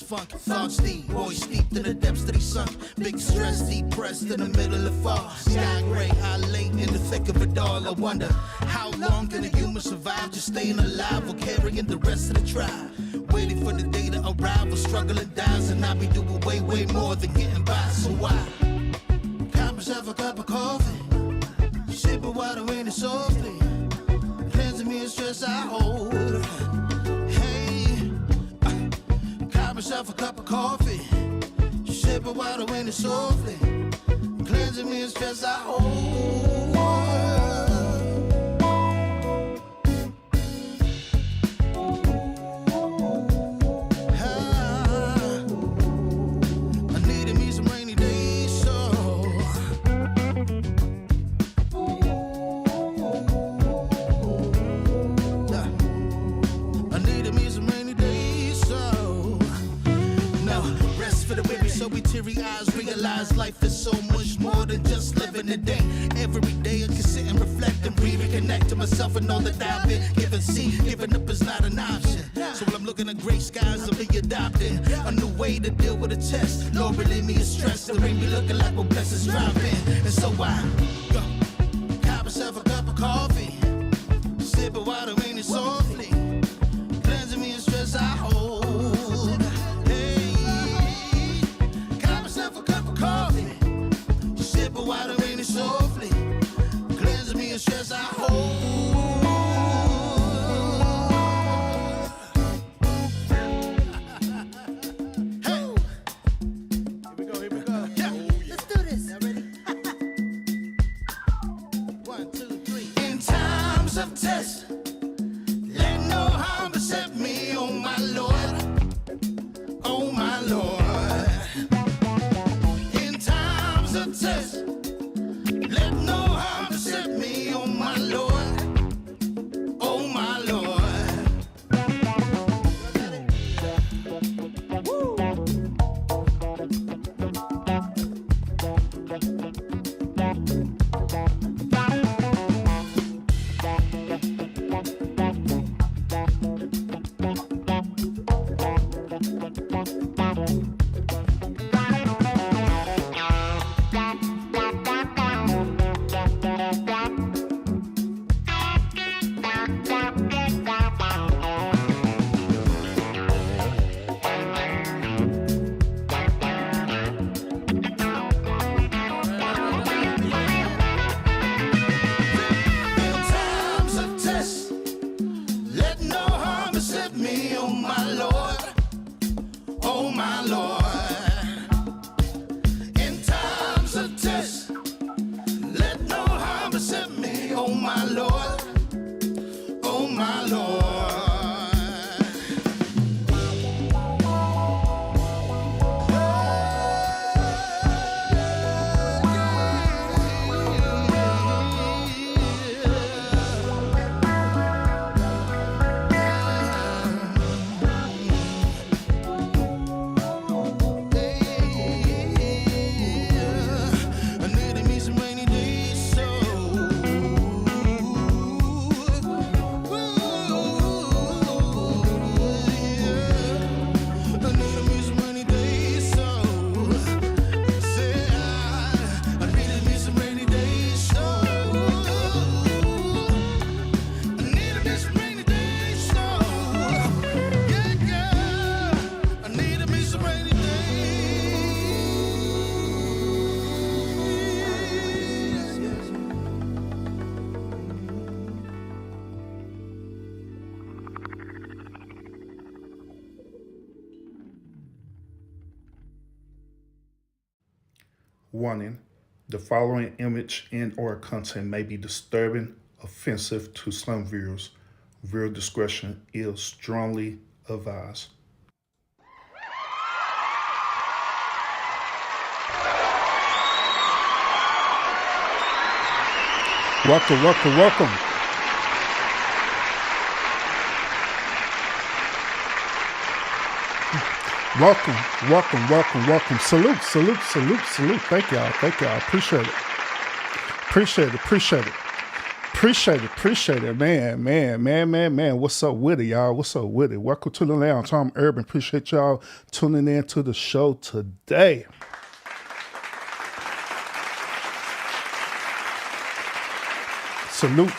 funk. Thoughts deep, boys steeped in the depths that he sunk. Big stress, depressed in the middle of fall. Sky gray, I lay in the thick of it all. I wonder, how long can a human survive just staying alive or carrying the rest of the tribe? Waiting for the day to arrive or struggling dies, and I be doing way, way more than getting by. So why? Cop myself a cup of coffee, sipping water in it softly, cleansing me of stress I hold. Hey, cop myself a cup of coffee, sipping water in it softly, cleansing me of stress I hold. Eyes realize life is so much more than just living the day. Every day I can sit and reflect and breathe and connect to myself and all that I've been given. See, giving up is not an option. So when I'm looking at gray skies, I'll be adopting a new way to deal with a test. Lord, relieve me of stress, to bring me looking like when blessings drop in. And so I cop myself a cup of coffee, sipping water in it softly, cleansing me of stress I hold. Water in it softly, cleansing me of stress I hold. Hey, here we go. Yeah, let's do this. Y'all ready? 1, 2, 3. In times of test, let no harm beset me, oh my Lord, oh my Lord. In times of test, let no harm beset me, oh my Lord, oh my Lord. Woo. Warning, the following image and/or content may be disturbing, offensive to some viewers. Viewer discretion is strongly advised. Welcome. Welcome. Salute. Thank y'all. Appreciate it. Appreciate it, man. What's up with it, y'all? What's up with it? Welcome to the lounge. I'm Urban. Appreciate y'all tuning in to the show today. Salute.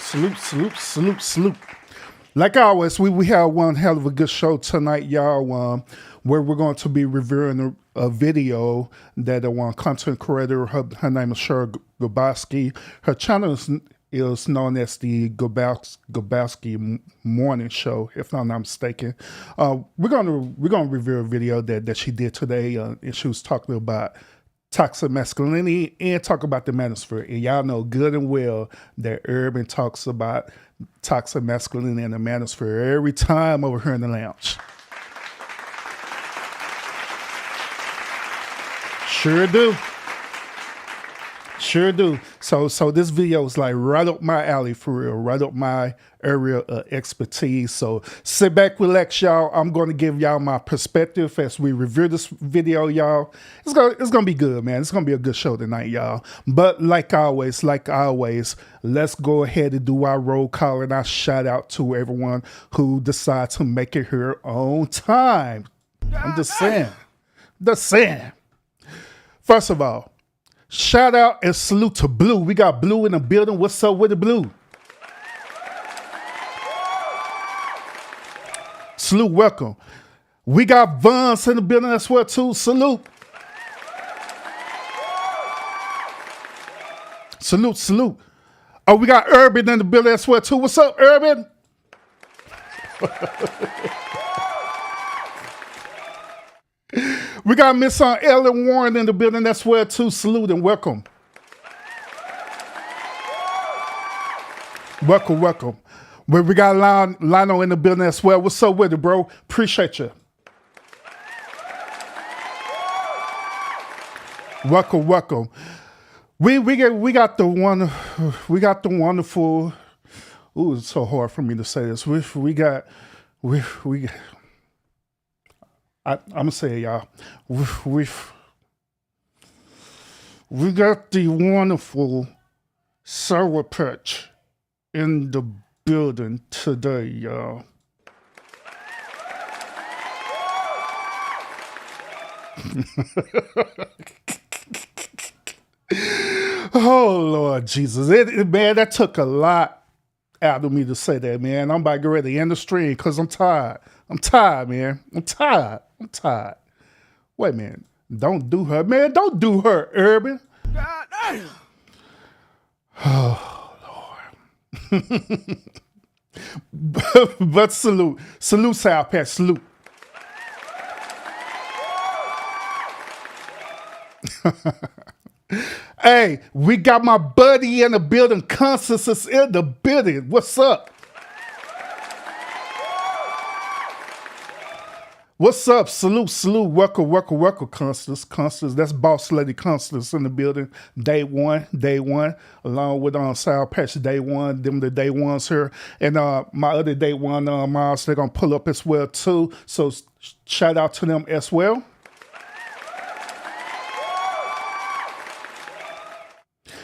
Like always, we have one hell of a good show tonight, y'all, where we're going to be reviewing a video that one content creator, her name is CherylG. Her channel is known as the Gabowski Morning Show, if I'm not mistaken. We're gonna review a video that she did today, and she was talking about toxic masculinity and talk about the manosphere. And y'all know good and well that Urban talks about toxic masculinity and the manosphere every time over here in the lounge. Sure do. So this video is like right up my alley for real, right up my area of expertise. So sit back, relax, y'all. I'm going to give y'all my perspective as we review this video, y'all. It's gonna be good, man. It's gonna be a good show tonight, y'all. But like always, let's go ahead and do our roll call and our shout out to everyone who decides to make it here on time. I'm just saying. First of all, shout out and salute to Blue. We got Blue in the building. What's up with the Blue? Salute, welcome. We got Vons in the building as well too. Salute. Oh, we got Urban in the building as well too. What's up, Urban? We got Miss Ellen Warren in the building as well too. Salute and welcome. Welcome. We got Lino in the building as well. What's up with it, bro? Appreciate you. Welcome. We got the wonderful. Ooh, it's so hard for me to say this. I'm gonna say it, y'all. We got the wonderful Sour Patch in the building today, y'all. Oh Lord Jesus, man, that took a lot out of me to say that, man. I'm about to get ready to end the stream because I'm tired. Man. I'm tired. Wait, man. Don't do her, man. Don't do her, Urban. God damn. Oh, Lord. But salute, Sour Patch, salute. Hey, we got my buddy in the building. Constance is in the building. What's up? What's up? Salute. Welcome, Constance. That's Boss Lady Constance in the building. Day one, along with Sour Patch day one. Them the day ones here. And my other day one, Miles, they're going to pull up as well too. So shout out to them as well.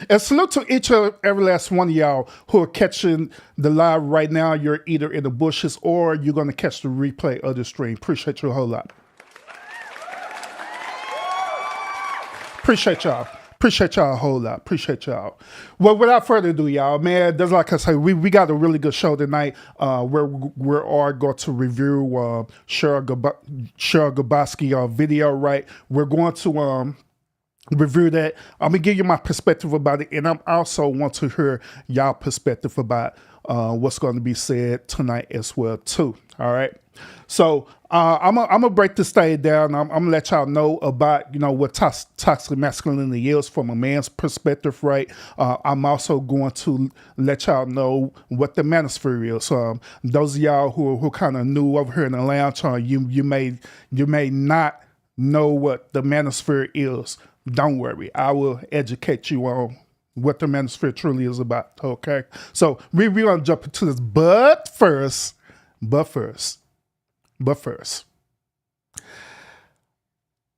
And salute to each and every last one of y'all who are catching the live right now. You're either in the bushes or you're going to catch the replay of the stream. Appreciate you a whole lot. Appreciate y'all a whole lot. Appreciate y'all. Well, without further ado, y'all, man, there's like I say, we got a really good show tonight where we are going to review CherylG video, right? We're going to review that. I'm gonna give you my perspective about it, and I also want to hear y'all perspective about what's going to be said tonight as well too. All right, so I'm gonna break this thing down. I'm gonna let y'all know about what toxic masculinity is from a man's perspective, right? I'm also going to let y'all know what the manosphere is. Those of y'all who kind of new over here in the lounge, you may not know what the manosphere is. Don't worry, I will educate you on what the manosphere truly is about, okay? So we're going to jump into this, but first,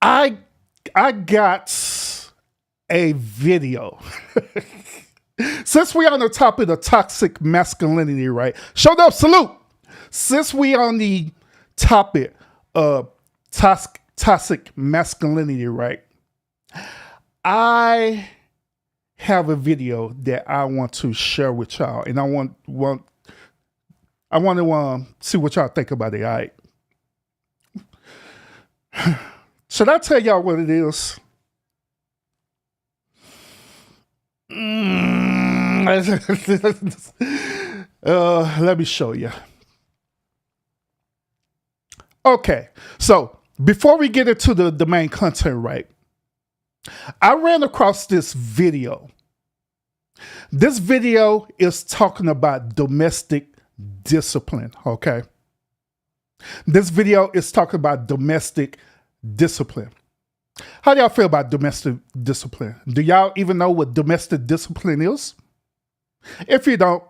I got a video. Since we on the topic of toxic masculinity, right? Show up, salute. Since we on the topic of toxic masculinity, right? I have a video that I want to share with y'all, and I want to see what y'all think about it. All right. Should I tell y'all what it is? Let me show you. Okay, so before we get into the main content, right? I ran across this video. This video is talking about domestic discipline, okay? This video is talking about domestic discipline. How do y'all feel about domestic discipline? Do y'all even know what domestic discipline is? If you don't,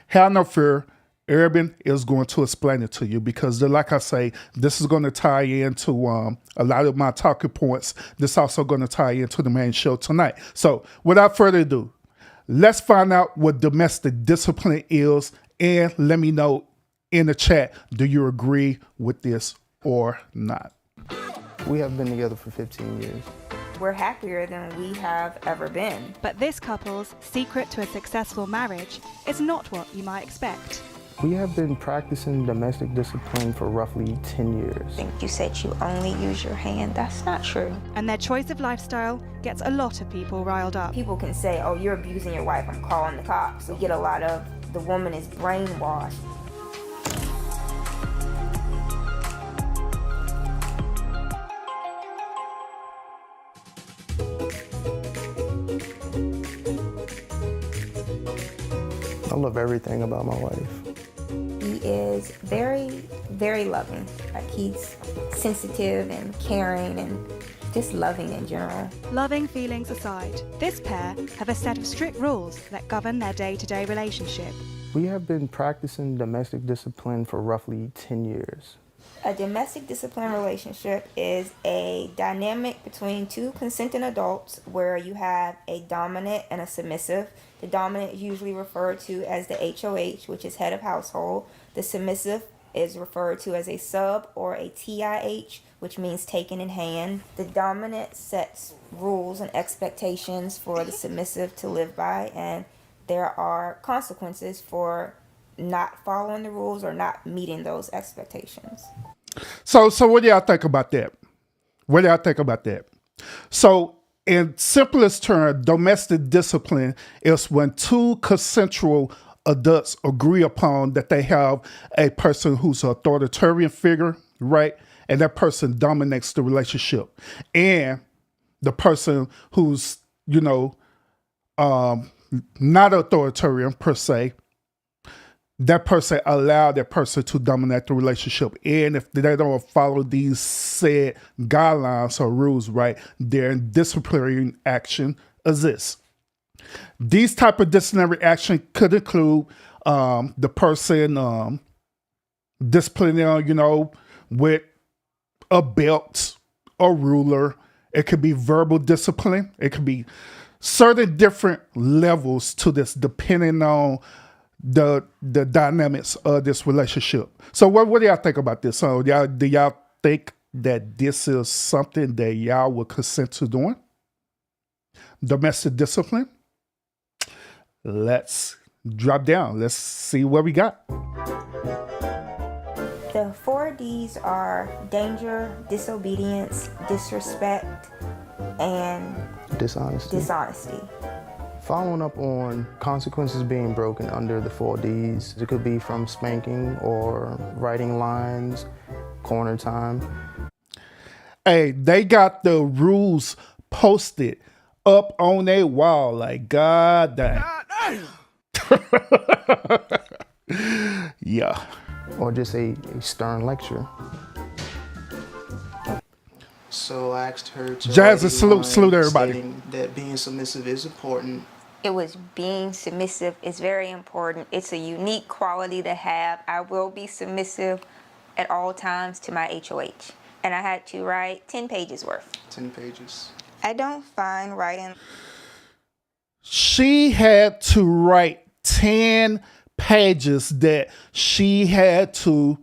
have no fear. Urban is going to explain it to you because, like I say, this is going to tie into a lot of my talking points. This is also going to tie into the main show tonight. So without further ado, let's find out what domestic discipline is, and let me know in the chat, do you agree with this or not? We have been together for 15 years. We're happier than we have ever been. But this couple's secret to a successful marriage is not what you might expect. We have been practicing domestic discipline for roughly 10 years. I think you said you only use your hand. That's not true. And their choice of lifestyle gets a lot of people riled up. People can say, oh, you're abusing your wife, I'm calling the cops. We get a lot of, the woman is brainwashed. I love everything about my wife. He is very, very loving. Like, he's sensitive and caring and just loving in general. Loving feelings aside, this pair have a set of strict rules that govern their day-to-day relationship. We have been practicing domestic discipline for roughly 10 years. A domestic discipline relationship is a dynamic between two consenting adults where you have a dominant and a submissive. The dominant is usually referred to as the HOH, which is head of household. The submissive is referred to as a sub or a TIH, which means taken in hand. The dominant sets rules and expectations for the submissive to live by, and there are consequences for not following the rules or not meeting those expectations. So what do y'all think about that? What do y'all think about that? So in simplest terms, domestic discipline is when two consensual adults agree upon that they have a person who's an authoritarian figure, right? And that person dominates the relationship. And the person who's, not authoritarian per se, that person allow that person to dominate the relationship. And if they don't follow these said guidelines or rules, right, then disciplinary action exists. These type of disciplinary action could include the person disciplining, with a belt, a ruler. It could be verbal discipline. It could be certain different levels to this depending on the dynamics of this relationship. So what do y'all think about this? So do y'all think that this is something that y'all would consent to doing? Domestic discipline? Let's drop down. Let's see what we got. The 4 Ds are danger, disobedience, disrespect, and dishonesty. Following up on consequences being broken under the 4 Ds, it could be from spanking or writing lines, corner time. Hey, they got the rules posted up on their wall, like, God damn. Yeah. Or just a stern lecture. So I asked her to Jazz, salute everybody. That being submissive is important. It was being submissive is very important. It's a unique quality to have. I will be submissive at all times to my HOH. And I had to write 10 pages worth. 10 pages. I don't find writing. She had to write 10 pages that she had to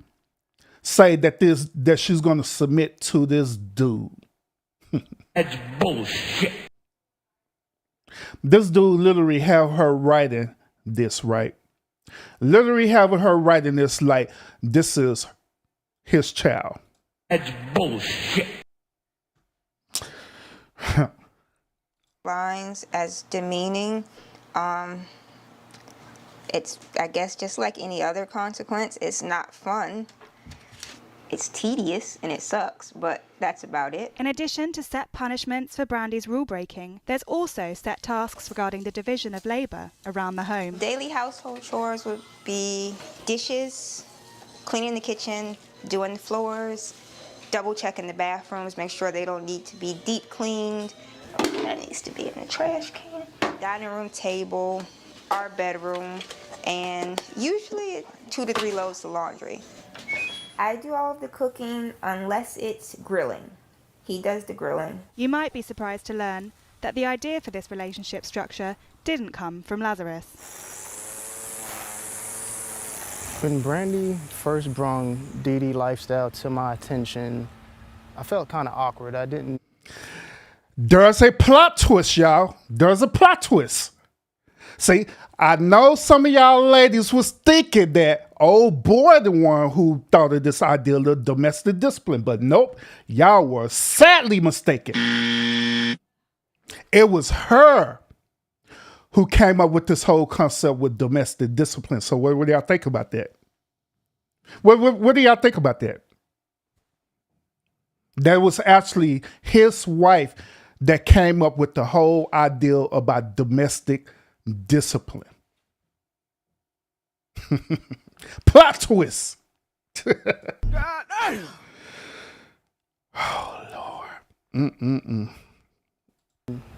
say that she's going to submit to this dude. That's bullshit. This dude literally have her writing this, right? Literally having her writing this like this is his child. That's bullshit. Lines as demeaning. It's, I guess, just like any other consequence. It's not fun. It's tedious and it sucks, but that's about it. In addition to set punishments for Brandy's rule breaking, there's also set tasks regarding the division of labour around the home. Daily household chores would be dishes, cleaning the kitchen, doing the floors, double checking the bathrooms, make sure they don't need to be deep cleaned. That needs to be in the trash can. Dining room table, our bedroom, and usually 2 to 3 loads of laundry. I do all of the cooking unless it's grilling. He does the grilling. You might be surprised to learn that the idea for this relationship structure didn't come from Lazarus. When Brandy first brought Dee Dee lifestyle to my attention, I felt kind of awkward. I didn't. There's a plot twist, y'all. There's a plot twist. See, I know some of y'all ladies was thinking that old boy the one who thought of this idea of domestic discipline, but nope, y'all were sadly mistaken. It was her who came up with this whole concept with domestic discipline. So what do y'all think about that? What do y'all think about that? That was actually his wife that came up with the whole idea about domestic discipline. Plot twist. Oh, Lord.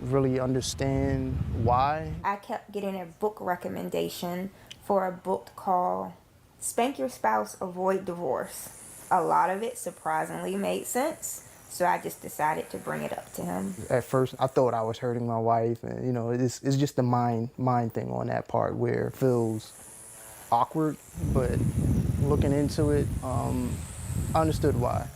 Really understand why. I kept getting a book recommendation for a book called Spank Your Spouse, Avoid Divorce. A lot of it surprisingly made sense, so I just decided to bring it up to him. At first, I thought I was hurting my wife, and you know, it's just the mind thing on that part where it feels awkward. But looking into it, I understood why.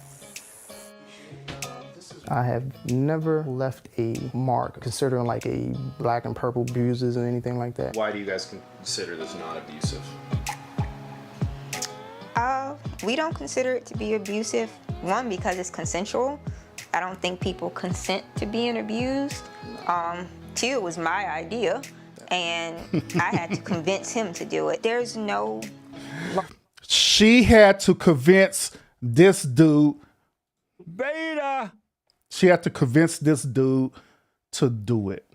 I have never left a mark, considering like a black and purple bruises or anything like that. Why do you guys consider this not abusive? We don't consider it to be abusive. One, because it's consensual. I don't think people consent to being abused. Two, it was my idea, and I had to convince him to do it. There's no... She had to convince this dude. Beta! She had to convince this dude to do it.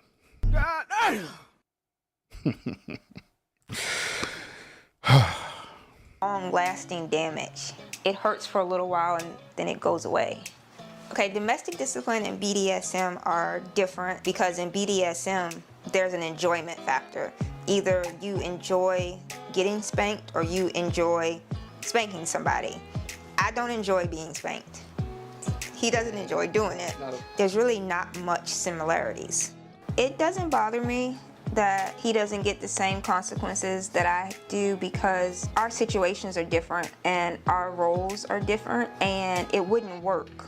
long-lasting damage. It hurts for a little while and then it goes away. Okay, domestic discipline and BDSM are different because in BDSM, there's an enjoyment factor. Either you enjoy getting spanked or you enjoy spanking somebody. I don't enjoy being spanked. He doesn't enjoy doing it. There's really not much similarities. It doesn't bother me that he doesn't get the same consequences that I do because our situations are different and our roles are different and it wouldn't work.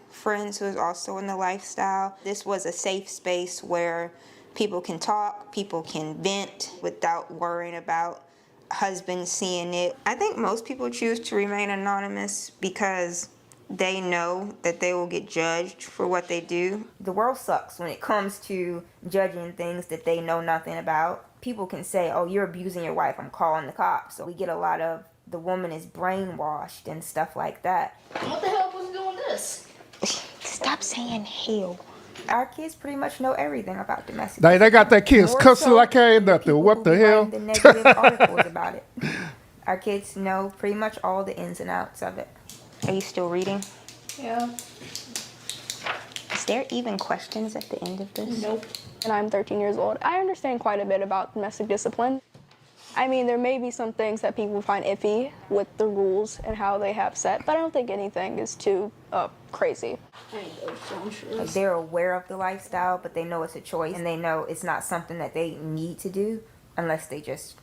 Friends who is also in the lifestyle, this was a safe space where people can talk, people can vent without worrying about husband seeing it. I think most people choose to remain anonymous because they know that they will get judged for what they do. The world sucks when it comes to judging things that they know nothing about. People can say, oh, you're abusing your wife, I'm calling the cops. So we get a lot of the woman is brainwashed and stuff like that. What the hell was doing this? Stop saying hell. Our kids pretty much know everything about domestic. They got their kids More cussing so like I ain't than nothing. people What the who hell? write the negative articles about it. Our kids know pretty much all the ins and outs of it. Are you still reading? Yeah. Is there even questions at the end of this? Nope. And I'm 13 years old. I understand quite a bit about domestic discipline. I mean, there may be some things that people find iffy with the rules and how they have set, but I don't think anything is too crazy. Like, they're aware of the lifestyle, but they know it's a choice, and they know it's not something that they need to do unless they just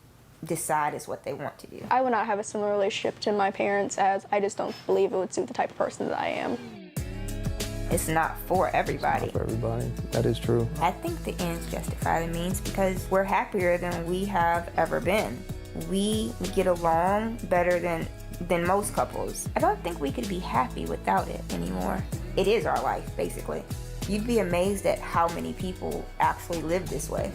decide it's what they want to do. I would not have a similar relationship to my parents, as I just don't believe it would suit the type of person that I am. It's not for everybody. Not for everybody. That is true. I think the ends justify the means because we're happier than we have ever been. We get along better than most couples. I don't think we could be happy without it anymore. It is our life, basically. You'd be amazed at how many people actually live this way.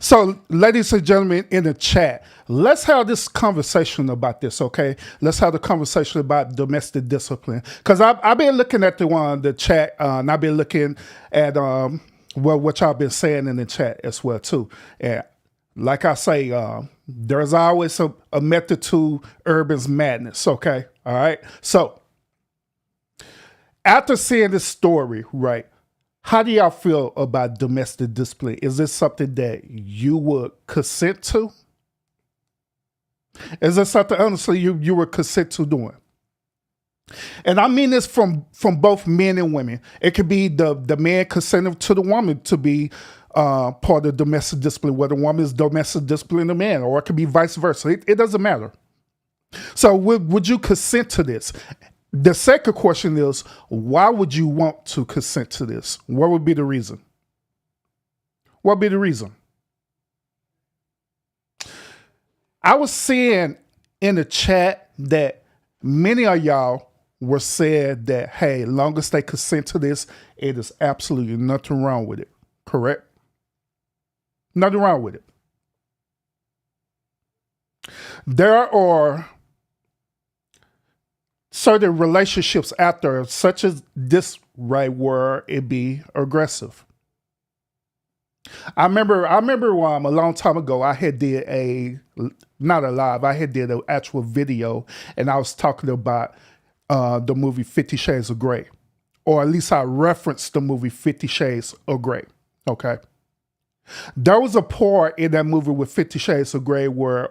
So, ladies and gentlemen in the chat, let's have this conversation about this, okay? Let's have the conversation about domestic discipline. Because I've been looking at the chat, and I've been looking at what y'all been saying in the chat as well, too. And like I say, there's always a method to Urban's madness, okay? All right? So, after seeing this story, right, how do y'all feel about domestic discipline? Is this something that you would consent to? Is this something, honestly, you would consent to doing? And I mean this from both men and women. It could be the man consenting to the woman to be part of domestic discipline, whether the woman is domestic discipline the man, or it could be vice versa. It doesn't matter. So would you consent to this? The second question is, why would you want to consent to this? What would be the reason? What would be the reason? I was seeing in the chat that many of y'all were saying that, hey, long as they consent to this, it is absolutely nothing wrong with it. Correct? Nothing wrong with it. There are certain relationships out there, such as this, right, where it be aggressive. I remember a long time ago, I had did I had did an actual video, and I was talking about the movie 50 Shades of Grey, or at least I referenced the movie 50 Shades of Grey. Okay, there was a part in that movie with 50 Shades of Grey where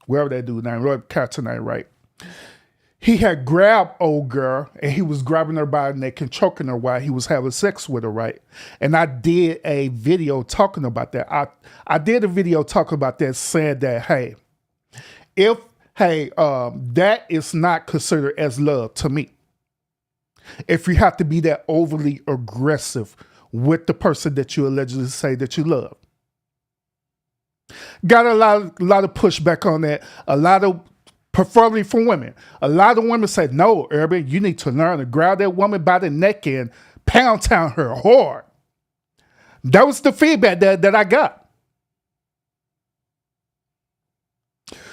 wherever that dude name, character name, right? He had grabbed old girl and he was grabbing her by the neck and choking her while he was having sex with her, right? And I did a video talking about that. I did a video talking about that, saying that, that is not considered as love to me. If you have to be that overly aggressive with the person that you allegedly say that you love. Got a lot of pushback on that. A lot of, preferably from women. A lot of women say, no, Urban, you need to learn to grab that woman by the neck and pound town her hard. That was the feedback that I got.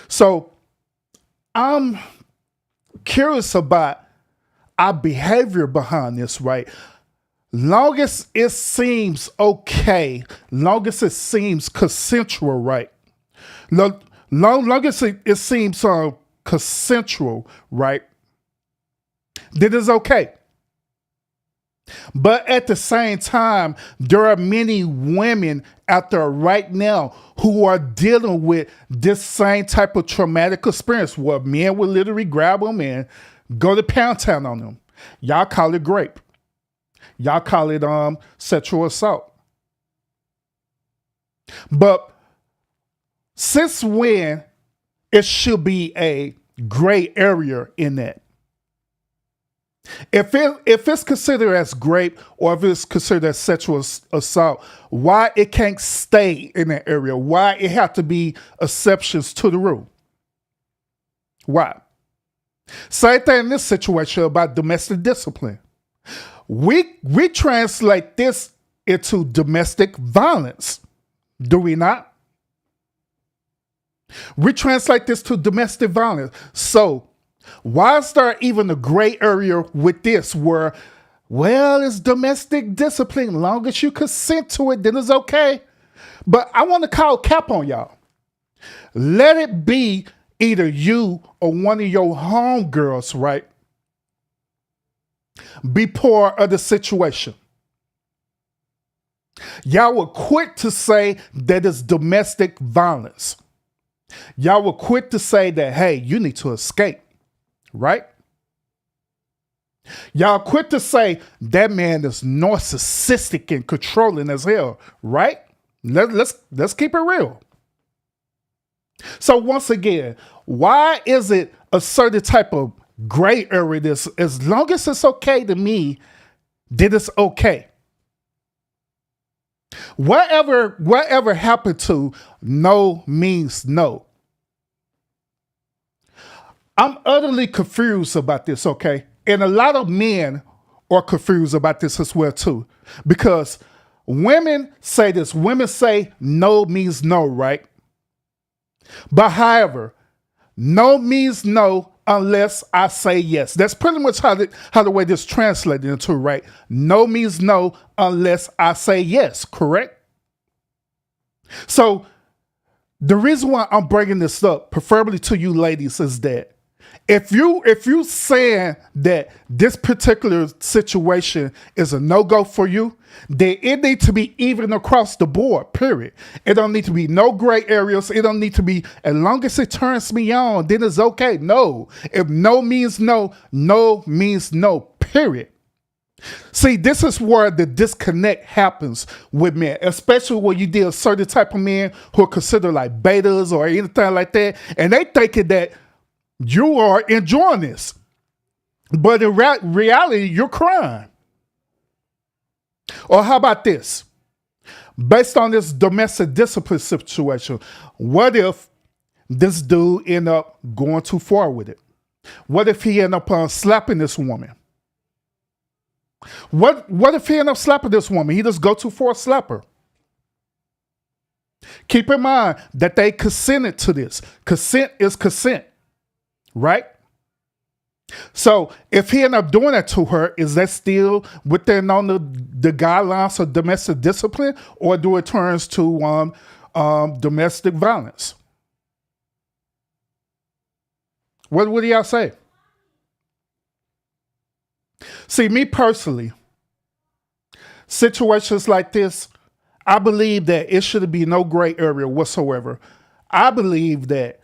So I'm curious about our behavior behind this, right? Long as it seems okay, long as it seems consensual, right? Long as it seems consensual, right? Then it's okay. But at the same time, there are many women out there right now who are dealing with this same type of traumatic experience where men will literally grab them and go to pound town on them. Y'all call it rape. Y'all call it sexual assault. But since when it should be a gray area in that? If it's considered as rape or if it's considered as sexual assault, why it can't stay in that area? Why it have to be exceptions to the rule? Why? Same thing in this situation about domestic discipline. We translate this into domestic violence, do we not? We translate this to domestic violence. So why is there even a gray area with this where, well, it's domestic discipline. Long as you consent to it, then it's okay. But I want to call cap on y'all. Let it be either you or one of your homegirls, right? Be part of the situation. Y'all were quick to say that it's domestic violence. Y'all were quick to say that, hey, you need to escape, right? Y'all quick to say that man is narcissistic and controlling as hell, right? Let's keep it real. So once again, why is it a certain type of gray area this, as long as it's okay to me, then it's okay? Whatever happened to no means no? I'm utterly confused about this, okay? And a lot of men are confused about this as well too. Because women say this, women say no means no, right? But however, no means no unless I say yes. That's pretty much how the way this translated into, right? No means no unless I say yes, correct? So the reason why I'm bringing this up, preferably to you ladies, is that if you saying that this particular situation is a no-go for you, then it needs to be even across the board, period. It don't need to be no gray areas. It don't need to be, as long as it turns me on, then it's okay. No. If no means no, no means no, period. See, this is where the disconnect happens with men, especially when you deal with certain type of men who are considered like betas or anything like that, and they thinking that you are enjoying this, but in reality, you're crying. Or how about this? Based on this domestic discipline situation, what if this dude end up going too far with it? What if he end up slapping this woman? What if he end up slapping this woman? He just go too far, slap her. Keep in mind that they consented to this. Consent is consent. Right? So if he end up doing that to her, is that still within on the guidelines of domestic discipline, or do it turns to domestic violence? What do y'all say? See, me personally, situations like this, I believe that it should be no gray area whatsoever. I believe that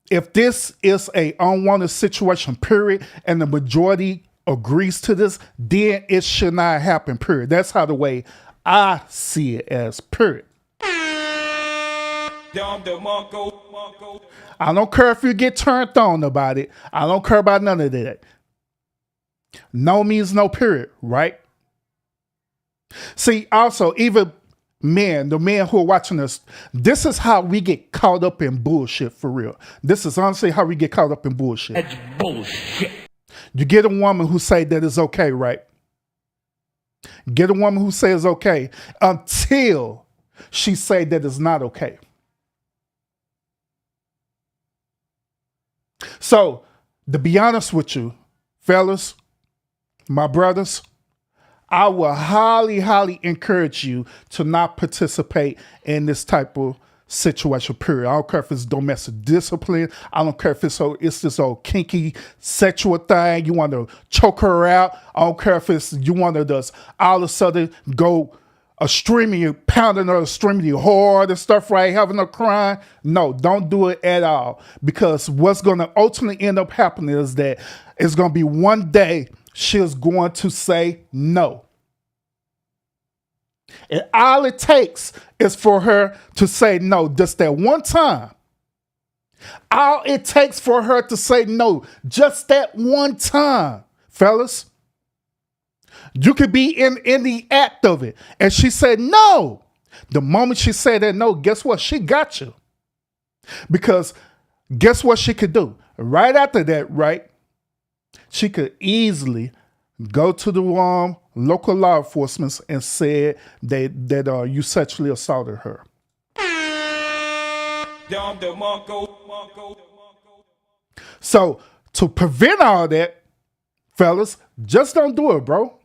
if this is a unwanted situation, period, and the majority agrees to this, then it should not happen, period. That's how the way I see it as, period. I don't care if you get turned on about it. I don't care about none of that. No means no, period, right? See, also, even men, the men who are watching this, this is how we get caught up in bullshit, for real. This is honestly how we get caught up in bullshit. That's bullshit. You get a woman who say that it's okay, right? Get a woman who says okay until she say that it's not okay. So, to be honest with you, fellas, my brothers, I will highly, highly encourage you to not participate in this type of situation, period. I don't care if it's domestic discipline. I don't care if it's this old kinky sexual thing. You want to choke her out. I don't care if it's you want to just all of a sudden go extremely pounding her extremely hard and stuff, right? Having her crying. No, don't do it at all. Because what's going to ultimately end up happening is that it's going to be one day she's going to say no. And all it takes is for her to say no just that one time. All it takes for her to say no just that one time, fellas. You could be in the act of it. And she said no. The moment she said that no, guess what? She got you. Because guess what she could do? Right after that, right? She could easily go to the local law enforcement and say that you sexually assaulted her. So to prevent all that, fellas, just don't do it, bro.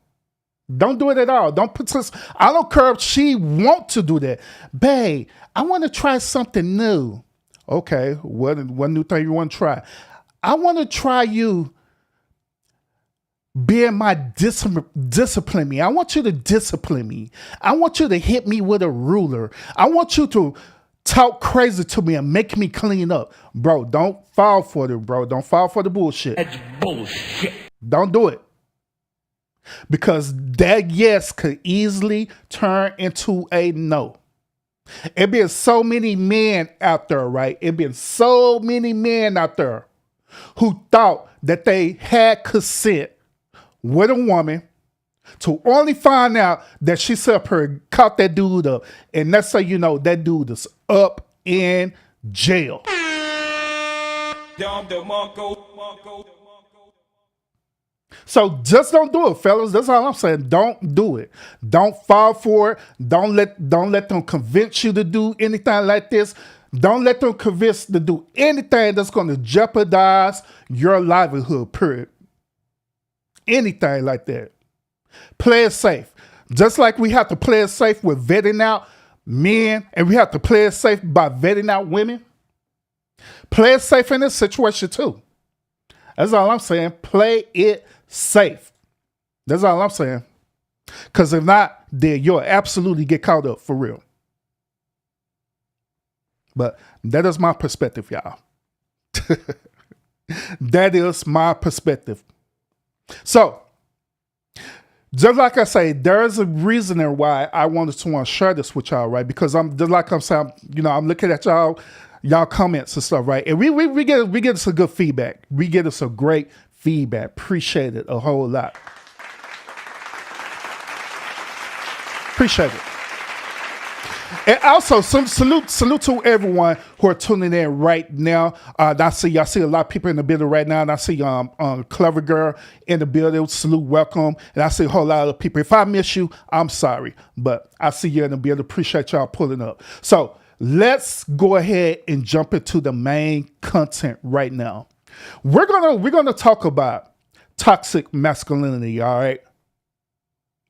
Don't do it at all. Don't participate. I don't care if she want to do that. Babe, I want to try something new. Okay, what new thing you want to try? I want to try you being my discipline me. I want you to discipline me. I want you to hit me with a ruler. I want you to talk crazy to me and make me clean up. Bro, don't fall for it, bro. Don't fall for the bullshit. That's bullshit. Don't do it. Because that yes could easily turn into a no. It been so many men out there, right? It been so many men out there who thought that they had consent with a woman to only find out that she set her caught that dude up, and next thing you know, that dude is up in jail. So just don't do it, fellas. That's all I'm saying. Don't do it. Don't fall for it. Don't let them convince you to do anything like this. Don't let them convince you to do anything that's going to jeopardize your livelihood, period. Anything like that. Play it safe. Just like we have to play it safe with vetting out men, and we have to play it safe by vetting out women. Play it safe in this situation too. That's all I'm saying. Play it safe. That's all I'm saying. Because if not, then you'll absolutely get caught up for real. But that is my perspective, y'all. That is my perspective. So, just like I say, there's a reason why I wanted to share this with y'all, right? Because I'm just like I'm saying, I'm looking at y'all comments and stuff, right? And we get some good feedback. We get us some great feedback. Appreciate it a whole lot. Appreciate it. And also, some salute to everyone who are tuning in right now. I see a lot of people in the building right now, and I see Clever Girl in the building. Salute, welcome, and I see a whole lot of people. If I miss you, I'm sorry, but I see you in the building. Appreciate y'all pulling up. So let's go ahead and jump into the main content right now. We're gonna talk about toxic masculinity. All right,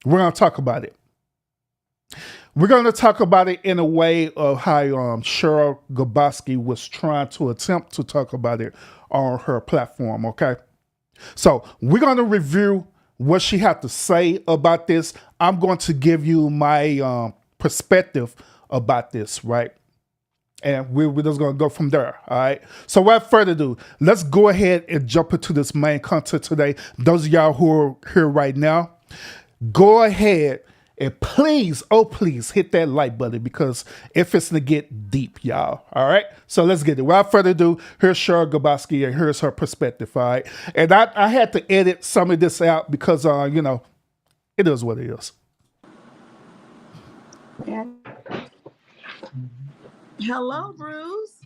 we're gonna talk about it. We're going to talk about it in a way of how CherylG was trying to attempt to talk about it on her platform, okay? So we're going to review what she had to say about this. I'm going to give you my perspective about this, right? And we're just going to go from there, all right? So without further ado, let's go ahead and jump into this main content today. Those of y'all who are here right now, go ahead and please, oh please, hit that like button because if it's to get deep, y'all. All right? So let's get it. Without further ado, here's CherylG and here's her perspective, all right? And I had to edit some of this out because, it is what it is. Yeah. Hello, Bruce.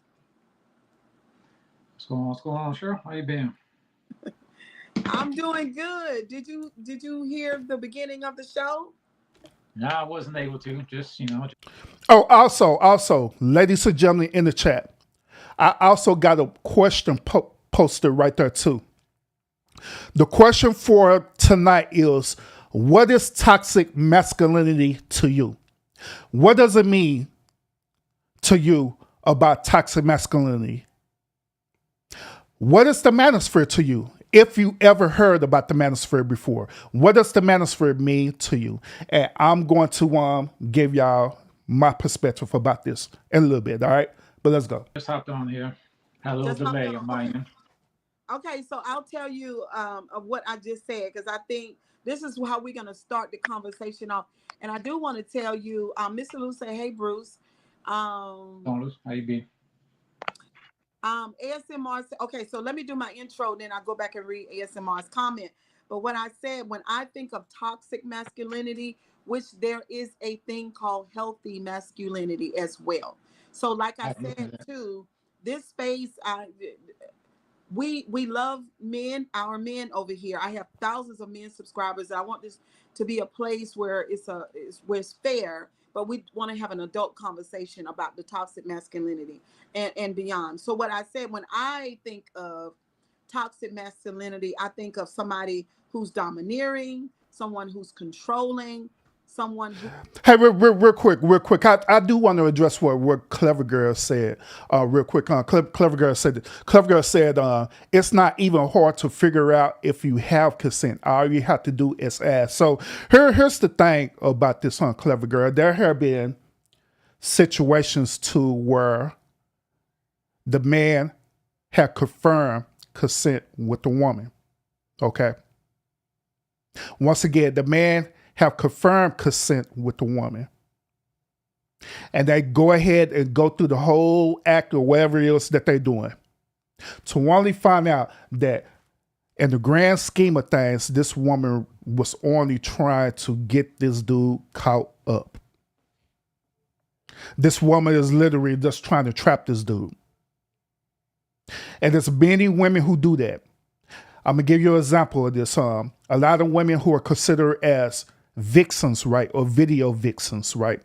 What's going on, Cheryl? How you been? I'm doing good. Did you hear the beginning of the show? No, I wasn't able to. Just. Oh, also, ladies and gentlemen in the chat, I also got a question posted right there too. The question for tonight is, what is toxic masculinity to you? What does it mean to you about toxic masculinity? What is the Manosphere to you? If you ever heard about the Manosphere before, what does the Manosphere mean to you? And I'm going to give y'all my perspective about this in a little bit, all right? But let's go. Just hopped on here. Had a little delay on my end. Okay, so I'll tell you of what I just said because I think this is how we're going to start the conversation off. And I do want to tell you, Mr. Lou say, hey, Bruce. How you been? ASMR. Okay, so let me do my intro, then I'll go back and read ASMR's comment. But what I said, when I think of toxic masculinity, which there is a thing called healthy masculinity as well. So like I said too, this space, we love men, our men over here. I have thousands of men subscribers. I want this to be a place where where it's fair, but we want to have an adult conversation about the toxic masculinity and beyond. So what I said, when I think of toxic masculinity, I think of somebody who's domineering, someone who's controlling, someone who. Hey, real quick. I do want to address what Clever Girl said. Real quick. Clever Girl said. Clever Girl said, it's not even hard to figure out if you have consent. All you have to do is ask. So here's the thing about this, Clever Girl. There have been situations too where the man had confirmed consent with the woman. Okay. Once again, the man have confirmed consent with the woman. And they go ahead and go through the whole act or whatever it is that they're doing. To only find out that in the grand scheme of things, this woman was only trying to get this dude caught up. This woman is literally just trying to trap this dude. And there's many women who do that. I'm going to give you an example of this. A lot of women who are considered as vixens, right? Or video vixens, right?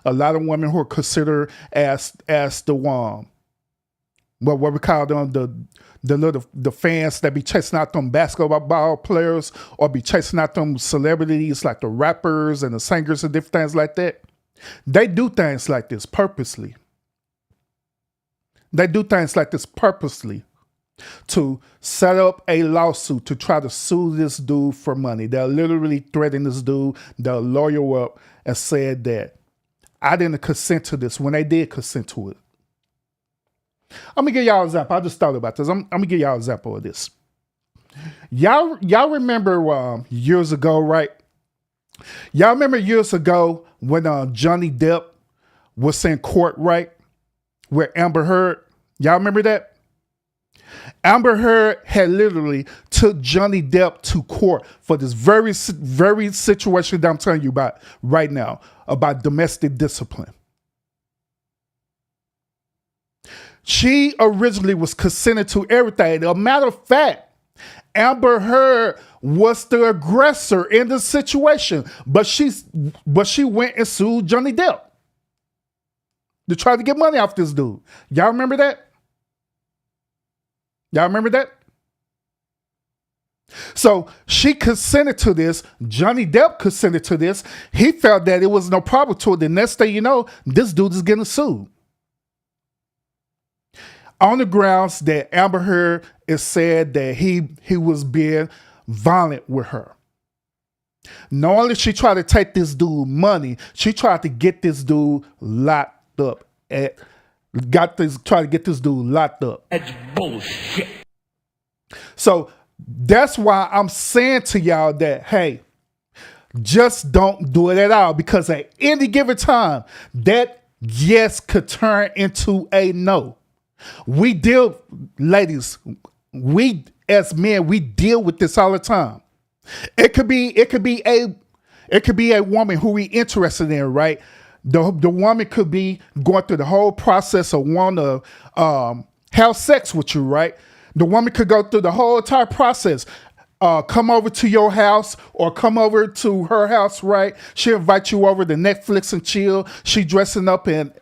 A lot of women who are considered as the what we call them, the fans that be chasing out them basketball players or be chasing out them celebrities like the rappers and the singers and different things like that. They do things like this purposely. They do things like this purposely to set up a lawsuit to try to sue this dude for money. They'll literally threaten this dude. They'll lawyer up and said that I didn't consent to this when they did consent to it. I'm gonna give y'all an example. I just thought about this. I'm gonna give y'all an example of this. Y'all remember years ago, right? Y'all remember years ago when Johnny Depp was in court, right? With Amber Heard. Y'all remember that? Amber Heard had literally took Johnny Depp to court for this very situation that I'm telling you about right now, about domestic discipline. She originally was consenting to everything. As a matter of fact, Amber Heard was the aggressor in the situation, but she went and sued Johnny Depp to try to get money off this dude. Y'all remember that? Y'all remember that? So she consented to this. Johnny Depp consented to this. He felt that it was no problem to it. The next thing you know, this dude is getting sued. On the grounds that Amber Heard is said that he was being violent with her. Not only she tried to take this dude money, she tried to get this dude locked up. Try to get this dude locked up. That's bullshit. So that's why I'm saying to y'all that, hey, just don't do it at all, because at any given time, that yes could turn into a no. Ladies, we as men, we deal with this all the time. It could be a woman who we interested in, right? The woman could be going through the whole process of wanting to have sex with you, right? The woman could go through the whole entire process. Come over to your house or come over to her house, right? She'll invite you over to Netflix and chill. She dressing up in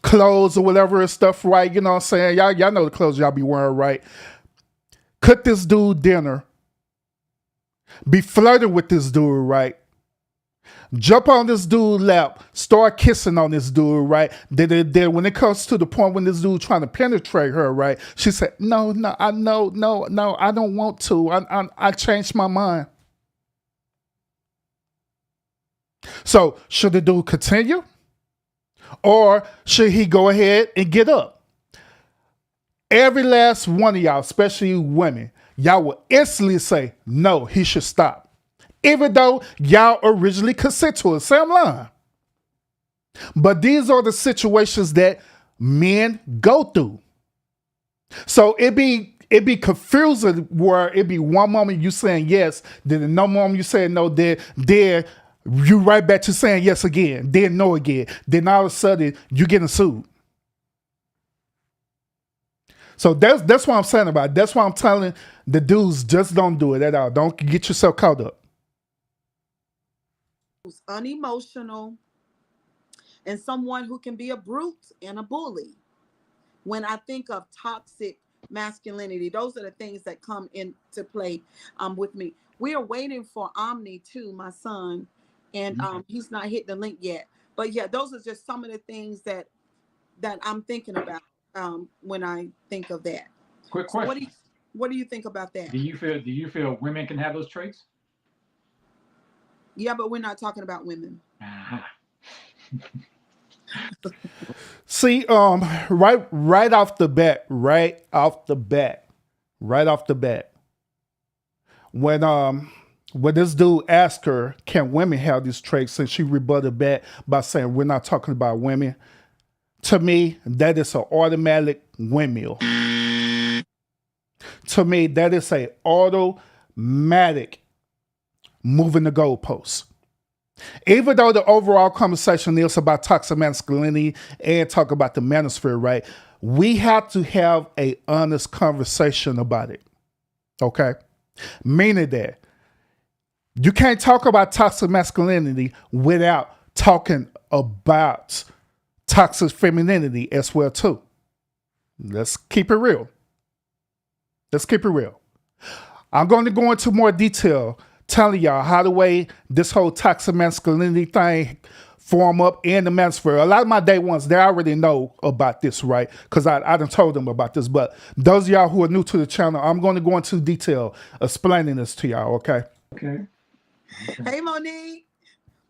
clothes or whatever and stuff, right? You know what I'm saying? Y'all know the clothes y'all be wearing, right? Cook this dude dinner. Be flirting with this dude, right? Jump on this dude's lap, start kissing on this dude, right? Then when it comes to the point when this dude trying to penetrate her, right? She said, no, I don't want to. I changed my mind. So should the dude continue? Or should he go ahead and get up? Every last one of y'all, especially you women, y'all will instantly say, no, he should stop. Even though y'all originally consent to it. Say I'm lying. But these are the situations that men go through. So it be confusing where it be one moment you saying yes, then another moment you saying no, then you right back to saying yes again, then no again. Then all of a sudden you getting sued. So that's what I'm saying about it. That's why I'm telling the dudes, just don't do it at all. Don't get yourself caught up. Who's unemotional and someone who can be a brute and a bully. When I think of toxic masculinity. Those are the things that come into play with me. We are waiting for Omni too, my son, and he's not hit the link yet. But yeah, those are just some of the things that I'm thinking about when I think of that. Quick So question. what do you think about that? Do you feel women can have those traits? Yeah, but we're not talking about women. See, right off the bat, when this dude asked her, "Can women have these traits?" and she rebutted back by saying, "We're not talking about women." To me, that is an automatic windmill. To me, that is a automatic moving the goalposts. Even though the overall conversation is about toxic masculinity and talk about the manosphere, right? We have to have a honest conversation about it. Okay? Meaning that you can't talk about toxic masculinity without talking about toxic femininity as well too. Let's keep it real. I'm going to go into more detail telling y'all how the way this whole toxic masculinity thing form up in the manosphere. A lot of my day ones, they already know about this, right? Because I done told them about this. But those of y'all who are new to the channel, I'm going to go into detail explaining this to y'all, okay? Okay. Hey, Monique.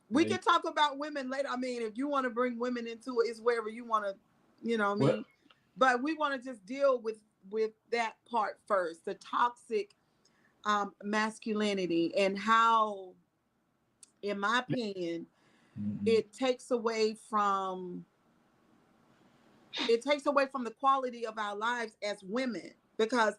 We can talk about women later. I mean, if you want to bring women into it, it's wherever you want to, you know what I mean? But we want to just deal with that part first, the toxic masculinity, and how, in my opinion, it takes away from the quality of our lives as women. Because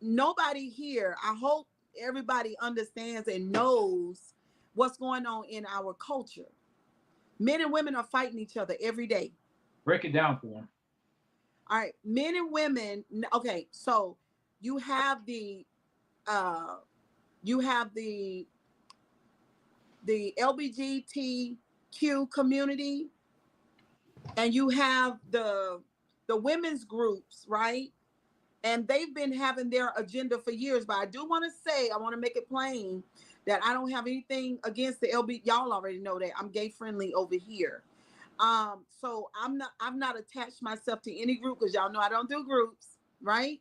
nobody here, I hope everybody understands and knows what's going on in our culture. Men and women are fighting each other every day. Break it down for them. All right, men and women. Okay, so you have the LGBTQ community, and you have the women's groups, right? And they've been having their agenda for years. But I do want to say, I want to make it plain that I don't have anything against the LB. Y'all already know that I'm gay friendly over here. So I've not attached myself to any group, because y'all know I don't do groups, right?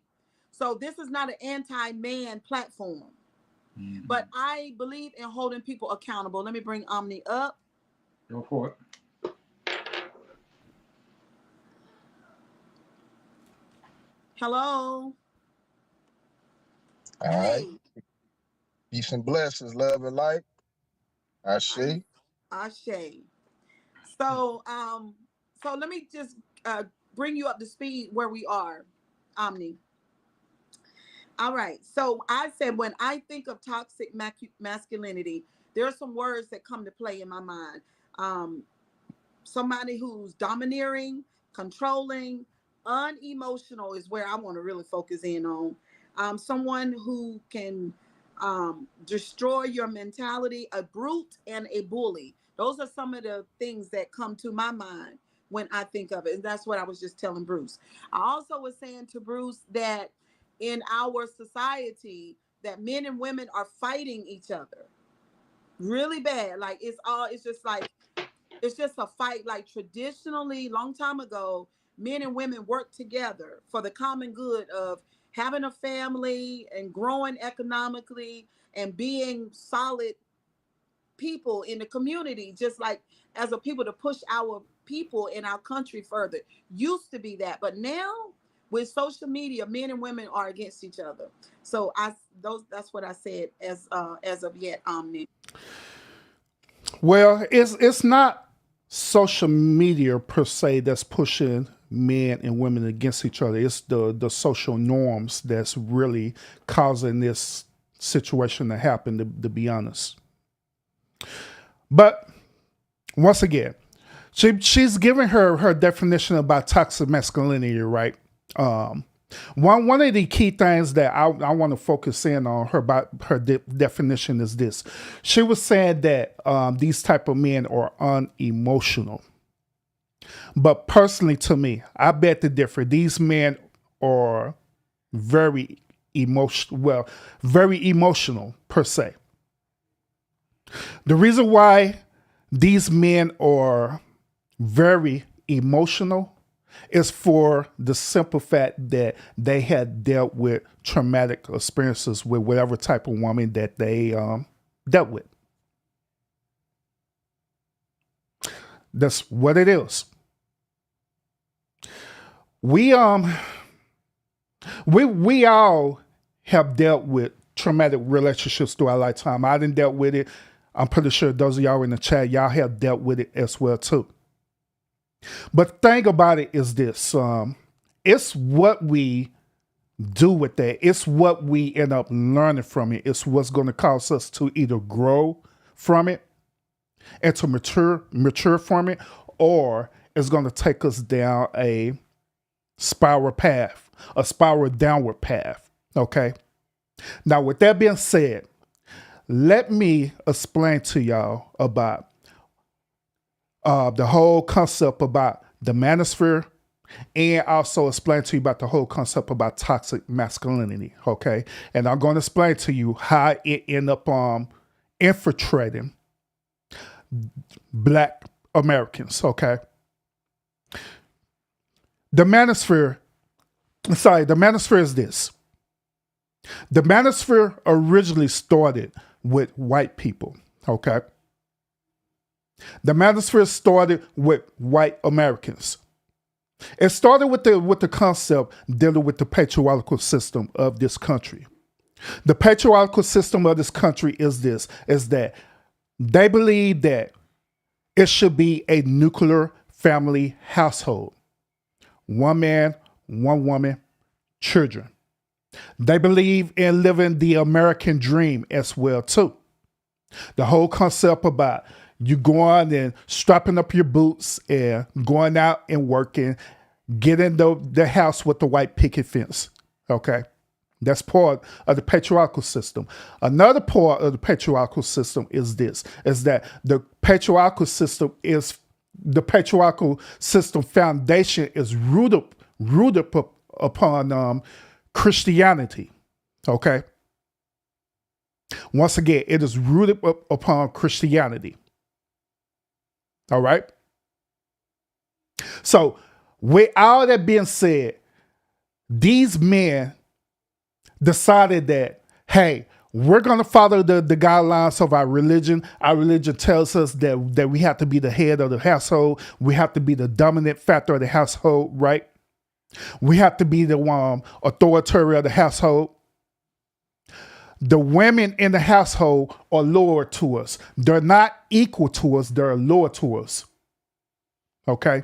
So this is not an anti-man platform. But I believe in holding people accountable. Let me bring Omni up. Go for it. Hello. All right. Peace and blessings, love and light. Ashe. Ashe. So let me just bring you up to speed where we are, Omni. All right. So I said, when I think of toxic masculinity, there are some words that come to play in my mind. Somebody who's domineering, controlling, unemotional is where I want to really focus in on. Someone who can destroy your mentality, a brute and a bully. Those are some of the things that come to my mind when I think of it. And that's what I was just telling Bruce. I also was saying to Bruce that in our society, that men and women are fighting each other really bad. Like it's just a fight. Like traditionally, long time ago, men and women worked together for the common good of having a family and growing economically and being solid people in the community, just like as a people to push our people in our country further. Used to be that, but now with social media, men and women are against each other. So that's what I said as of yet, Omni. Well, it's not social media per se that's pushing men and women against each other. It's the social norms that's really causing this situation to happen, to be honest. But once again, she's giving her definition about toxic masculinity, right? One of the key things that I want to focus in on her definition is this. She was saying that these type of men are unemotional. But personally, to me, I bet the differ. These men are very very emotional per se. The reason why these men are very emotional is for the simple fact that they had dealt with traumatic experiences with whatever type of woman that they dealt with. That's what it is. We all have dealt with traumatic relationships through our lifetime. I didn't dealt with it. I'm pretty sure those of y'all in the chat, y'all have dealt with it as well too. But the thing about it is this: it's what we do with that. It's what we end up learning from it. It's what's going to cause us to either grow from it and to mature from it, or it's going to take us down a spiral path, a spiral downward path. Okay. Now, with that being said, let me explain to y'all about the whole concept about the manosphere, and also explain to you about the whole concept about toxic masculinity. Okay. And I'm going to explain to you how it end up infiltrating Black Americans. Okay. The manosphere is this. The manosphere originally started with white people, okay? The manosphere started with white Americans. It started with the concept dealing with the patriarchal system of this country. The patriarchal system of this country is that they believe that it should be a nuclear family household. One man, one woman, children. They believe in living the American dream as well too. The whole concept about you going and strapping up your boots and going out and working, getting the house with the white picket fence. Okay. That's part of the patriarchal system. Another part of the patriarchal system is that the patriarchal system foundation is rooted upon Christianity. Okay. Once again, it is rooted upon Christianity. All right. So with all that being said, these men decided that, hey, we're going to follow the guidelines of our religion. Our religion tells us that we have to be the head of the household. We have to be the dominant factor of the household, right? We have to be the authority of the household. The women in the household are lower to us. They're not equal to us. They're lower to us. Okay?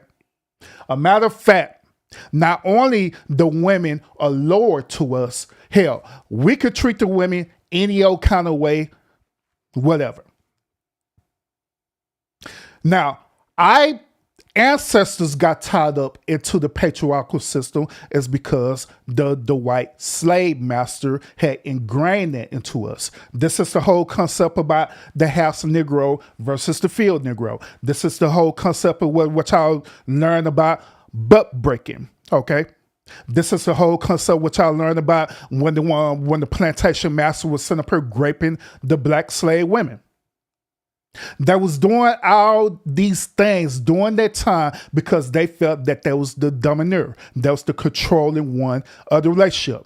A matter of fact, not only the women are lower to us, hell, we could treat the women any old kind of way, whatever. Now, our ancestors got tied up into the patriarchal system is because the white slave master had ingrained that into us. This is the whole concept about the house Negro versus the field Negro. This is the whole concept of what y'all learn about butt breaking. Okay. This is the whole concept which I learned about when the plantation master was sent up here raping the black slave women. That was doing all these things during that time because they felt that was the domineer. That was the controlling one of the relationship.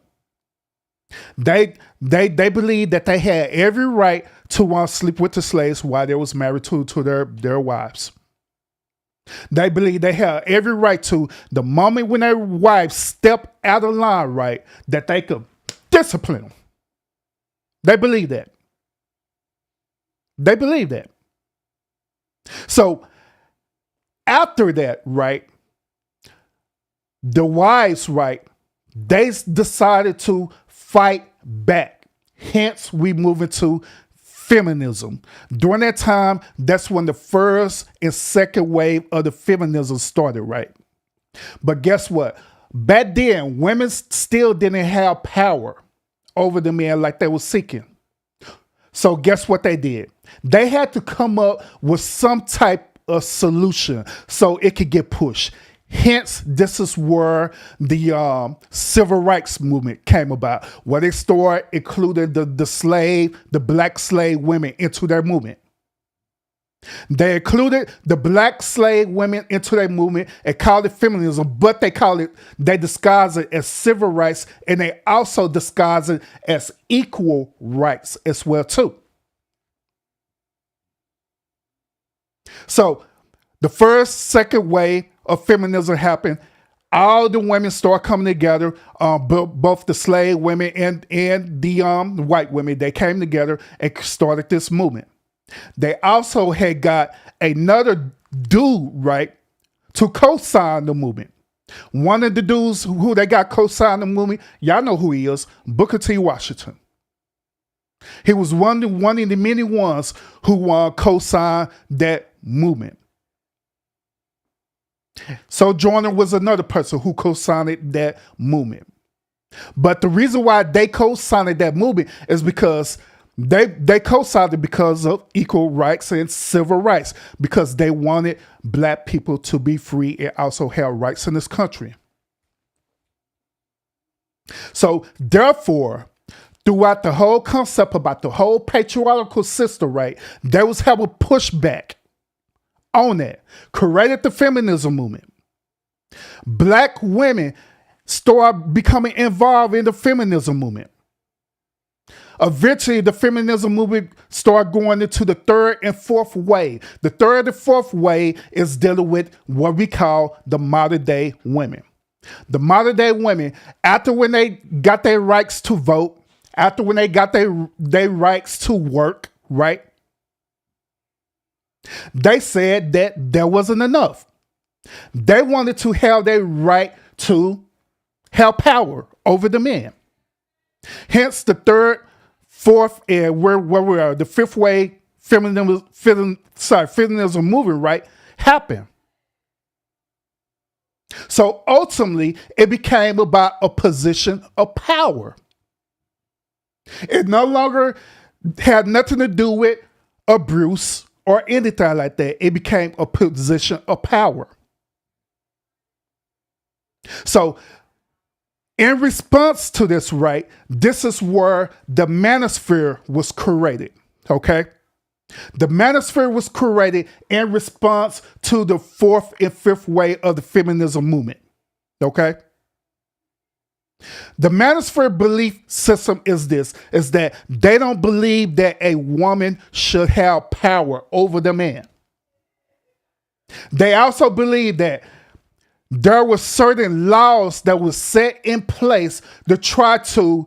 They believed that they had every right to sleep with the slaves while they was married to their wives. They believe they have every right to, the moment when their wives step out of line, right, that they could discipline them. They believe that. They believe that. So after that, right, the wives, right, they decided to fight back. Hence, we move into feminism. During that time, that's when the first and second wave of the feminism started, right? But guess what? Back then, women still didn't have power over the men like they were seeking. So guess what they did? They had to come up with some type of solution so it could get pushed. Hence, this is where the civil rights movement came about, where they started including the black slave women into their movement. They included the black slave women into their movement and called it feminism, but they disguise it as civil rights, and they also disguise it as equal rights as well too. So the second wave of feminism happened. All the women start coming together, both the slave women and the white women. They came together and started this movement. They also had got another dude, right, to co-sign the movement. One of the dudes who they got co-signed the movement, y'all know who he is, Booker T. Washington. He was one of the many ones who co-signed that movement. Sojourner was another person who co-signed that movement. But the reason why they co-signed that movement is because they co-signed it because of equal rights and civil rights, because they wanted black people to be free and also have rights in this country. So therefore, throughout the whole concept about the whole patriarchal system, right, there was having pushback on that, created the feminism movement. Black women started becoming involved in the feminism movement. Eventually, the feminism movement started going into the third and fourth wave. The third and fourth wave is dealing with what we call the modern day women. The modern day women, after when they got their rights to vote, after when they got their rights to work, right? They said that there wasn't enough. They wanted to have their right to have power over the men. Hence the third, fourth, and where we are, the fifth wave feminism movement, right, happened. So ultimately, it became about a position of power. It no longer had nothing to do with abuse or anything like that. It became a position of power. So in response to this, right, this is where the Manosphere was created, okay? The Manosphere was created in response to the fourth and fifth wave of the feminism movement, okay? The Manosphere belief system is that they don't believe that a woman should have power over the man. They also believe that there were certain laws that were set in place to try to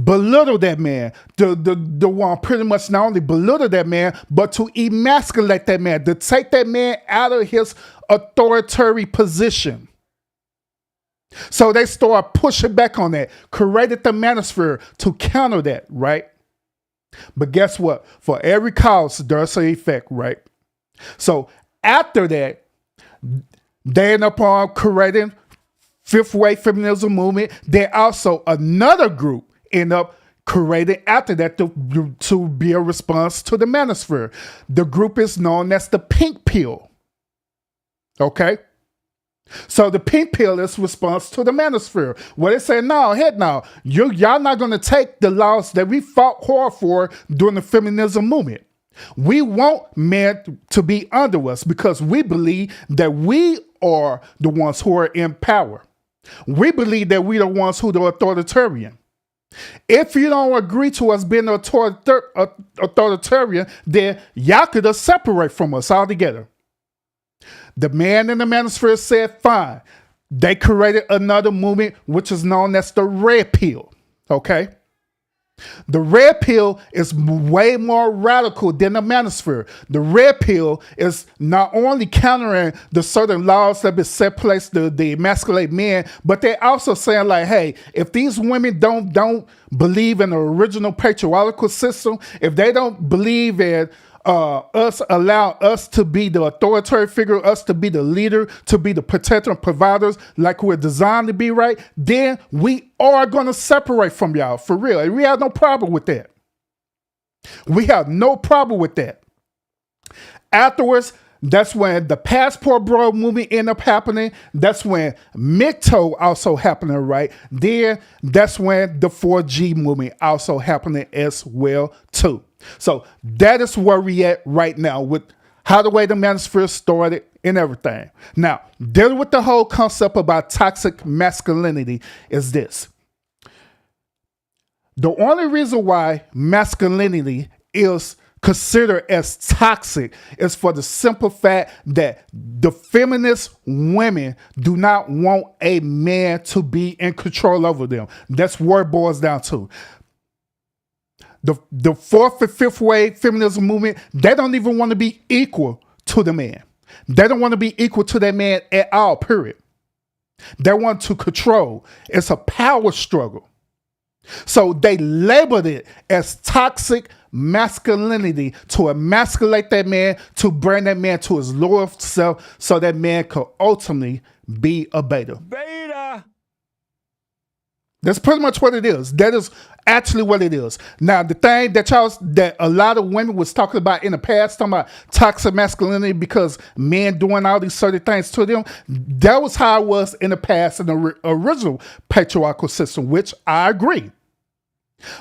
belittle that man, the one pretty much not only belittle that man, but to emasculate that man, to take that man out of his authoritarian position. So they started pushing back on that, created the Manosphere to counter that, right? But guess what? For every cause, there's an effect, right? So after that, they end up on creating fifth wave feminism movement. Then also another group end up created after that to be a response to the Manosphere. The group is known as the Pink Pill. Okay? So the Pink Pill is response to the Manosphere. Where they say, no, heck no. Y'all not going to take the laws that we fought hard for during the feminism movement. We want men to be under us because we believe that we are the ones who are in power. We believe that we are the ones who are authoritarian. If you don't agree to us being authoritarian, then y'all could just separate from us altogether. The man in the Manosphere said, fine. They created another movement, which is known as the Red Pill. Okay? The Red Pill is way more radical than the Manosphere. The Red Pill is not only countering the certain laws that have been set place to emasculate men, but they're also saying like, hey, if these women don't believe in the original patriarchal system, if they don't believe in allow us to be the authoritarian figure, us to be the leader, to be the protector and providers like we're designed to be, right? Then we are going to separate from y'all for real. And we have no problem with that. We have no problem with that. Afterwards, That's when the passport bro movement ended up happening. That's when MGTOW also happening, right? Then that's when the 4G movement also happening as well too. So that is where we at right now with how the way the Manosphere started and everything. Now, dealing with the whole concept about toxic masculinity is this. The only reason why masculinity is considered as toxic is for the simple fact that the feminist women do not want a man to be in control over them. That's where it boils down to. The fourth and fifth wave feminism movement, they don't even want to be equal to the man. They don't want to be equal to that man at all, period. They want to control. It's a power struggle. So they labeled it as toxic masculinity to emasculate that man, to bring that man to his lower self so that man could ultimately be a beta. Beta! That's pretty much what it is. That is actually what it is. Now, the thing that a lot of women was talking about in the past, talking about toxic masculinity because men doing all these certain things to them, that was how it was in the past in the original patriarchal system, which I agree.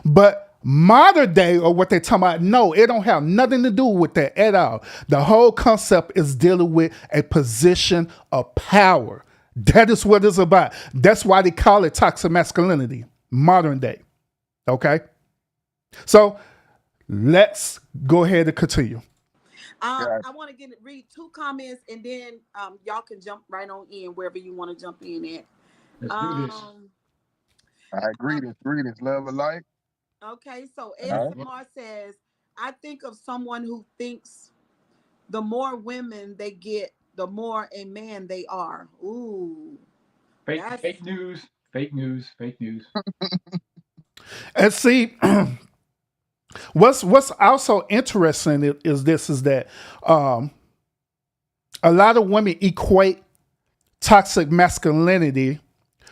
But modern day, or what they're talking about, no, it don't have nothing to do with that at all. The whole concept is dealing with a position of power. That is what it's about. That's why they call it toxic masculinity, modern day. Okay? So let's go ahead and continue. I want to read 2 comments and then y'all can jump right on in wherever you want to jump in at. Let's do this. I agree. Greetings, love and light. Okay, so ASMR says, I think of someone who thinks the more women they get, the more a man they are. Ooh. Fake news. Fake news. Fake news. And see, what's also interesting is that a lot of women equate toxic masculinity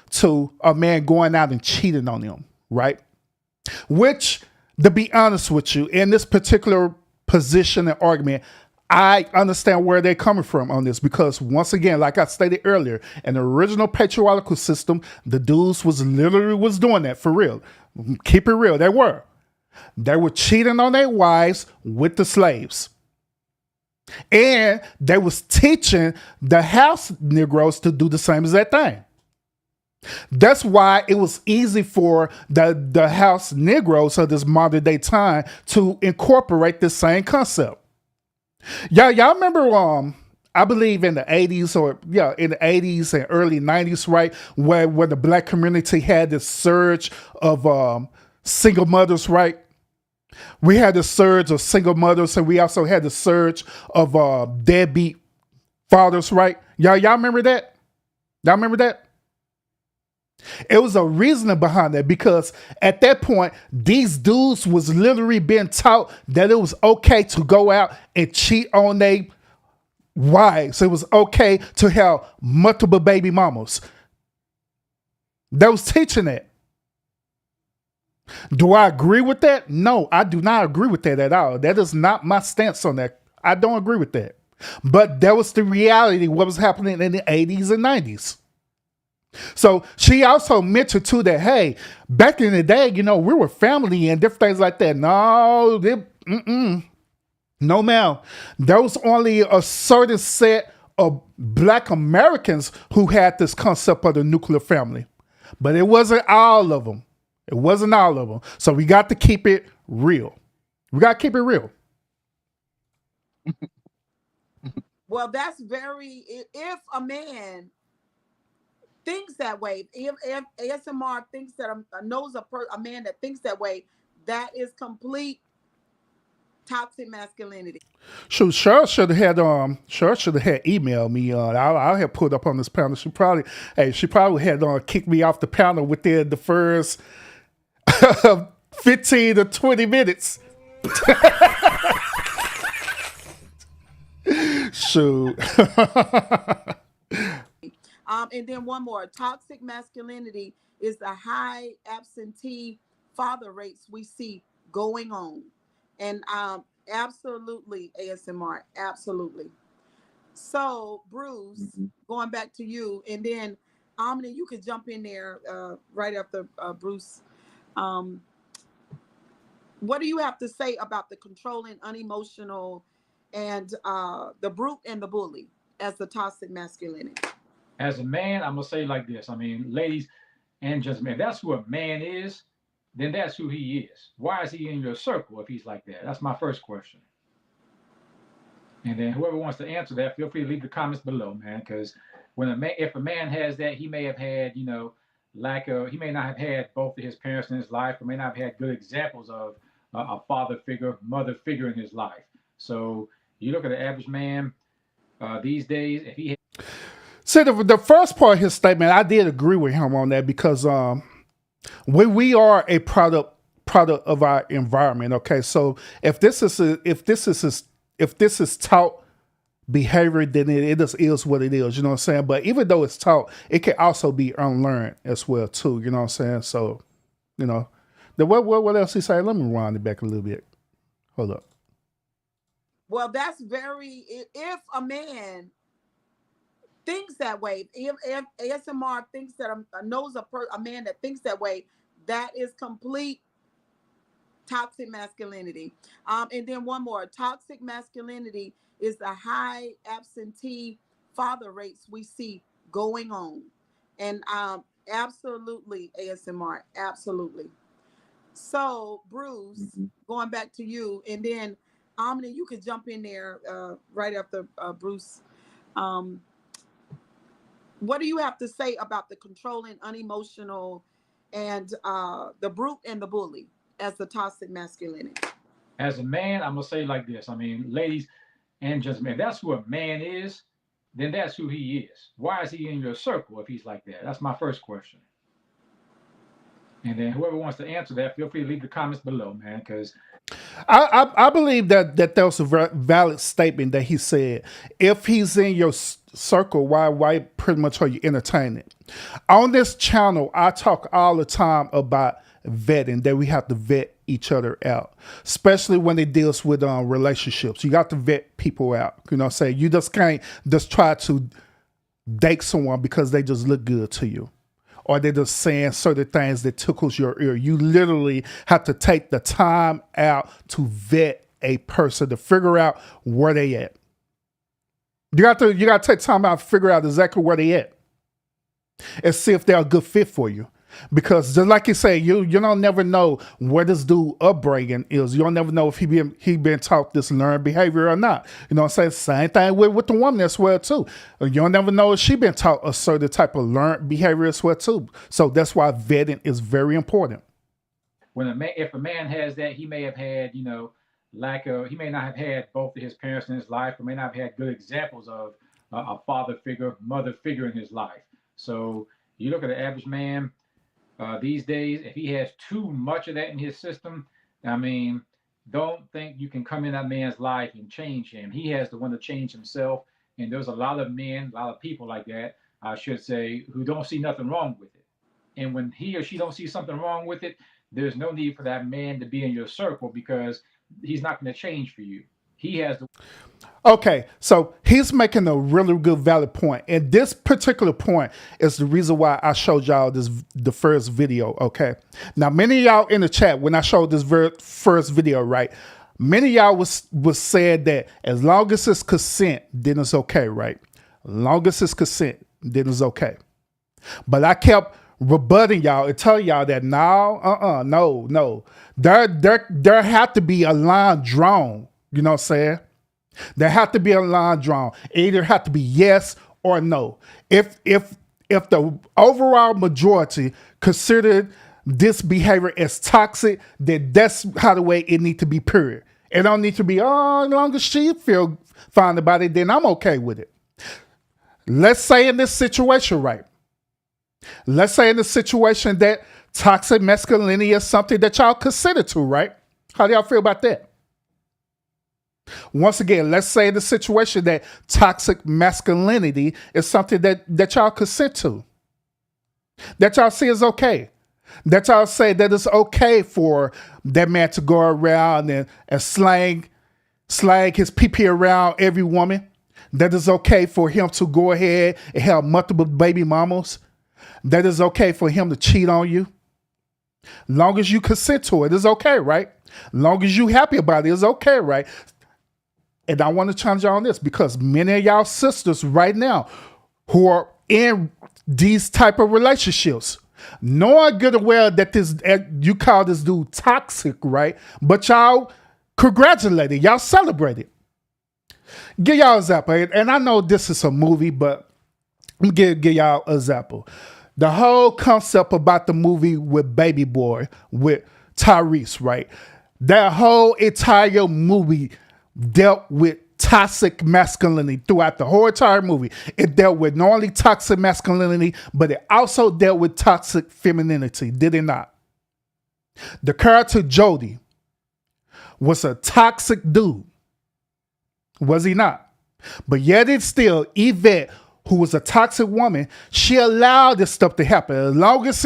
to a man going out and cheating on them, right? Which, to be honest with you, in this particular position and argument, I understand where they're coming from on this because once again, like I stated earlier, in the original patriarchal system, the dudes was doing that for real. Keep it real, they were. They were cheating on their wives with the slaves. And they was teaching the house Negroes to do the same as that thing. That's why it was easy for the house Negroes of this modern day time to incorporate this same concept. Y'all remember I believe in the 80s in the 80s and early 90s, right? Where the black community had this surge of single mothers, right? We had the surge of single mothers and we also had the surge of deadbeat fathers, right? Y'all remember that? Y'all remember that? It was a reasoning behind that because at that point, these dudes was literally being taught that it was okay to go out and cheat on their wives. It was okay to have multiple baby mamas. They was teaching that. Do I agree with that? No, I do not agree with that at all. That is not my stance on that. I don't agree with that. But that was the reality, what was happening in the 80s and 90s. So she also mentioned too that, hey, back in the day, we were family and different things like that. No, no, ma'am. There was only a certain set of Black Americans who had this concept of the nuclear family, but it wasn't all of them. It wasn't all of them. So we got to keep it real. We got to keep it real. Well, that's if a man thinks that way, if ASMR thinks that knows a man that thinks that way, that is complete toxic masculinity. Cheryl should have had emailed me. I'll have put up on this panel. She probably had kicked me off the panel within the first 15 to 20 minutes. Shoot. And then one more. Toxic masculinity is the high absentee father rates we see going on. And absolutely, ASMR, absolutely. So, Bruce, going back to you, and then Omni, you could jump in there right after Bruce. Um, what do you have to say about the controlling, unemotional, and the brute and the bully as the toxic masculinity? As a man, I'm gonna say like this. I mean, ladies and gentlemen, if that's who a man is, then that's who he is. Why is he in your circle if he's like that? That's my first question. And then whoever wants to answer that, feel free to leave the comments below, man. Because if a man has that, he may have had, he may not have had both of his parents in his life, or may not have had good examples of a father figure, mother figure in his life. So you look at the average man these days, if he See, the first part of his statement, I did agree with him on that because we are a product of our environment. Okay, so if this is taught behavior, then it just is what it is. You know what I'm saying? But even though it's taught, it can also be unlearned as well too. You know what I'm saying? So, what else he say? Let me rewind it back a little bit. Hold up. Well, that's if a man thinks that way, if ASMR thinks that knows a man that thinks that way, that is complete toxic masculinity. And then one more, toxic masculinity is the high absentee father rates we see going on. And absolutely, ASMR, absolutely. So, Bruce, going back to you, and then Omni, you could jump in there right after Bruce. What do you have to say about the controlling, unemotional, and the brute and the bully as the toxic masculinity? As a man, I'm gonna say like this. I mean, ladies and gentlemen, if that's who a man is, then that's who he is. Why is he in your circle if he's like that? That's my first question. And then whoever wants to answer that, feel free to leave the comments below, man. Because I believe that was a valid statement that he said. If he's in your circle, why pretty much are you entertaining? On this channel, I talk all the time about vetting, that we have to vet each other out, especially when it deals with relationships. You got to vet people out. You know what I'm saying? You just can't just try to date someone because they just look good to you, or they're just saying certain things that tickles your ear. You literally have to take the time out to vet a person to figure out where they at. You got to take time out to figure out exactly where they at and see if they're a good fit for you. Because just like you say, you don't never know where this dude upbringing is. You don't never know if he been taught this learned behavior or not. You know what I'm saying? Same thing with the woman as well too. You don't never know if she been taught a certain type of learned behavior as well too. So that's why vetting is very important. If a man has that, he may have had, he may not have had both of his parents in his life, or may not have had good examples of a father figure, mother figure in his life. So you look at the average man these days, if he has too much of that in his system, I mean, don't think you can come in that man's life and change him. He has to want to change himself. And there's a lot of men, a lot of people like that, I should say, who don't see nothing wrong with it. And when he or she don't see something wrong with it, there's no need for that man to be in your circle, because he's not going to change for you. He has to. Okay, so he's making a really good, valid point. And this particular point is the reason why I showed y'all the first video, okay? Now, many of y'all in the chat, when I showed this first video, right, many of y'all was said that as long as it's consent, then it's okay, right? As long as it's consent, then it's okay. But I kept rebutting y'all and telling y'all that no. There have to be a line drawn, you know what I'm saying? There have to be a line drawn. It either have to be yes or no. If the overall majority considered this behavior as toxic, then that's how the way it need to be, period. It don't need to be, as long as she feel fine about it, then I'm okay with it. Let's say in this situation, right? Let's say in the situation that toxic masculinity is something that y'all consider to, right? How do y'all feel about that? Once again, let's say the situation that toxic masculinity is something that y'all consent to, that y'all see is okay, that y'all say that it's okay for that man to go around and slang his pee-pee around every woman, That is okay for him to go ahead and have multiple baby mamas. That is okay for him to cheat on you. Long as you consent to it, it's okay, right? Long as you happy about it, it's okay, right? And I want to challenge y'all on this because many of y'all sisters right now who are in these type of relationships, knowing good and well that this you call this dude toxic, right? But y'all congratulate it, y'all celebrate it. Give y'all an example, and I know this is a movie, but let me give y'all an example. The whole concept about the movie with Baby Boy, with Tyrese, right? That whole entire movie dealt with toxic masculinity throughout the whole entire movie. It dealt with not only toxic masculinity, but it also dealt with toxic femininity, did it not? The character Jody was a toxic dude, was he not? But yet it's still Yvette, who was a toxic woman, she allowed this stuff to happen. As long as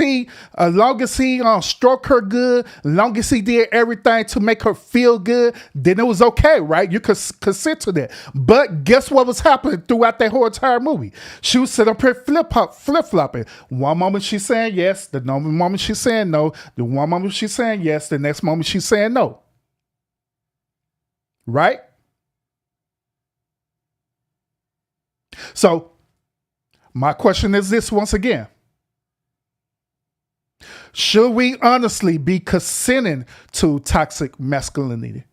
he stroked her good, as long as he did everything to make her feel good, then it was okay, right? You could consent to that. But guess what was happening throughout that whole entire movie? She was sitting up here flip-flopping. One moment she's saying yes, the next moment she's saying no. The one moment she's saying yes, the next moment she's saying no. Right? So, my question is this once again. Should we honestly be consenting to toxic masculinity?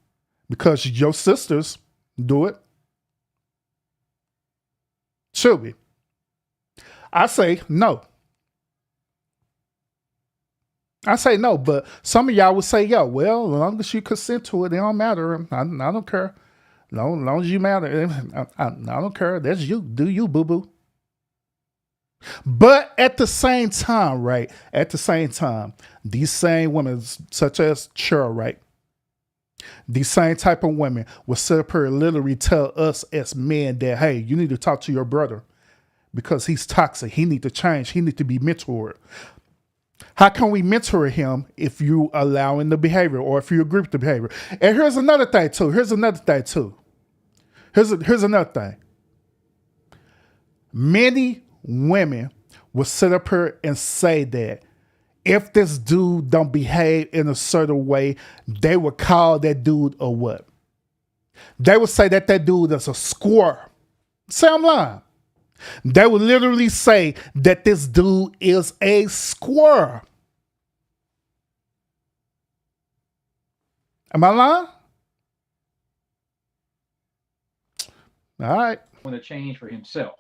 Because your sisters do it. Should we? I say no. I say no, but some of y'all would say, yeah, well, as long as you consent to it, it don't matter. I don't care. As long as you matter, I don't care. That's you. Do you, boo-boo. But at the same time, right? At the same time, these same women, such as Cheryl, right? These same type of women will sit up here and literally tell us as men that, hey, you need to talk to your brother because he's toxic. He need to change. He need to be mentored. How can we mentor him if you allowing the behavior or if you agree with the behavior? And here's another thing too. Here's another thing. Many women will sit up here and say that if this dude don't behave in a certain way, they would call that dude a what? They would say that dude is a squirrel. Say I'm lying. They would literally say that this dude is a squirrel. Am I lying? All right. Want to change for himself.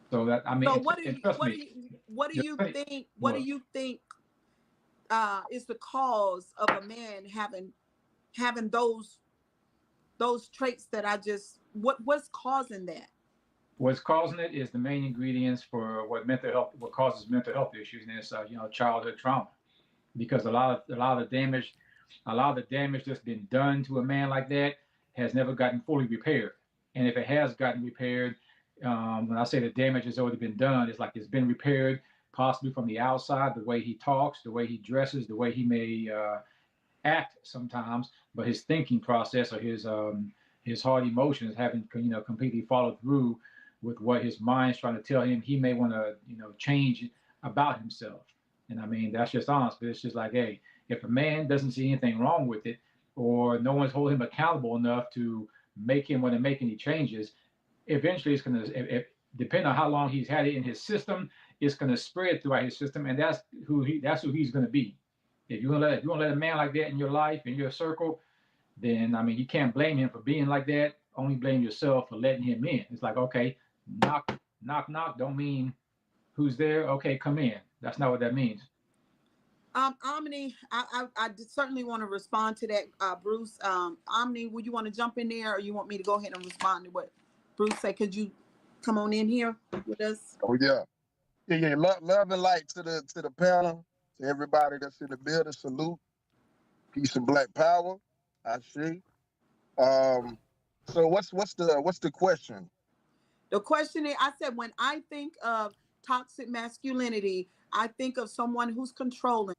So that I mean, so what do you think is the cause of a man having those traits that I just what's causing that? What's causing it is the main ingredients for what causes mental health issues, and it's childhood trauma, because a lot of the damage that's been done to a man like that has never gotten fully repaired, and if it has gotten repaired, when I say the damage has already been done, it's like it's been repaired possibly from the outside, the way he talks, the way he dresses, the way he may act sometimes, but his thinking process or his hard emotions haven't completely followed through with what his mind's trying to tell him he may want to change about himself. And I mean, that's just honest, but it's just like, hey, if a man doesn't see anything wrong with it, or no one's holding him accountable enough to make him want to make any changes, eventually it's going to, depending on how long he's had it in his system, it's going to spread throughout his system, and that's who he's going to be. If you want to let a man like that in your life, in your circle, then I mean, you can't blame him for being like that. Only blame yourself for letting him in. It's like, okay, knock, knock, knock don't mean who's there. Okay, come in. That's not what that means. Omni, I certainly want to respond to that, Bruce. Omni, would you want to jump in there, or you want me to go ahead and respond to what Bruce said? Could you come on in here with us? Oh yeah. Love and light to the panel, to everybody that's in the building. Salute, peace and black power. I see. So what's the question? The question is, I said, when I think of toxic masculinity, I think of someone who's controlling.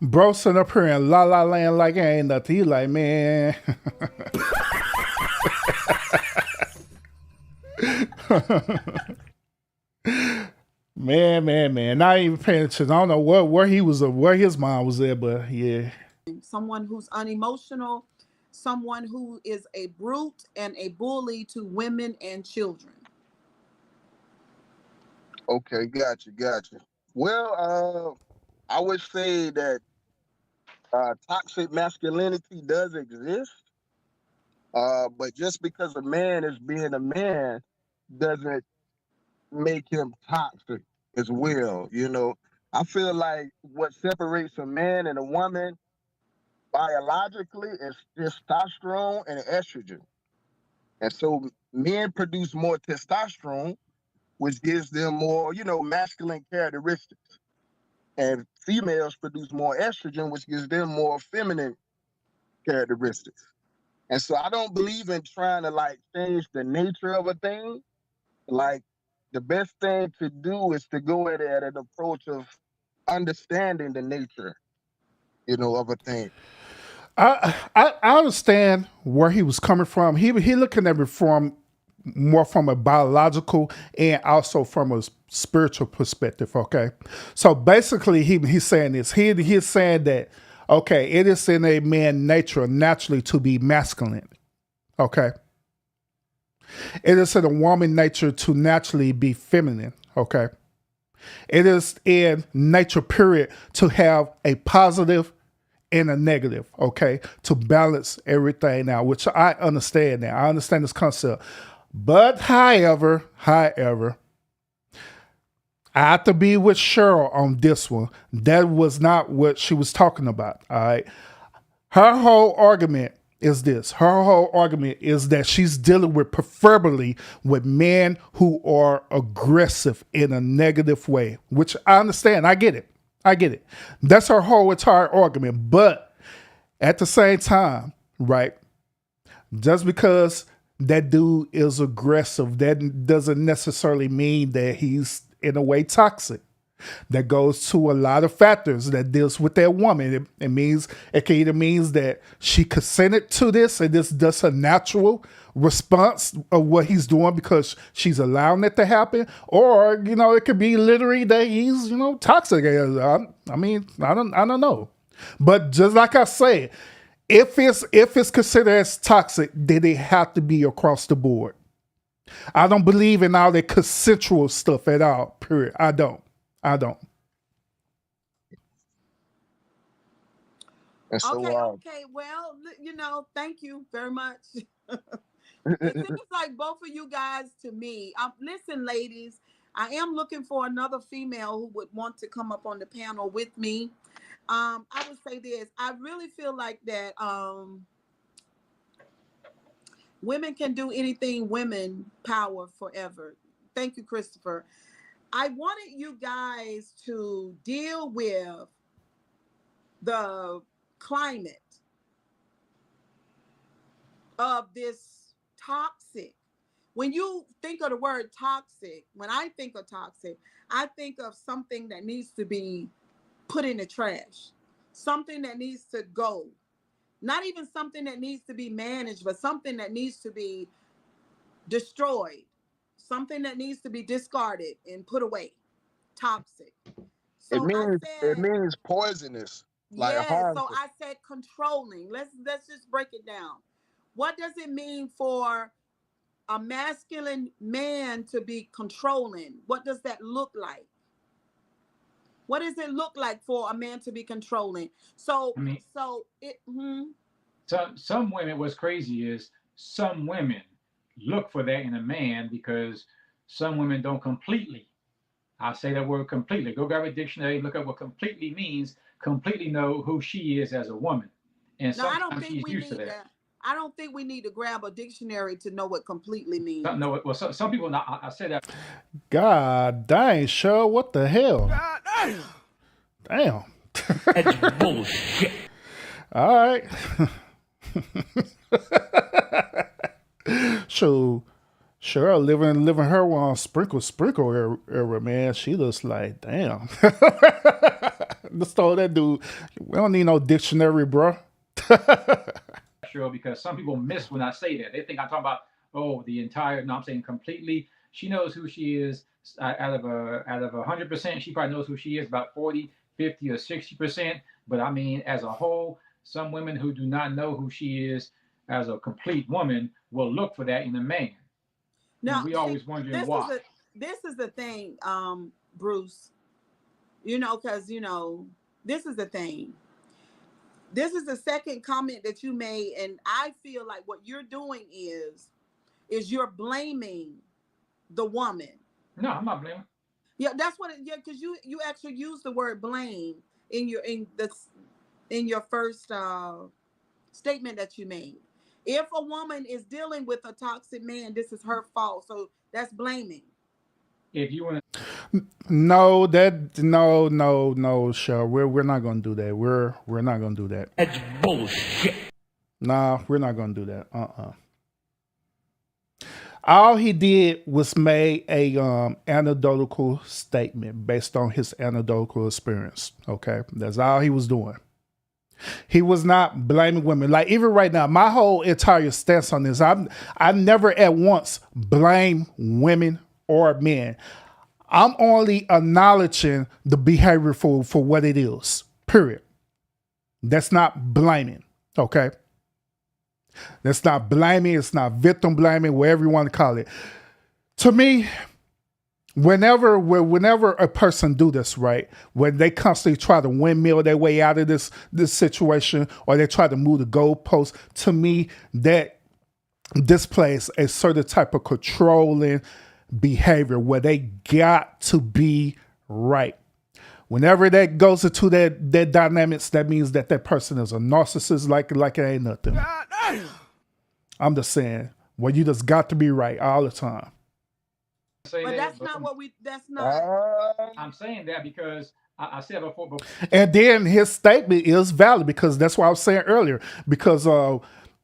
Bro sitting up here in la la land like ain't nothing. He like, man. Man. Not even paying attention. I don't know where he was, where his mind was at, but yeah. Someone who's unemotional, someone who is a brute and a bully to women and children. Okay, gotcha. Well, I would say that toxic masculinity does exist, but just because a man is being a man doesn't make him toxic as well. I feel like what separates a man and a woman biologically is testosterone and estrogen. And so men produce more testosterone, which gives them more, masculine characteristics. And females produce more estrogen, which gives them more feminine characteristics. And so I don't believe in trying to like change the nature of a thing. Like the best thing to do is to go at it at an approach of understanding the nature, of a thing. I understand where he was coming from. He looking at it from more from a biological and also from a spiritual perspective. Okay, so basically he's saying this. He's saying that okay, it is in a man nature naturally to be masculine. Okay, it is in a woman nature to naturally be feminine. Okay, it is in nature period to have a positive and a negative, okay, to balance everything now, which I understand now. I understand this concept. But however, I have to be with Cheryl on this one. That was not what she was talking about, all right? Her whole argument is this. Her whole argument is that she's dealing with preferably with men who are aggressive in a negative way, which I understand. I get it. That's her whole entire argument. But at the same time, right, just because that dude is aggressive, that doesn't necessarily mean that he's in a way toxic. That goes to a lot of factors that deals with that woman. It can either means that she consented to this and this does a natural response of what he's doing because she's allowing it to happen, or it could be literally that he's toxic. I don't know, but just like I said, if it's considered as toxic, then it have to be across the board. I don't believe in all that consensual stuff at all. Period. I don't. And so, Okay. Well, thank you very much. It seems like both of you guys to me. Listen, ladies, I am looking for another female who would want to come up on the panel with me. I would say this. I really feel like that women can do anything, women power forever. Thank you, Christopher. I wanted you guys to deal with the climate of this toxic. When you think of the word toxic, when I think of toxic, I think of something that needs to be put in the trash, something that needs to go, not even something that needs to be managed, but something that needs to be destroyed, something that needs to be discarded and put away. Toxic. So it means poisonous, like harmful. So I said controlling. Let's just break it down. What does it mean for a masculine man to be controlling? What does that look like? What does it look like for a man to be controlling? So some women, what's crazy is some women look for that in a man because some women don't completely. I'll say that word completely. Go grab a dictionary, look up what completely means. Completely know who she is as a woman, and no, sometimes she's used to that. I don't think we need to grab a dictionary to know what completely means. No, well, some people. I said that. God dang, Cheryl, what the hell? God Damn. That's bullshit. All right. So, Cheryl living her on sprinkle era, man. She looks like, damn. Just told that dude, we don't need no dictionary, bro. Sure, because some people miss when I say that. They think I'm talking about the entire. No, I'm saying completely. She knows who she is. Out of 100%, she probably knows who she is about 40, 50, or 60%. But I mean, as a whole, some women who do not know who she is as a complete woman will look for that in a man. Now, And we always wondering this why. is the thing, Bruce. Because this is the thing. This is the second comment that you made, and I feel like what you're doing is you're blaming the woman. No, I'm not blaming. Yeah, that's what. Because you actually use the word blame in your first statement that you made. If a woman is dealing with a toxic man, this is her fault. So that's blaming. If you want No, Cheryl. We're not gonna do that. We're not gonna do that. That's bullshit. Nah, we're not gonna do that. All he did was make a anecdotal statement based on his anecdotal experience. Okay, that's all he was doing. He was not blaming women. Like even right now, my whole entire stance on this, I never at once blame women or men. I'm only acknowledging the behavior for what it is. Period. That's not blaming. Okay. That's not blaming. It's not victim blaming, whatever you want to call it. To me, whenever a person do this, right, when they constantly try to windmill their way out of this situation, or they try to move the goalpost, to me, that displays a certain type of controlling behavior where they got to be right. Whenever that goes into that dynamics, that means that person is a narcissist, like it ain't nothing. I'm just saying, well, you just got to be right all the time. But that's not what we. That's not. I'm saying that because I said before. And then his statement is valid because that's what I was saying earlier. Because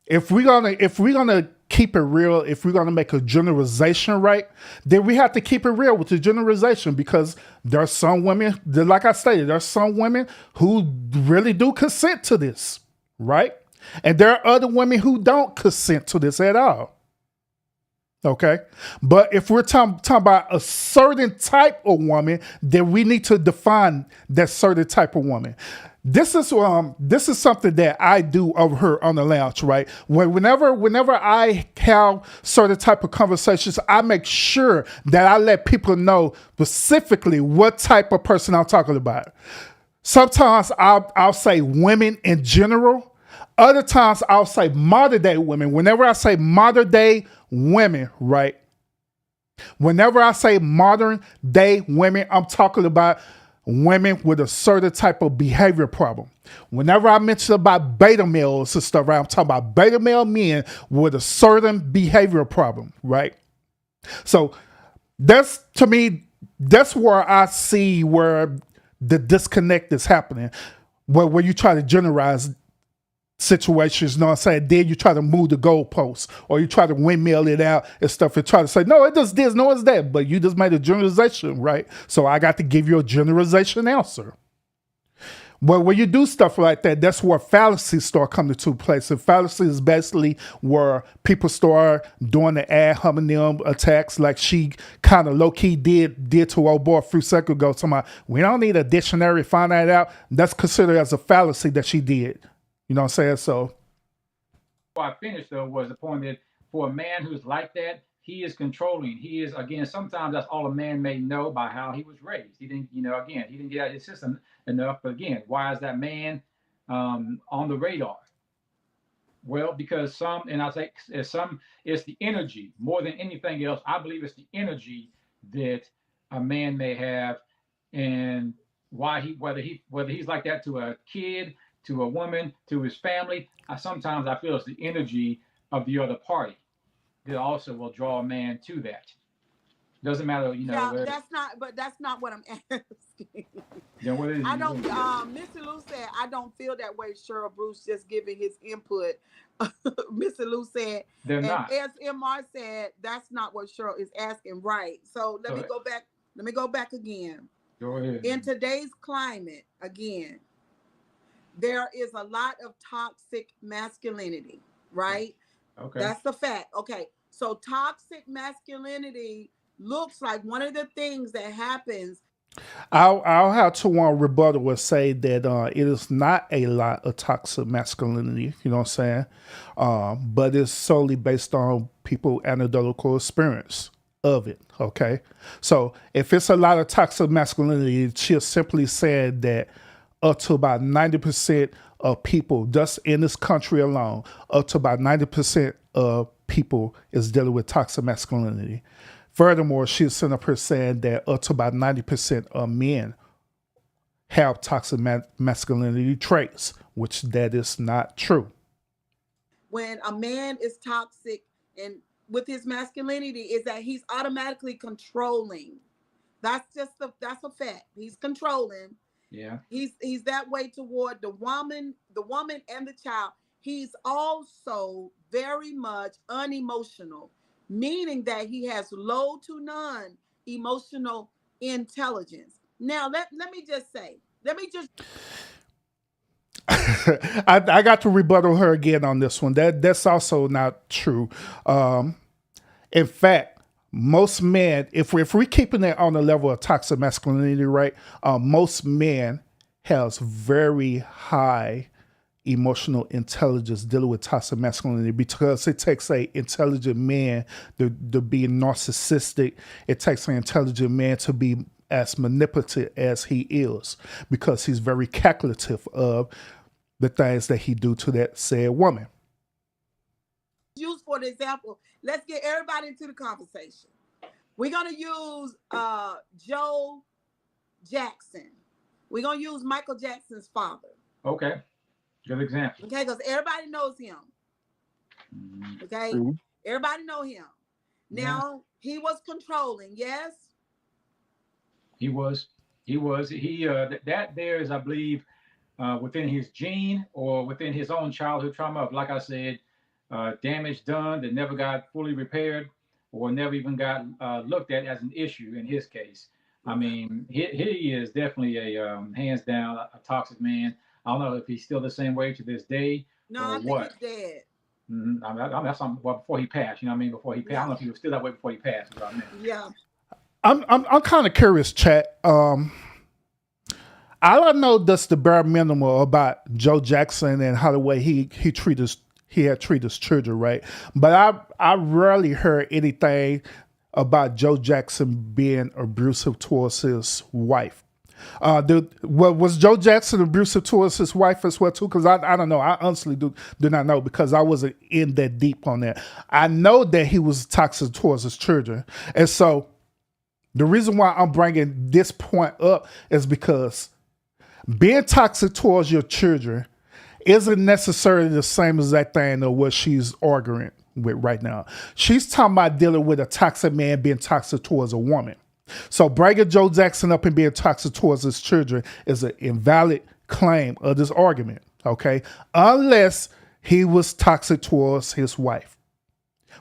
if we're gonna keep it real, if we're gonna make a generalization, right, then we have to keep it real with the generalization, because there are some women, like I stated, there are some women who really do consent to this, right? And there are other women who don't consent to this at all. Okay, but if we're talking about a certain type of woman, then we need to define that certain type of woman. This is something that I do over here on the lounge, right? Whenever I have certain type of conversations, I make sure that I let people know specifically what type of person I'm talking about. Sometimes I'll say women in general. Other times I'll say modern day women. Whenever I say modern day women, right? Whenever I say modern day women, I'm talking about women with a certain type of behavior problem. Whenever I mention about beta males and stuff, right, I'm talking about beta male men with a certain behavior problem, right? So that's, to me, that's where I see where the disconnect is happening, where you try to generalize situations, you know what I'm saying? Then you try to move the goalposts, or you try to windmill it out and stuff, and try to say, no, it does this, no, it's that. But you just made a generalization, right? So I got to give you a generalization answer. Well, when you do stuff like that, that's where fallacies start coming to place. And fallacy is basically where people start doing the ad hominem attacks, like she kind of low-key did to old boy a few seconds ago. Somebody, we don't need a dictionary to find that out. That's considered as a fallacy that she did. You know what I'm saying? So Before I finished, though, was the point that for a man who's like that, he is controlling. He is, again, sometimes that's all a man may know by how he was raised. He didn't, again, he didn't get out of his system enough. But again, why is that man on the radar? Well, because it's the energy more than anything else. I believe it's the energy that a man may have, and whether he's like that to a kid, to a woman, to his family. Sometimes I feel it's the energy of the other party that also will draw a man to that. Doesn't matter, Yeah, that's not what I'm asking. Then what is I don't. Mr. Lou said I don't feel that way. Cheryl Bruce just giving his input. Mr. Lou said, they're and not. as MR said, that's not what Cheryl is asking. Right. So let me go back. Let me go back again. Go ahead. In today's climate, again, there is a lot of toxic masculinity, right? Okay. That's the fact. Okay. So toxic masculinity looks like one of the things that happens. I'll have to one rebuttal will say that it is not a lot of toxic masculinity, you know what I'm saying? But it's solely based on people anecdotal experience of it, okay? So if it's a lot of toxic masculinity, she's simply saying that up to about 90% of people, just in this country alone, up to about 90% of people is dealing with toxic masculinity. Furthermore, she's sitting up here saying that up to about 90% of men have toxic masculinity traits, which that is not true. When a man is toxic and with his masculinity is that he's automatically controlling. That's a fact. He's controlling. Yeah. He's that way toward the woman and the child. He's also very much unemotional, meaning that he has low to none emotional intelligence. Now, let me just say, I got to rebuttal her again on this one. That's also not true. In fact, most men, if we're keeping it on the level of toxic masculinity, right? Most men has very high emotional intelligence dealing with toxic masculinity because it takes a intelligent man to be narcissistic. It takes an intelligent man to be as manipulative as he is because he's very calculative of the things that he do to that said woman. use for the example, let's get everybody into the conversation. We're going to use Joe Jackson. We're going to use Michael Jackson's father. Okay. Good example. Okay, because everybody knows him. Okay? Mm-hmm. Everybody know him. Now, he was controlling, yes? He was. That there is, I believe, within his gene or within his own childhood trauma of, like I said, damage done that never got fully repaired or never even got looked at as an issue in his case. I mean, he is definitely a hands down a toxic man. I don't know if he's still the same way to this day. No, or I think what. he's dead. Mm-hmm. I mean, that's something. Well, before he passed, you know what I mean? Before he passed, I don't know if he was still that way before he passed. Is what I meant. Yeah. I'm kind of curious, chat. All I know that's the bare minimum about Joe Jackson and how the way he had treated his children, right? But I rarely heard anything about Joe Jackson being abusive towards his wife. Was Joe Jackson abusive towards his wife as well too? Because I don't know. I honestly do not know because I wasn't in that deep on that. I know that he was toxic towards his children, and so the reason why I'm bringing this point up is because being toxic towards your children isn't necessarily the same as that thing of what she's arguing with right now. She's talking about dealing with a toxic man being toxic towards a woman. So bringing Joe Jackson up and being toxic towards his children is an invalid claim of this argument, okay? Unless he was toxic towards his wife,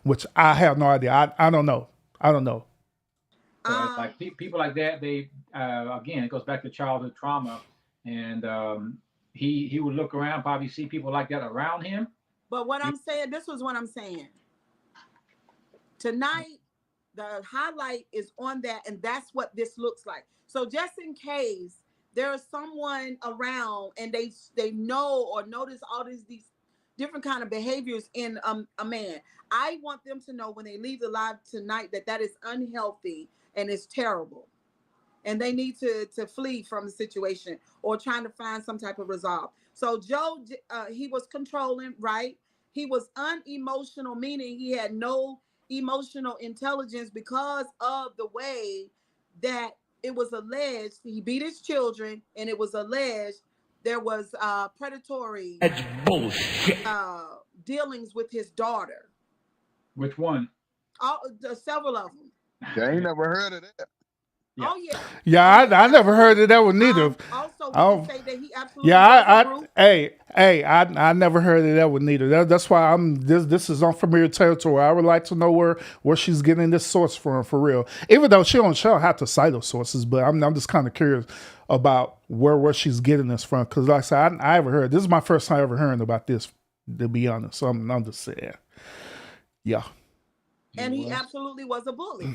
which I have no idea. I don't know. So like people like that, they again, it goes back to childhood trauma, and he would look around, probably see people like that around him. But what I'm saying, this was what I'm saying. Tonight, the highlight is on that, and that's what this looks like. So just in case there's someone around and they know or notice all these different kind of behaviors in a man, I want them to know when they leave the live tonight that is unhealthy and it's terrible. And they need to flee from the situation or trying to find some type of resolve. So Joe, he was controlling, right? He was unemotional, meaning he had no emotional intelligence because of the way that it was alleged he beat his children, and it was alleged there was predatory dealings with his daughter. Which one? Several of them. I ain't never heard of that. Yeah. Oh yeah. Yeah, I never heard of that one neither. Also, we can say that he absolutely. I never heard of that one neither. That's why this is unfamiliar territory. I would like to know where she's getting this source from for real. Even though she don't have to cite those sources, but I'm just kind of curious about where she's getting this from. Because like I said, I ever heard. This is my first time ever hearing about this. To be honest, so I'm just saying. Yeah. And he absolutely was a bully.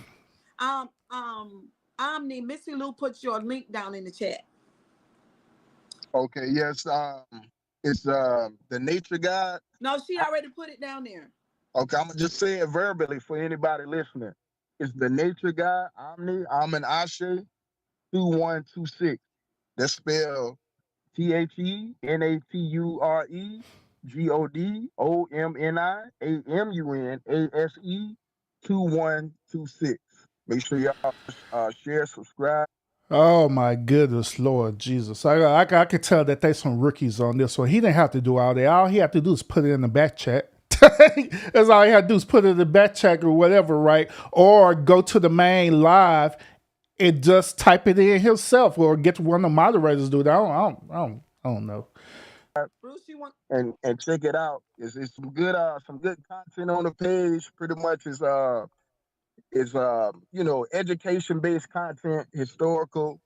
Omni, Missy Lou put your link down in the chat. Okay, yes. It's the Nature God. No, she already put it down there. Okay, I'm gonna just say it verbally for anybody listening. It's the Nature God, Omni, Amen Ashe, 2126. That's spelled TheNatureGodOmniAMUNASE 2126. Make sure y'all share, subscribe. Oh my goodness, Lord Jesus! I could tell that there's some rookies on this one. He didn't have to do all that. All he had to do is put it in the back chat. That's all he had to do is put it in the back chat or whatever, right? Or go to the main live and just type it in himself, or get one of the moderators to do that. I don't know. Bruce, you want? And check it out. It's some good content on the page. Pretty much is education based content, historical,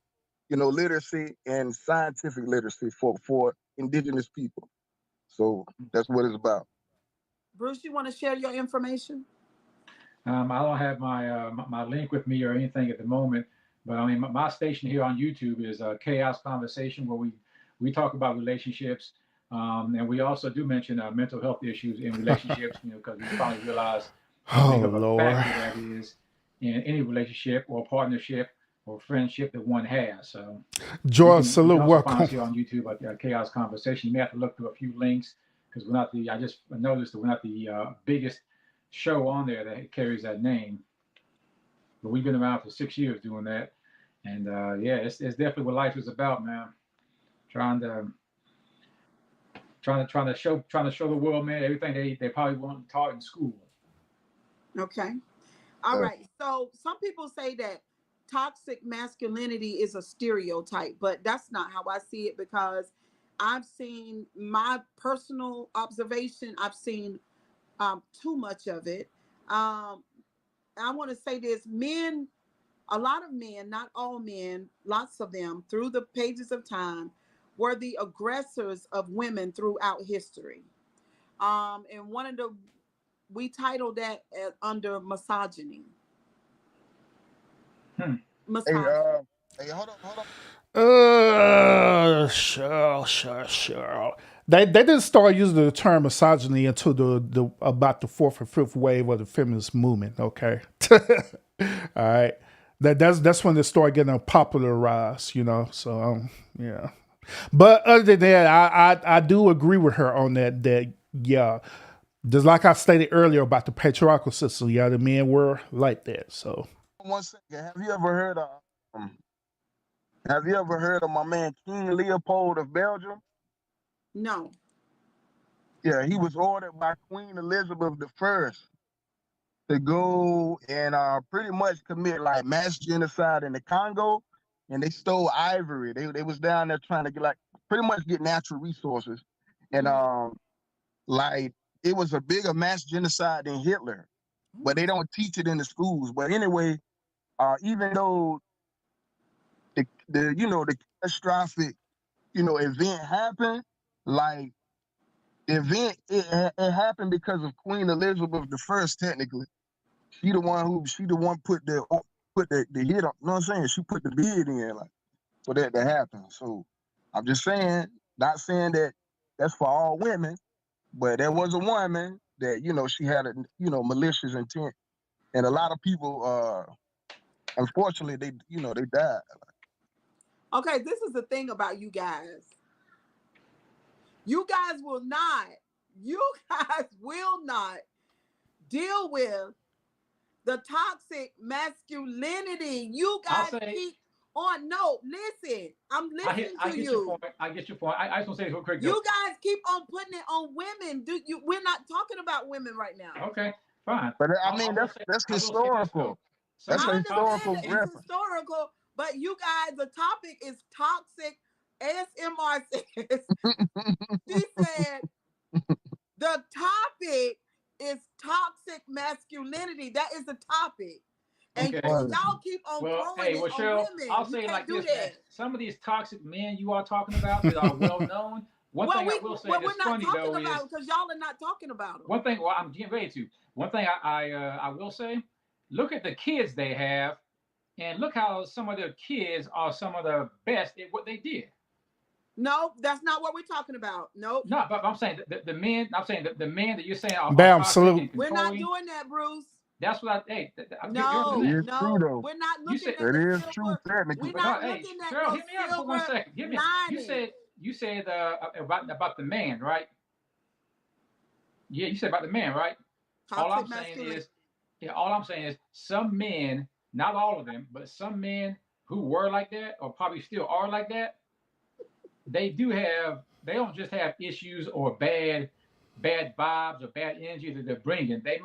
literacy and scientific literacy for indigenous people. So that's what it's about. Bruce, you want to share your information? I don't have my link with me or anything at the moment, but I mean my station here on YouTube is Chaos Conversation, where we talk about relationships, and we also do mention mental health issues in relationships, because we finally realize how big of a factor that is in any relationship or partnership or friendship that one has. So, George, salute, you can also find us welcome. here on YouTube at Chaos Conversation. You may have to look through a few links because we're not the. I just noticed that we're not the biggest show on there that carries that name, but we've been around for 6 years doing that, and yeah, it's definitely what life is about, man. Trying to show the world, man, everything they probably weren't taught in school. Okay. All right. So some people say that toxic masculinity is a stereotype, but that's not how I see it, because I've seen my personal observation. I've seen too much of it. I want to say this: men, a lot of men, not all men, lots of them, through the pages of time, were the aggressors of women throughout history. And we titled that under misogyny. Misogyny. Hey, hold on. Sure. They didn't start using the term misogyny until the about the fourth or fifth wave of the feminist movement. Okay, all right. That's when they started getting popularized. So yeah. But other than that, I do agree with her on that. That yeah, just like I stated earlier about the patriarchal system. Yeah, the men were like that. So 1 second. Have you ever heard of my man King Leopold of Belgium? No. Yeah, he was ordered by Queen Elizabeth I to go and pretty much commit like mass genocide in the Congo, and they stole ivory. They was down there trying to pretty much get natural resources, and like it was a bigger mass genocide than Hitler, but they don't teach it in the schools. But anyway, even though the catastrophic event happened, like the event it happened because of Queen Elizabeth I. Technically, she the one put the hit on. You know what I'm saying? She put the bid in like for that to happen. So I'm just saying, not saying that that's for all women, but there was a woman that she had a malicious intent, and a lot of people unfortunately they died. Okay, this is the thing about you guys. You guys will not deal with the toxic masculinity. You guys keep on. No, listen. I'm listening to you. I get your point. I just want to say this real quick. You guys keep on putting it on women. We're not talking about women right now. Okay, fine. But I mean, that's historical. That's a historical reference. It's historical, but you guys, the topic is toxic. ASMR says, she said, the topic is toxic masculinity. That is the topic. And y'all keep on throwing it on women. I'll say it like this, man. Some of these toxic men you are talking about that are well known. One thing I will say that's funny though is because y'all are not talking about them. One thing, I'm getting ready to. One thing I will say look at the kids they have, and look how some of their kids are some of the best at what they did. No, that's not what we're talking about. Nope. No, but I'm saying the men. I'm saying the men that you're saying are Bam, toxic salute. and We're not controlling. doing that, Bruce. That's what I. Hey, No, It is true no, though. we're not You looking said at It the is true silver. technically. We're not hey, looking at Cheryl, no hit me out for 1 silver second. Hit me. lining. You said about the man, right? Yeah, you said about the man, right? All I'm saying is, all I'm saying is, some men, not all of them, but some men who were like that, or probably still are like that, they don't just have issues or bad vibes or bad energy that they're bringing. They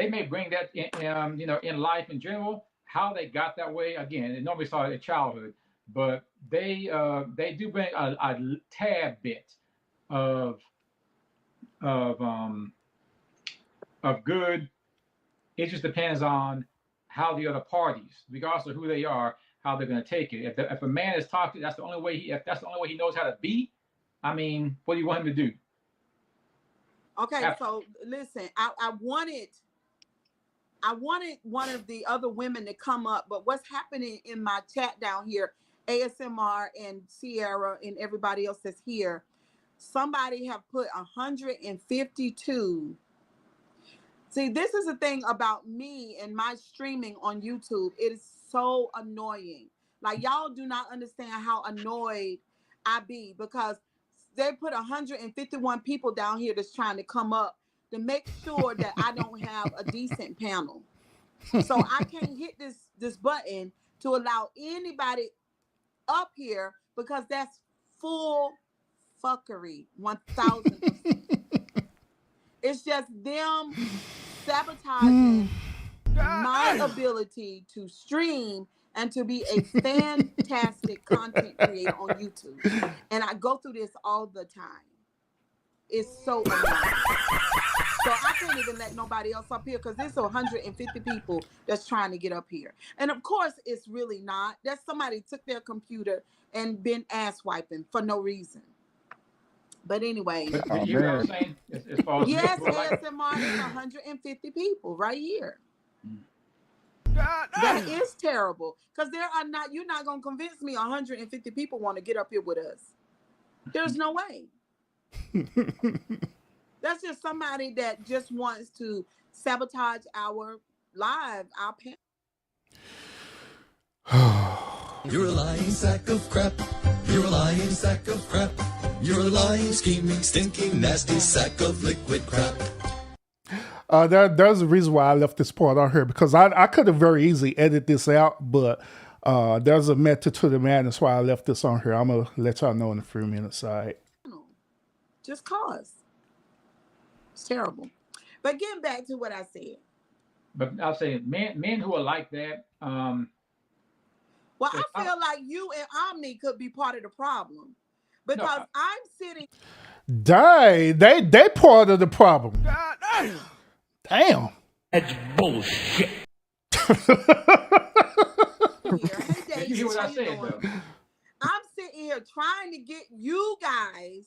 may bring that in life in general. How they got that way, again, it normally started in childhood, but they do bring a tad bit of of um of good. It just depends on how the other parties, regardless of who they are, how they're going to take it. If a man is toxic, that's the only way if that's the only way he knows how to be. I mean, what do you want him to do? Okay, so listen, I wanted one of the other women to come up, but what's happening in my chat down here, ASMR and Sierra and everybody else that's here, somebody have put 152. See, this is the thing about me and my streaming on YouTube. It is so annoying. Like, y'all do not understand how annoyed I be, because they put 151 people down here that's trying to come up to make sure that I don't have a decent panel. So I can't hit this button to allow anybody up here, because that's full fuckery. 1000%. It's just them sabotaging my ability to stream and to be a fantastic content creator on YouTube. And I go through this all the time. It's so annoying. So I can't even let nobody else up here, because there's 150 people that's trying to get up here. And of course, it's really not. That's somebody took their computer and been ass wiping for no reason. But anyway. But you know what I'm saying? As far as yes, ASMR is 150 people right here. That is terrible, because you're not going to convince me 150 people want to get up here with us. There's no way. That's just somebody that just wants to sabotage our live, our panel. You're a lying sack of crap. You're a lying sack of crap. You're a lying, scheming, stinking, nasty sack of liquid crap. There's a reason why I left this part on here, because I could have very easily edited this out, but there's a method to the madness why I left this on here. I'm going to let y'all know in a few minutes. All right. Just cause. It's terrible. But getting back to what I said. But I'll say men who are like that. Well, I feel like you and Omni could be part of the problem, because I'm sitting. They part of the problem. Damn. That's bullshit. You hear what I said, though? I'm sitting here trying to get you guys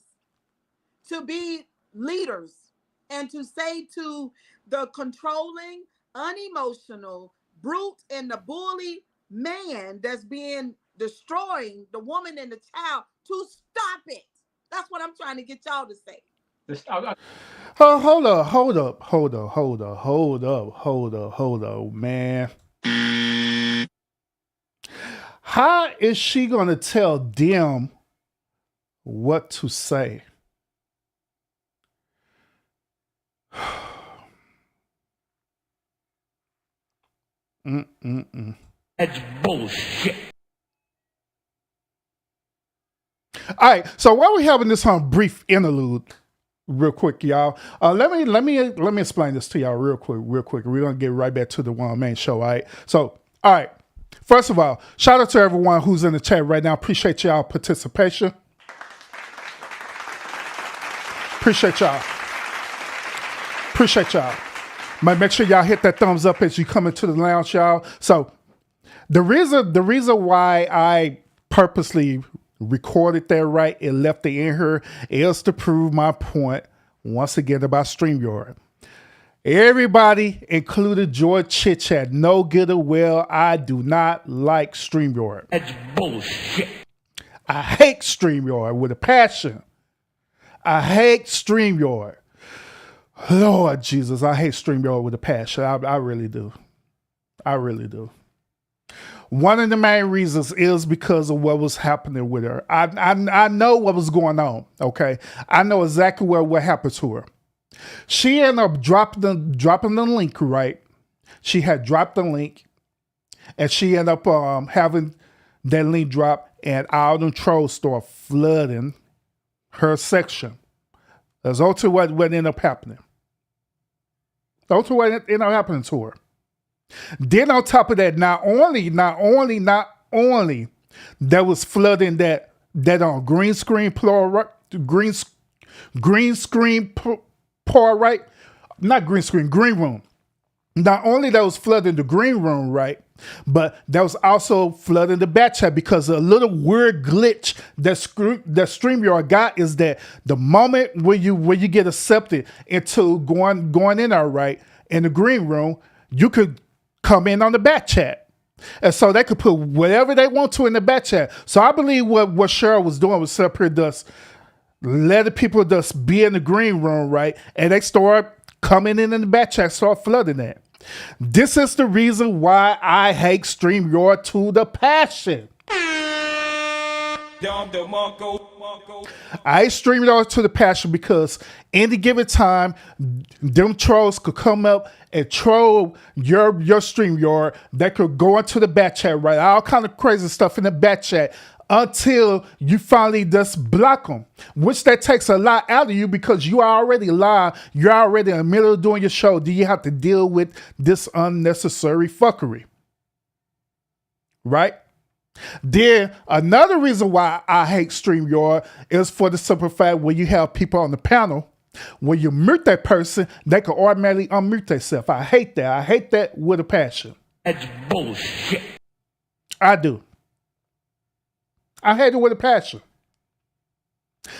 to be leaders and to say to the controlling, unemotional, brute, and the bully man that's being destroying the woman and the child to stop it. That's what I'm trying to get y'all to say. Hold up, man. How is she gonna tell them what to say? That's bullshit. All right, so while we're having this brief interlude, real quick, y'all, let me explain this to y'all real quick. We're gonna get right back to the main show. All right, so all right, first of all, shout out to everyone who's in the chat right now. Appreciate y'all participation. Appreciate y'all. Make sure y'all hit that thumbs up as you come into the lounge, y'all. So the reason why I purposely recorded that right and left it in here is to prove my point once again about StreamYard. Everybody, including George Chit Chat, know good or well I do not like StreamYard. That's bullshit. I hate StreamYard with a passion. I hate StreamYard. Lord Jesus, I hate StreamYard with a passion. I really do. I really do. One of the main reasons is because of what was happening with her. I know what was going on, okay? I know exactly what happened to her. She ended up dropping the link, right? She had dropped the link, and she ended up having that link drop, and all them trolls start flooding her section. That's also what ended up happening. That's what ended up happening to her. Then on top of that, not only there was flooding that on green screen part, right? Not green screen, green room. Not only that was flooding the green room, right? But that was also flooding the back chat, because a little weird glitch that StreamYard got is that the moment when you get accepted into going in there, right, in the green room, you could come in on the back chat. And so they could put whatever they want to in the back chat. So I believe what Cheryl was doing was up here just letting people just be in the green room, right? And they start coming in the back chat, start flooding that. This is the reason why I hate StreamYard to the passion. I stream it all to the passion because any given time, them trolls could come up and troll your StreamYard. They could go into the back chat, right? All kind of crazy stuff in the back chat until you finally just block them, which that takes a lot out of you because you are already live. You're already in the middle of doing your show. Do you have to deal with this unnecessary fuckery? Right? Then another reason why I hate StreamYard is for the simple fact when you have people on the panel, when you mute that person, they can automatically unmute themselves. I hate that. I hate that with a passion. That's bullshit. I do. I hate it with a passion.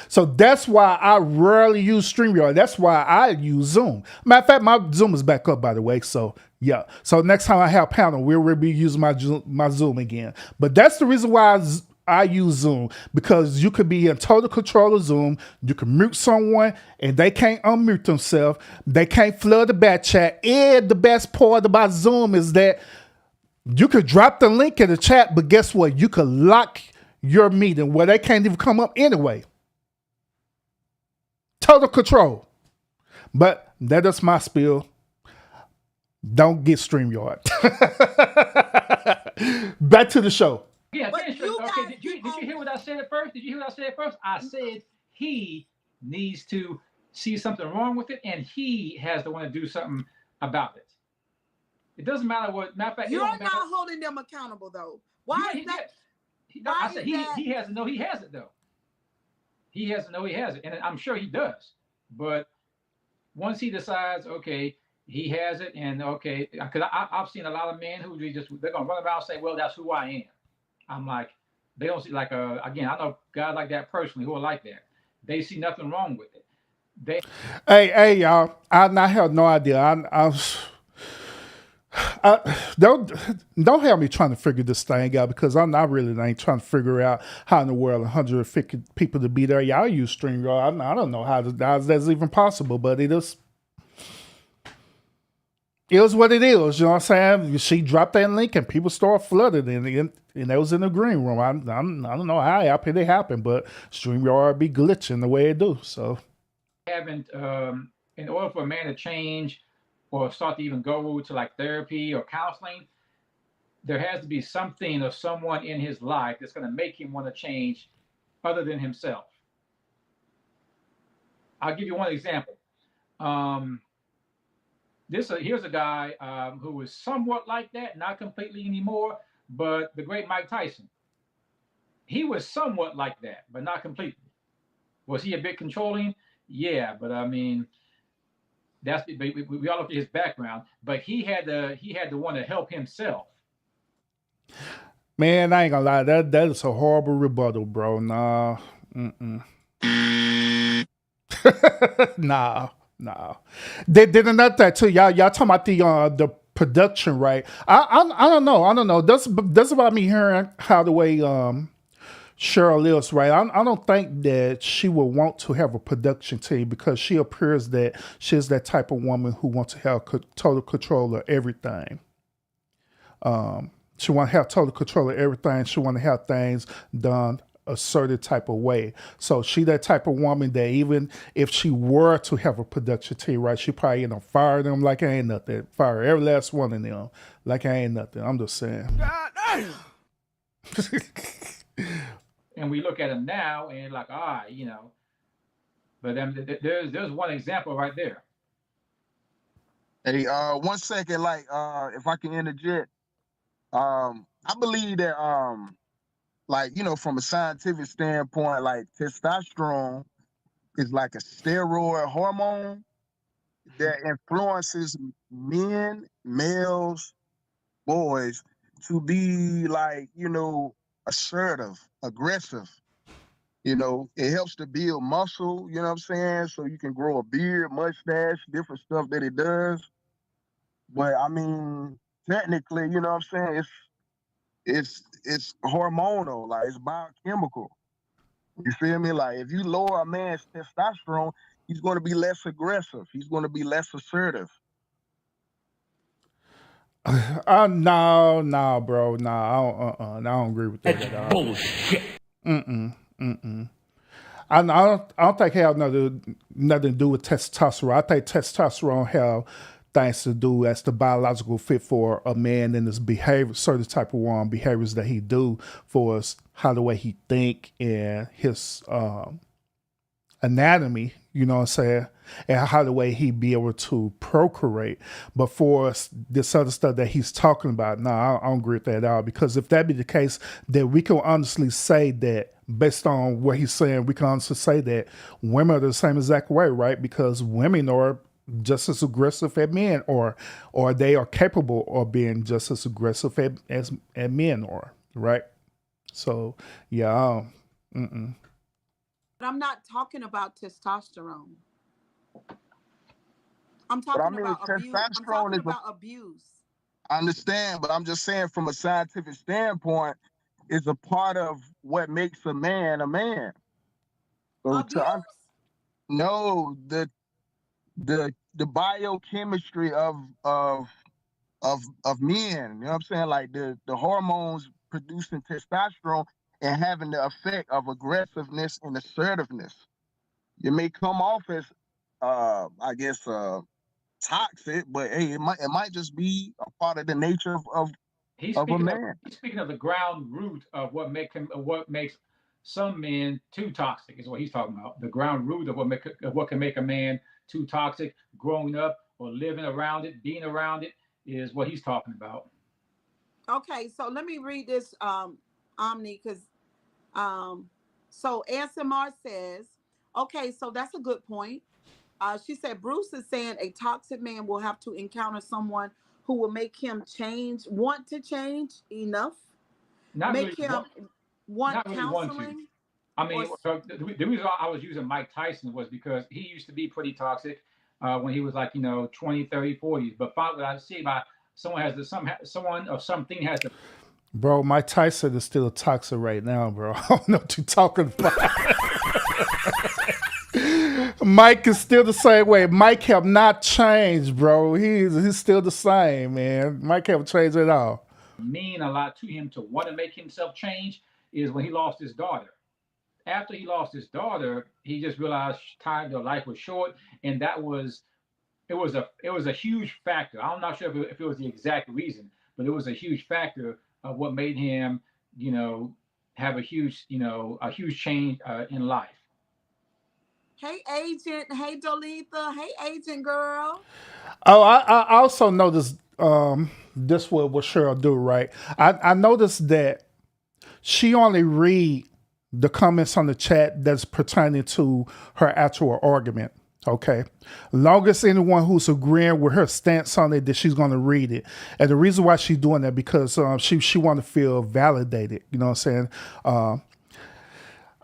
So that's why I rarely use StreamYard. That's why I use Zoom. Matter of fact, my Zoom is back up, by the way. So yeah. So next time I have panel, we'll be using my Zoom again. But that's the reason why I use Zoom, because you could be in total control of Zoom. You can mute someone and they can't unmute themselves. They can't flood the back chat. And the best part about Zoom is that you could drop the link in the chat, but guess what? You could lock your meeting where they can't even come up anyway. Total control. But that is my spiel. Don't get StreamYard. Back to the show. Yeah, okay, did you hear what I said at first? Did you hear what I said first? I said he needs to see something wrong with it, and he has to want to do something about it. It doesn't matter what. Matter of fact, you're not holding them accountable, though. Why is that? I said he has to know he has it, though. He has to know he has it, and I'm sure he does. But once he decides, okay, he has it, and okay, because I've seen a lot of men who they're gonna run around and say, well, that's who I am. I'm like, they don't see again, I know guys like that personally who are like that. They see nothing wrong with it. Hey, y'all, I have no idea. Don't have me trying to figure this thing out, because I'm not really ain't trying to figure out how in the world 150 people to be there. Y'all use StreamYard. I don't know how that's even possible, but it is what it is. You know what I'm saying? She dropped that link and people start flooding, and that was in the green room. I don't know how it happened, but StreamYard be glitching the way it do. So, haven't in order for a man to change or start to even go to like therapy or counseling, there has to be something or someone in his life that's going to make him want to change other than himself. I'll give you one example. Here's a guy who was somewhat like that, not completely anymore, but the great Mike Tyson. He was somewhat like that, but not completely. Was he a bit controlling? Yeah, but I mean, we all look at his background, but he had to want to help himself. Man, I ain't gonna lie, that is a horrible rebuttal, bro. Nah. Nah. No. They did another thing too. Y'all talking about the production, right? I don't know. I don't know. That's about me hearing how the way Cheryl is, right? I don't think that she would want to have a production team because she appears that she's that type of woman who wants to have total control of everything. She want to have total control of everything. She want to have things done a certain type of way. So she that type of woman that even if she were to have a production team, right, she probably fire them like I ain't nothing. Fire every last one of them like I ain't nothing. I'm just saying. God damn. And we look at them now and like, but then there's one example right there. Hey, 1 second, like, if I can interject, I believe that, like, from a scientific standpoint, like testosterone is like a steroid hormone that influences men, males, boys to be like, assertive, aggressive. It helps to build muscle, you know what I'm saying? So you can grow a beard, mustache, different stuff that it does. But I mean, technically, you know what I'm saying? It's hormonal, like it's biochemical. You feel me? Like if you lower a man's testosterone, he's going to be less aggressive. He's going to be less assertive. No, bro. No, I don't agree with that at all. Bullshit. I don't think it have nothing to do with testosterone. I think testosterone have things to do as the biological fit for a man and his behavior, certain type of behaviors that he do for us, how the way he think and his anatomy, you know what I'm saying, and how the way he be able to procreate. But for us, this other stuff that he's talking about, no, I don't agree with that at all. Because if that be the case, then we can honestly say that based on what he's saying, we can honestly say that women are the same exact way, right? Because women are just as aggressive as men, or they are capable of being just as aggressive as men are, right? So yeah, But I'm not talking about testosterone. I'm But I talking mean, about abuse. I'm testosterone talking is about abuse. I understand, but I'm just saying from a scientific standpoint, it's a part of what makes a man a man. So Abuse? no, the biochemistry of men, you know what I'm saying? Like the hormones producing testosterone and having the effect of aggressiveness and assertiveness. It may come off as I guess toxic, but hey, it might just be a part of the nature of a man. He's speaking of the ground root of what makes some men too toxic is what he's talking about. The ground root of what can make a man too toxic, growing up or living around it, being around it, is what he's talking about. Okay, so let me read this Omni, because so ASMR says, okay, so that's a good point. She said Bruce is saying a toxic man will have to encounter someone who will make him want to change enough, Not make really him want not really want to. counseling. I mean, the reason why I was using Mike Tyson was because he used to be pretty toxic when he was like, 20, 30, 40s. But what I see by someone someone or something has to. bro, Mike Tyson is still toxic right now, bro. I don't know what you're talking about. Mike is still the same way. Mike have not changed, bro. He's still the same, man. Mike haven't changed at all. Mean a lot to him to want to make himself change is when he lost his daughter. After he lost his daughter, he just realized time of life was short, and it was a huge factor. I'm not sure if it was the exact reason, but it was a huge factor of what made him, have a huge change in life. Hey agent, hey Dolitha, hey agent girl. Oh, I also noticed this what Cheryl do, right? I noticed that she only read the comments on the chat that's pertaining to her actual argument. Okay. Long as anyone who's agreeing with her stance on it, that she's going to read it. And the reason why she's doing that, because she want to feel validated. You know what I'm saying?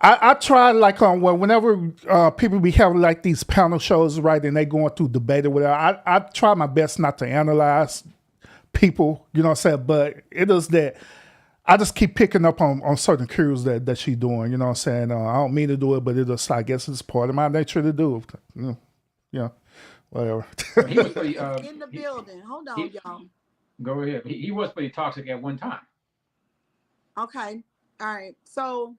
I try like whenever people be having like these panel shows, right, and they going through debate or whatever. I try my best not to analyze people, you know what I'm saying? But it is that I just keep picking up on certain cues that she doing, you know what I'm saying? I don't mean to do it, but it just, I guess it's part of my nature to do. Yeah, whatever. He was pretty. In the building. Hold on, y'all. Go ahead. He was pretty toxic at one time. Okay. All right. So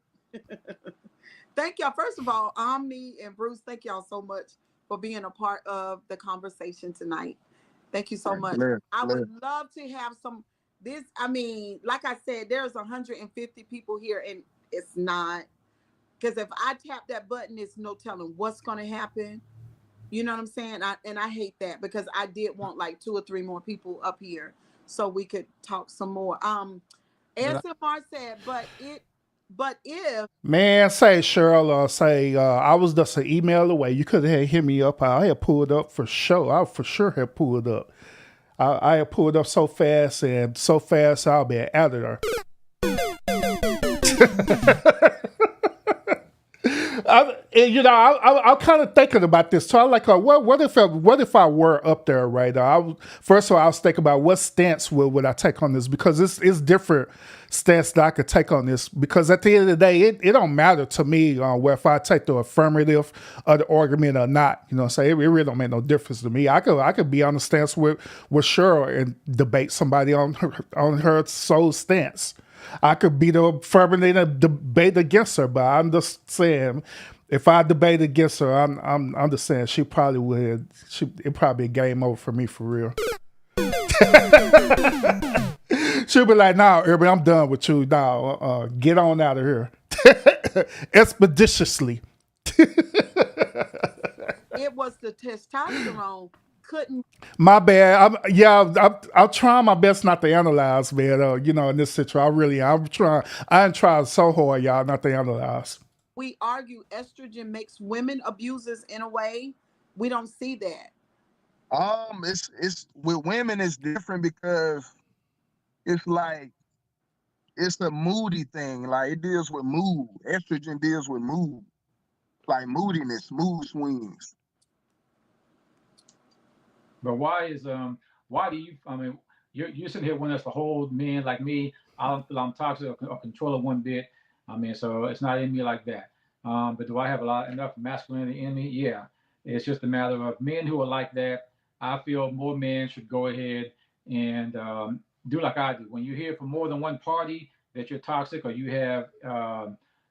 thank y'all. First of all, Omni and Bruce, thank y'all so much for being a part of the conversation tonight. Thank you so much. I would love to have some this. I mean, like I said, there's 150 people here, and it's not because if I tap that button, it's no telling what's going to happen. You know what I'm saying? I hate that because I did want like 2 or 3 more people up here so we could talk some more. ASMR said, but if Man, say Cheryl, say I was just an email away. You could have hit me up. I had pulled up for sure. I for sure had pulled up. I had pulled up so fast I'll be out of there. I'm kind of thinking about this. So I'm like, what if I were up there, right? First of all, I was thinking about what stance would I take on this, because it's different stance that I could take on this. Because at the end of the day, it don't matter to me where if I take the affirmative of the argument or not. You know what I'm saying? It really don't make no difference to me. I could be on the stance with Cheryl and debate somebody on her soul stance. I could be the affirmative debate against her, but I'm just saying, if I debate against her, I'm just saying she probably would. It probably a game over for me for real. She'll be like, "Nah, Urban, I'm done with you. Nah, get on out of here expeditiously." it was the testosterone couldn't. My bad. I'm trying my best not to analyze, man. In this situation, I'm trying. I'm trying so hard, y'all, not to analyze. We argue estrogen makes women abusers in a way. We don't see that. It's with women it's different because it's like it's a moody thing. Like it deals with mood. Estrogen deals with mood, like moodiness, mood swings. But why do you? I mean, you're sitting here wanting us to hold men like me. I don't feel I'm toxic or controller one bit. I mean, so it's not in me like that. But do I have enough masculinity in me? Yeah. It's just a matter of men who are like that. I feel more men should go ahead and do like I do. When you hear from more than one party that you're toxic, or you have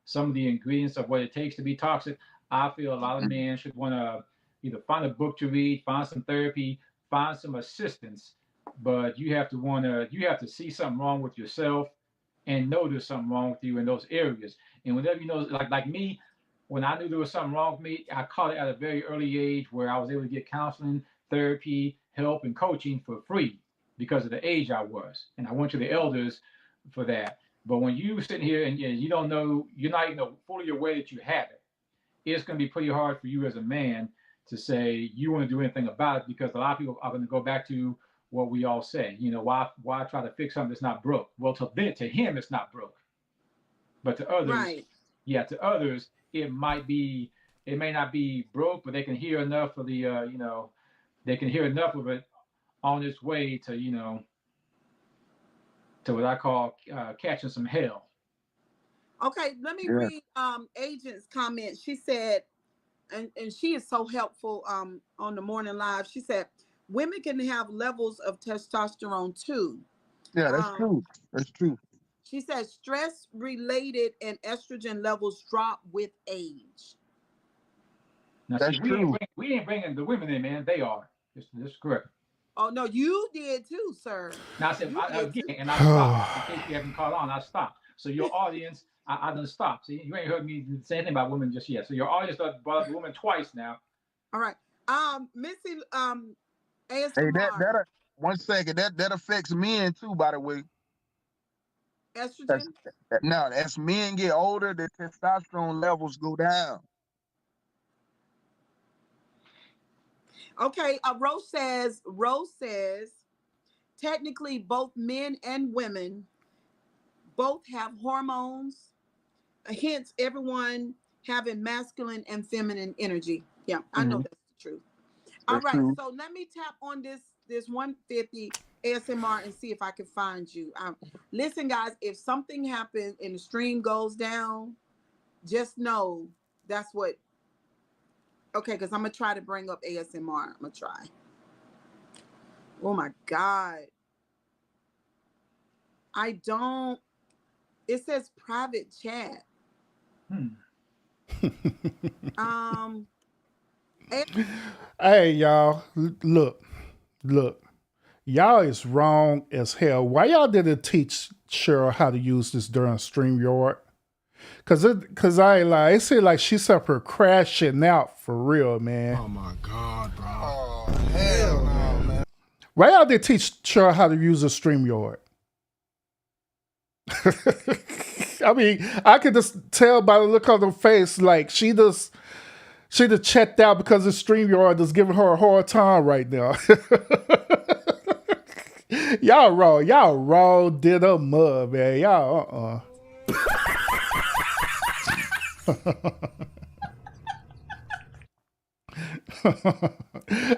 some of the ingredients of what it takes to be toxic, I feel a lot of men should want to either find a book to read, find some therapy, find some assistance. But you have to see something wrong with yourself and know there's something wrong with you in those areas. And whenever you know, like me, when I knew there was something wrong with me, I caught it at a very early age where I was able to get counseling, therapy, help, and coaching for free because of the age I was. And I went to the elders for that. But when you sitting here and you don't know, you're not even fully aware that you have it, it's going to be pretty hard for you as a man to say you want to do anything about it, because a lot of people are going to go back to what we all say. Why try to fix something that's not broke? Well, to him, it's not broke. But to others, right. Yeah, to others, it may not be broke, but they can hear enough of they can hear enough of it on its way to, to what I call catching some hell. Okay, let me read Agent's comment. She said, and she is so helpful on the morning live. She said, women can have levels of testosterone too. Yeah, that's true. That's true. She says stress related and estrogen levels drop with age. Now, that's see, true. We ain't bringing the women in, man. They are. This is correct. Oh no, you did too, sir. Now I said and I stopped. In case you haven't caught on, I stopped. So your audience, I done stopped. See, you ain't heard me say anything about women just yet. So your audience brought up the women twice now. All right. Missy, ASMR. Hey, that 1 second. That affects men too, by the way. Estrogen? Now, as men get older, the testosterone levels go down. Okay, Rose says, technically both men and women both have hormones hence everyone having masculine and feminine energy. Yeah, I know Mhm. that's the truth. All That's right, true. so let me tap on this 150 ASMR and see if I can find you. Listen, guys, if something happens and the stream goes down, just know that's what. Okay, because I'm gonna try to bring up ASMR. I'm gonna try. Oh my God, I don't. It says private chat. Um, Hey, y'all, look. Y'all is wrong as hell. Why y'all didn't teach Cheryl how to use this during StreamYard? Cause I ain't lie, it seemed like she's up here crashing out for real, man. Oh my God, bro. Oh, hell no, man. Why y'all didn't teach Cheryl how to use a StreamYard? I mean, I could just tell by the look on her face, like she just checked out because the StreamYard is giving her a hard time right now. Y'all wrong. Y'all wrong did a mud, man. Y'all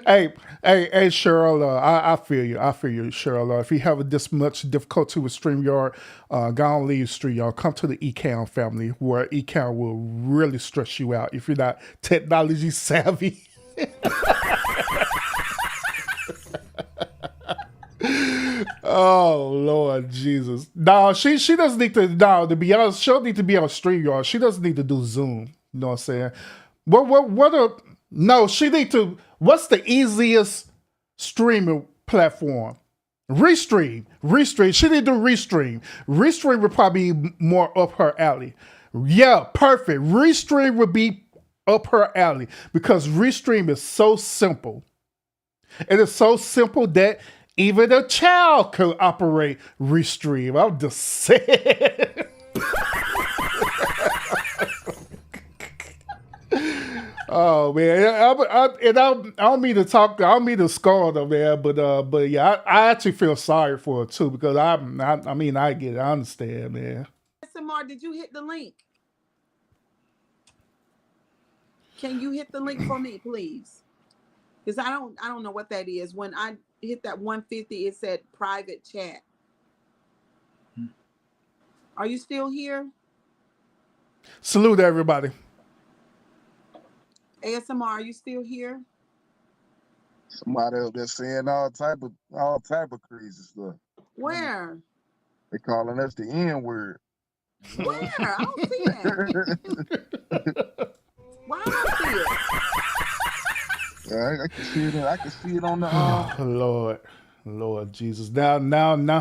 hey, Cheryl. I feel you. Cheryl. If you have this much difficulty with StreamYard, go on leave StreamYard. Come to the Ecam family, where Ecam will really stress you out if you're not technology savvy. Oh Lord Jesus! No, she doesn't need to. No, to be honest, she'll need to be on StreamYard. She doesn't need to do Zoom. You know what I'm saying? No, she need to. What's the easiest streaming platform? Restream. She need to Restream. Restream would probably be more up her alley. Yeah, perfect. Restream would be up her alley because Restream is so simple. It is so simple that even a child could operate Restream. I'm just saying. Oh man, I don't mean to talk. I don't mean to scold her, man. But yeah, I actually feel sorry for her too because I mean I get it. I understand, man. ASMR, did you hit the link? Can you hit the link for me, please? Because I don't know what that is. When I hit that 150, it said private chat. Are you still here? Salute everybody. ASMR, are you still here? Somebody up there saying all type of crazy stuff. Where? They calling us the N word. Where? I don't see that. Why I don't see it? Yeah, I can see it. I can see it on the. Oh, Lord Jesus! Now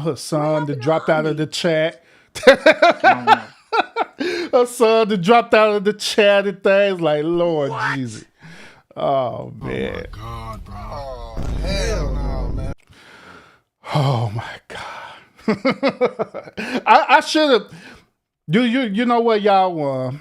her son that dropped out of the chat. Her son that dropped out of the chat and things like Lord Jesus. Oh man. Oh my God, bro. Oh hell no, man. Oh my God. I should have. You know what, y'all?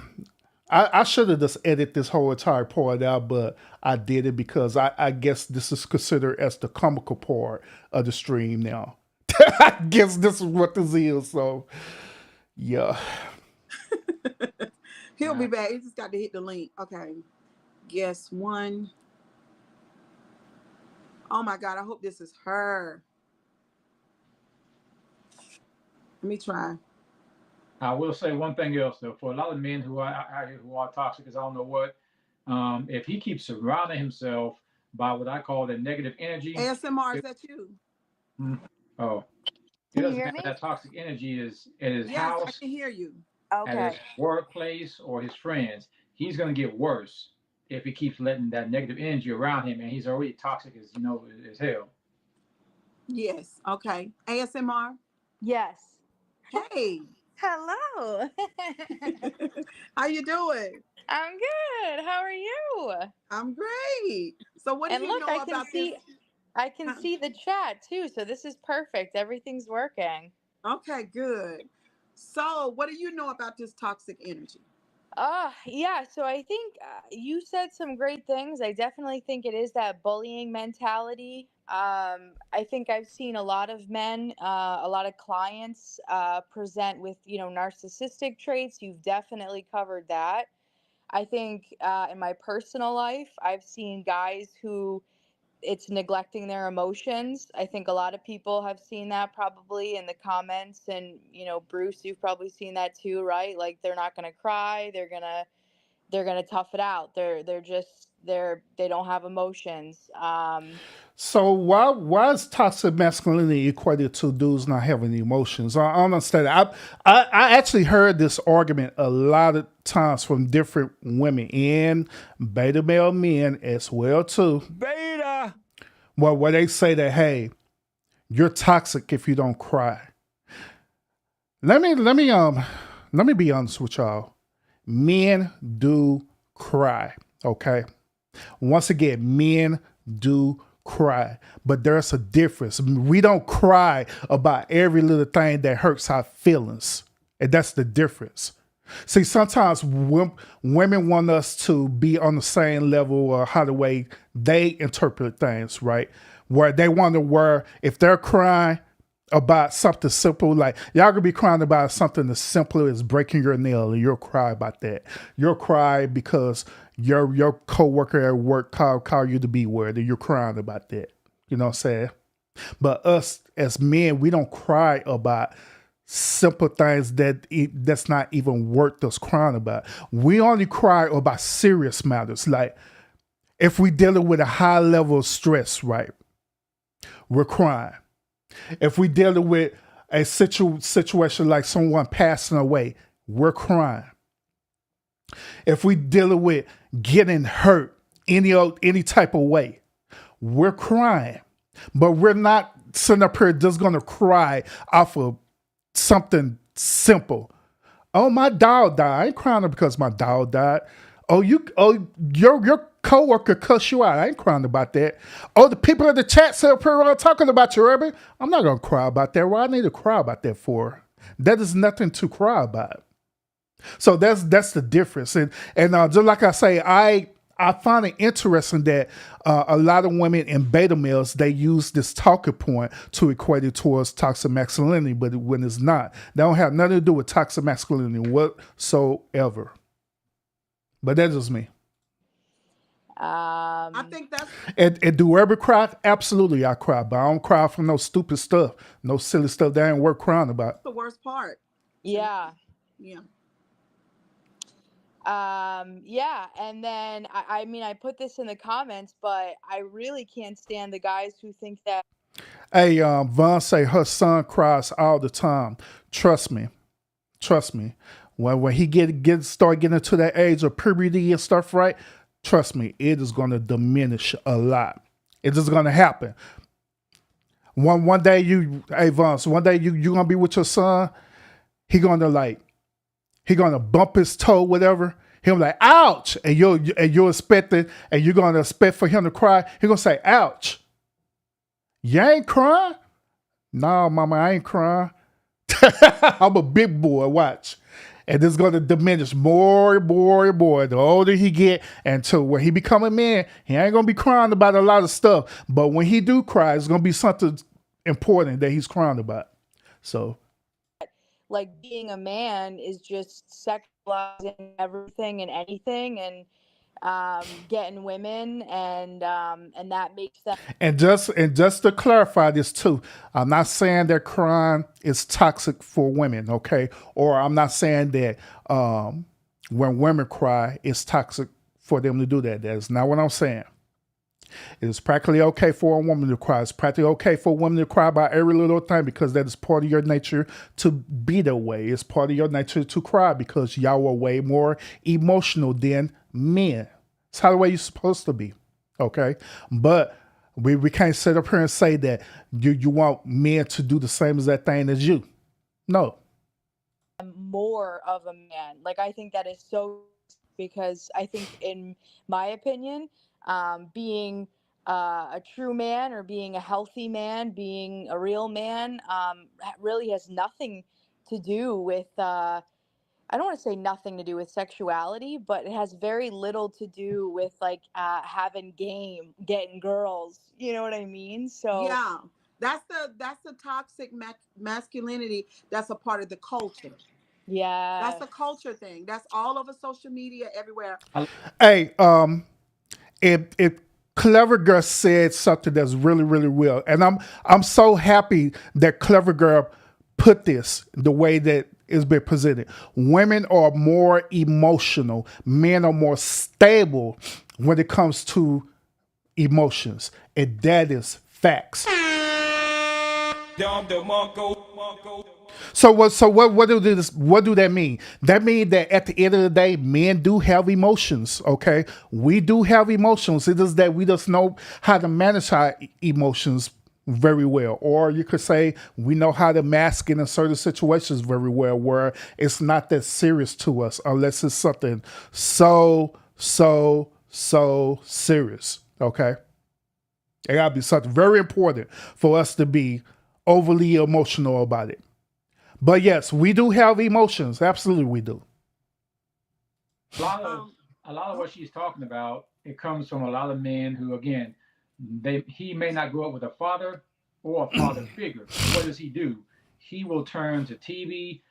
I should have just edited this whole entire part out, but I did it because I guess this is considered as the comical part of the stream now. I guess this is what this is. So, yeah. He'll be back. He just got to hit the link. Okay. Guess one. Oh my God. I hope this is her. Let me try. I will say one thing else though, for a lot of men who are toxic, as I don't know what, if he keeps surrounding himself by what I call the negative energy, ASMR, is that you? oh, it Can you doesn't hear matter me? if that toxic energy is at his Yes, I house, can hear you. at his Okay. workplace, or his friends. He's gonna get worse if he keeps letting that negative energy around him, and he's already toxic as hell. Yes. Okay. ASMR. Yes. Hey. Hello. How you doing? I'm good. How are you? I'm great. So what do And you look, know about this? I can see the chat too, so this is perfect. Everything's working. Okay, good. So what do you know about this toxic energy? Yeah, so I think you said some great things. I definitely think it is that bullying mentality. I think I've seen a lot of men, a lot of clients present with, narcissistic traits. You've definitely covered that. I think in my personal life, I've seen guys who it's neglecting their emotions. I think a lot of people have seen that probably in the comments, and Bruce, you've probably seen that too, right? Like they're not going to cry, they're gonna tough it out. They don't have emotions. So why is toxic masculinity equated to dudes not having emotions? I don't understand. I actually heard this argument a lot of times from different women and beta male men as well too. Beta. Well, where they say that, hey, you're toxic if you don't cry. Let me be honest with y'all. Men do cry, okay? Once again, men do cry, but there's a difference. We don't cry about every little thing that hurts our feelings, and that's the difference. See, sometimes women want us to be on the same level or how the way they interpret things, right? Where they wonder where if they're crying about something simple, like y'all could be crying about something as simple as breaking your nail, and you'll cry about that. You'll cry because your coworker at work call you the B word, and you're crying about that. You know what I'm saying? But us as men, we don't cry about simple things that's not even worth us crying about. We only cry about serious matters, like if we dealing with a high level of stress, right? We're crying. If we dealing with a situation like someone passing away, we're crying. If we dealing with getting hurt any type of way, we're crying. But we're not sitting up here just gonna cry off of something simple. Oh, my dog died. I ain't crying because my dog died. Your coworker cussed you out. I ain't crying about that. Oh, the people in the chat set up here are talking about you, Urban. I'm not gonna cry about that. What I need to cry about that for? That is nothing to cry about. So that's the difference. And just like I say, I find it interesting that a lot of women and beta males, they use this talking point to equate it towards toxic masculinity, but when it's not, they don't have nothing to do with toxic masculinity whatsoever. But that's just me. I think that's And do I ever cry? Absolutely, I cry, but I don't cry for no stupid stuff, no silly stuff that ain't worth crying about. the worst part. Yeah. Yeah. Yeah, and then I mean, I put this in the comments, but I really can't stand the guys who think that. Hey, Vaughn say her son cries all the time. Trust me. When he start getting into that age of puberty and stuff, right? Trust me, it is gonna diminish a lot. It is gonna happen. One day hey Vaughn, so one day you gonna be with your son. He gonna bump his toe, whatever. He'll be like, ouch, and you're expecting, and you're gonna expect for him to cry. He gonna say, ouch. You ain't crying? No, mama, I ain't crying. I'm a big boy, watch. And it's gonna diminish more and more and more. The older he get, until when he become a man, he ain't gonna be crying about a lot of stuff. But when he do cry, it's gonna be something important that he's crying about. So Like being a man is just sexualizing everything and anything, and getting women, and that makes them. And just to clarify this too, I'm not saying that crime is toxic for women, okay? Or I'm not saying that when women cry, it's toxic for them to do that. That's not what I'm saying. It is practically okay for a woman to cry. It's practically okay for a woman to cry about every little thing because that is part of your nature to be that way. It's part of your nature to cry because y'all are way more emotional than men. It's how the way you're supposed to be. Okay? But we can't sit up here and say that you want men to do the same exact thing as you. No. More of a man. Like I think that is so, because I think, in my opinion, being a true man, or being a healthy man, being a real man, really has nothing to do with I don't want to say nothing to do with sexuality, but it has very little to do with like having game, getting girls. You know what I mean? So Yeah, that's the toxic masculinity. That's a part of the culture. That's yeah. a culture thing. That's all over social media, everywhere. Hey, it Clever Girl said something that's really, really real. And I'm so happy that Clever Girl put this the way that it's been presented. Women are more emotional, men are more stable when it comes to emotions. And that is facts. What do that mean? That means that at the end of the day, men do have emotions. Okay, we do have emotions. It is that we just know how to manage our emotions very well, or you could say we know how to mask it in certain situations very well, where it's not that serious to us unless it's something so serious. Okay, it gotta be something very important for us to be overly emotional about it. But yes, we do have emotions. Absolutely, we do. A lot of what she's talking about, it comes from a lot of men who, again, he may not grow up with a father or a father figure. So what does he do? He will turn to TV,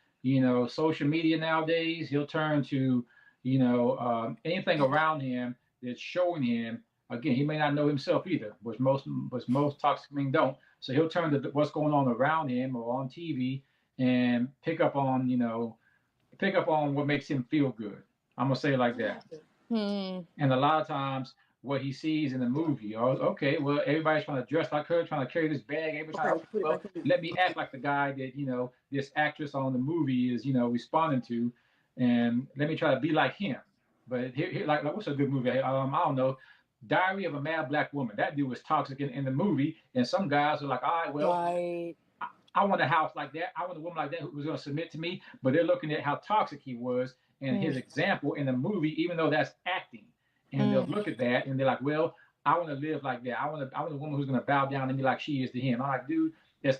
social media nowadays. He'll turn to, anything around him that's showing him. Again, he may not know himself either, which most toxic men don't. So he'll turn to what's going on around him or on TV and pick up on what makes him feel good. I'm gonna say it like that. And a lot of times, what he sees in the movie, oh, okay, well, everybody's trying to dress like her, trying to carry this bag. Everybody's trying to, well, let me act like the guy that this actress on the movie is responding to, and let me try to be like him. But here like what's a good movie? I don't know. Diary of a Mad Black Woman. That dude was toxic in the movie, and some guys are like, all right, well, Right. I want a house like that. I want a woman like that who was going to submit to me. But they're looking at how toxic he was and his example in the movie, even though that's acting. And they'll look at that and they're like, well, I want to live like that. I want a woman who's going to bow down to me like she is to him. I'm like, dude, it's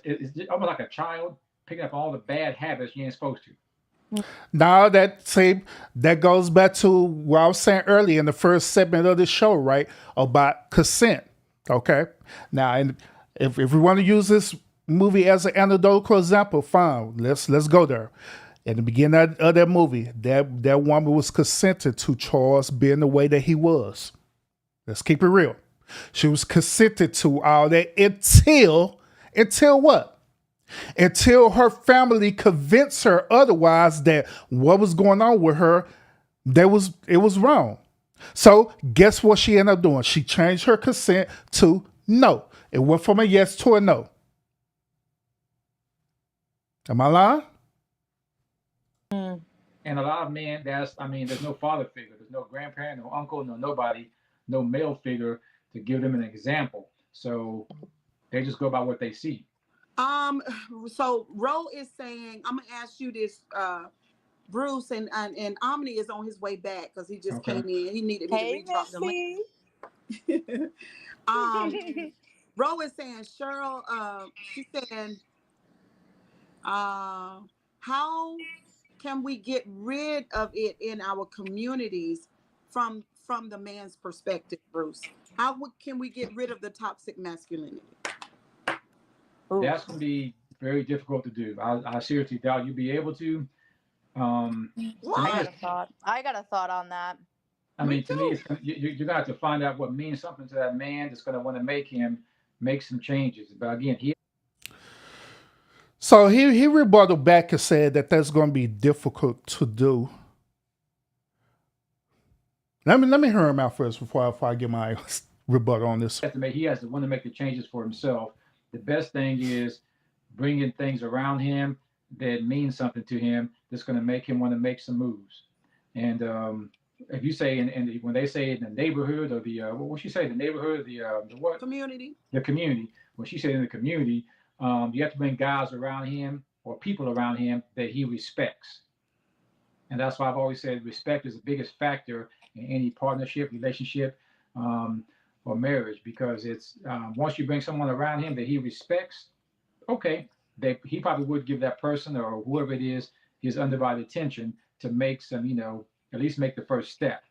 almost like a child picking up all the bad habits you ain't supposed to. Now that goes back to what I was saying earlier in the first segment of the show, right? About consent. Okay. Now, and if we want to use this movie as an anecdotal example, fine. Let's go there. In the beginning of that movie, that woman was consented to Charles being the way that he was. Let's keep it real. She was consented to all that until what? Until her family convinced her otherwise that what was going on with her, it was wrong. So guess what she ended up doing? She changed her consent to no. It went from a yes to a no. Am I lying? And a lot of men, there's no father figure, there's no grandparent, no uncle, no nobody, no male figure to give them an example. So they just go by what they see. So Ro is saying, I'm gonna ask you this, Bruce, and Omni is on his way back because he just came in. He needed me to re-drop the link. Ro is saying, Cheryl, she's saying, how can we get rid of it in our communities from the man's perspective, Bruce? How can we get rid of the toxic masculinity? That's going to be very difficult to do. I seriously doubt you'll be able to. I got a thought on that. To me, you're going to have to find out what means something to that man that's going to want to make him make some changes. But again, So he rebutted back and said that that's going to be difficult to do. Let me hear him out first before I get my rebuttal on this. He has to want to make the changes for himself. The best thing is bringing things around him that means something to him that's going to make him want to make some moves. And if you say, and when they say in the neighborhood or the what she say, the neighborhood, or the what community, the community. When she said in the community, you have to bring guys around him or people around him that he respects. And that's why I've always said respect is the biggest factor in any partnership, relationship, or marriage, because it's once you bring someone around him that he respects, okay, he probably would give that person or whoever it is his undivided attention to make some, at least make the first step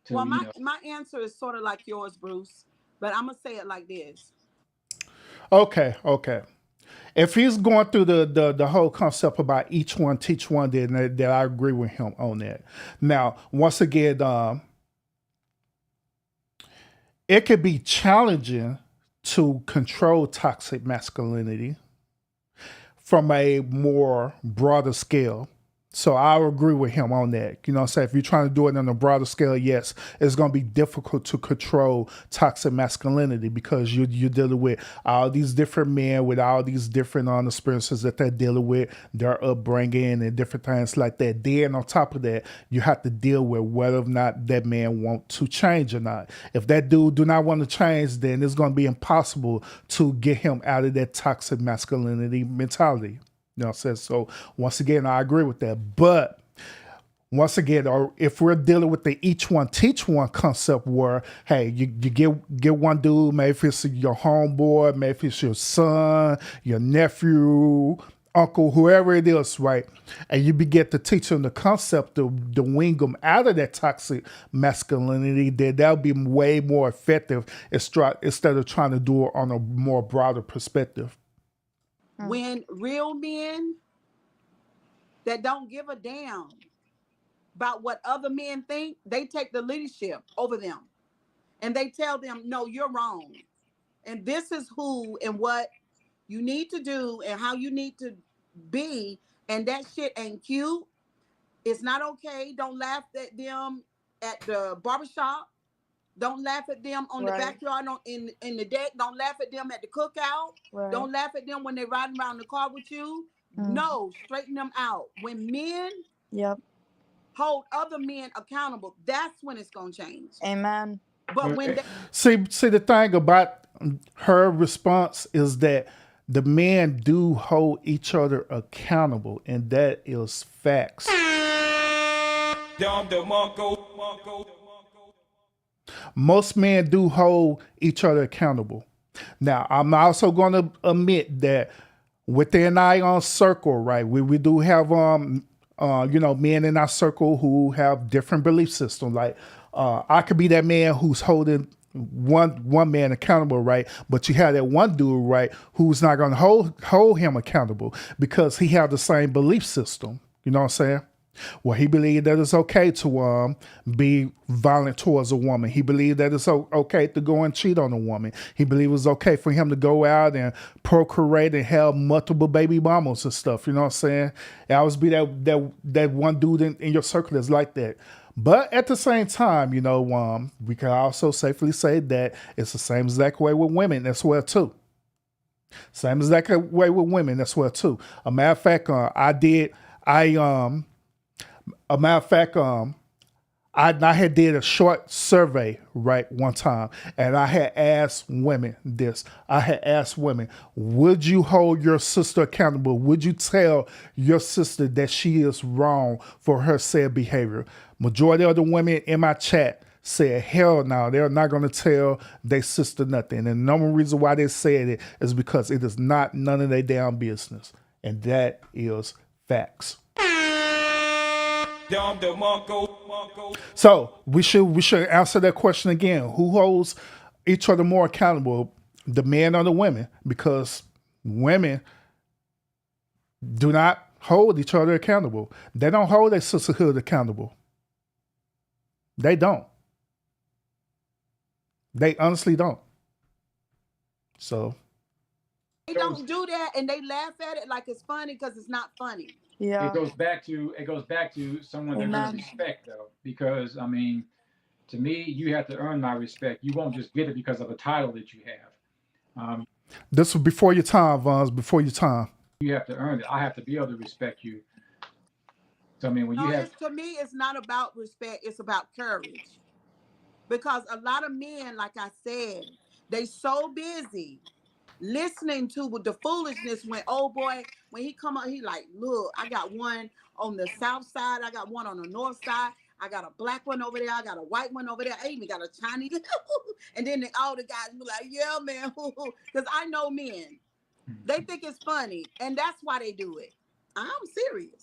to, Well, my answer is sort of like yours, Bruce, but I'm gonna say it like this. Okay, okay. If he's going through the whole concept about each one teach one, then that I agree with him on that. Now, once again, it could be challenging to control toxic masculinity from a more broader scale. So I agree with him on that. You know what I'm saying? If you're trying to do it on a broader scale, yes, it's going to be difficult to control toxic masculinity because you're dealing with all these different men with all these different experiences that they're dealing with, their upbringing and different things like that. Then on top of that, you have to deal with whether or not that man wants to change or not. If that dude do not want to change, then it's going to be impossible to get him out of that toxic masculinity mentality. You know what I'm saying? So once again, I agree with that. But once again, or if we're dealing with the each one teach one concept where, hey, you get one dude, maybe if it's your homeboy, maybe if it's your son, your nephew, uncle, whoever it is, right? And you begin to teach them the concept to wing them out of that toxic masculinity, then that'll be way more effective instead of trying to do it on a more broader perspective. When real men that don't give a damn about what other men think, they take the leadership over them and they tell them, no, you're wrong. And this is who and what you need to do and how you need to be. And that shit ain't cute. It's not okay. Don't laugh at them at the barbershop. Don't laugh at them on the backyard in the deck. Don't laugh at them at the cookout. Don't laugh at them when they're riding around the car with you. No, straighten them out. When men hold other men accountable, that's when it's gonna change. Amen. But when they see the thing about her response is that the men do hold each other accountable, and that is facts. Most men do hold each other accountable. Now, I'm also going to admit that within our circle, right, we do have men in our circle who have different belief systems. Like I could be that man who's holding one man accountable, right? But you have that one dude, right, who's not going to hold him accountable because he have the same belief system. You know what I'm saying? Well, he believed that it's okay to be violent towards a woman. He believed that it's okay to go and cheat on a woman. He believed it was okay for him to go out and procreate and have multiple baby mamas and stuff. You know what I'm saying? And I always be that one dude in your circle that's like that. But at the same time, we can also safely say that it's the same exact way with women as well too. Same exact way with women as well too. A matter of fact, I had did a short survey, right, one time, and I had asked women this. I had asked women, would you hold your sister accountable? Would you tell your sister that she is wrong for her said behavior? Majority of the women in my chat said, hell no, they're not going to tell their sister nothing. And the number one reason why they said it is because it is not none of their damn business. And that is facts. So we should answer that question again. Who holds each other more accountable, the men or the women? Because women do not hold each other accountable. They don't hold their sisterhood accountable. They don't. They honestly don't. So they don't do that and they laugh at it like it's funny because it's not funny. Yeah. It goes back to someone that earns respect, though, because I mean, to me, you have to earn my respect. You won't just get it because of a title that you have. This was before your time, Vons. Before your time. You have to earn it. I have to be able to respect you. So I mean, when to me, it's not about respect. It's about courage. Because a lot of men, like I said, they so busy listening to with the foolishness when old boy, when he come up, he like, look, I got one on the south side, I got one on the north side, I got a black one over there, I got a white one over there, I even got a Chinese. And then all the guys be like, yeah, man, because I know men, they think it's funny, and that's why they do it. I'm serious.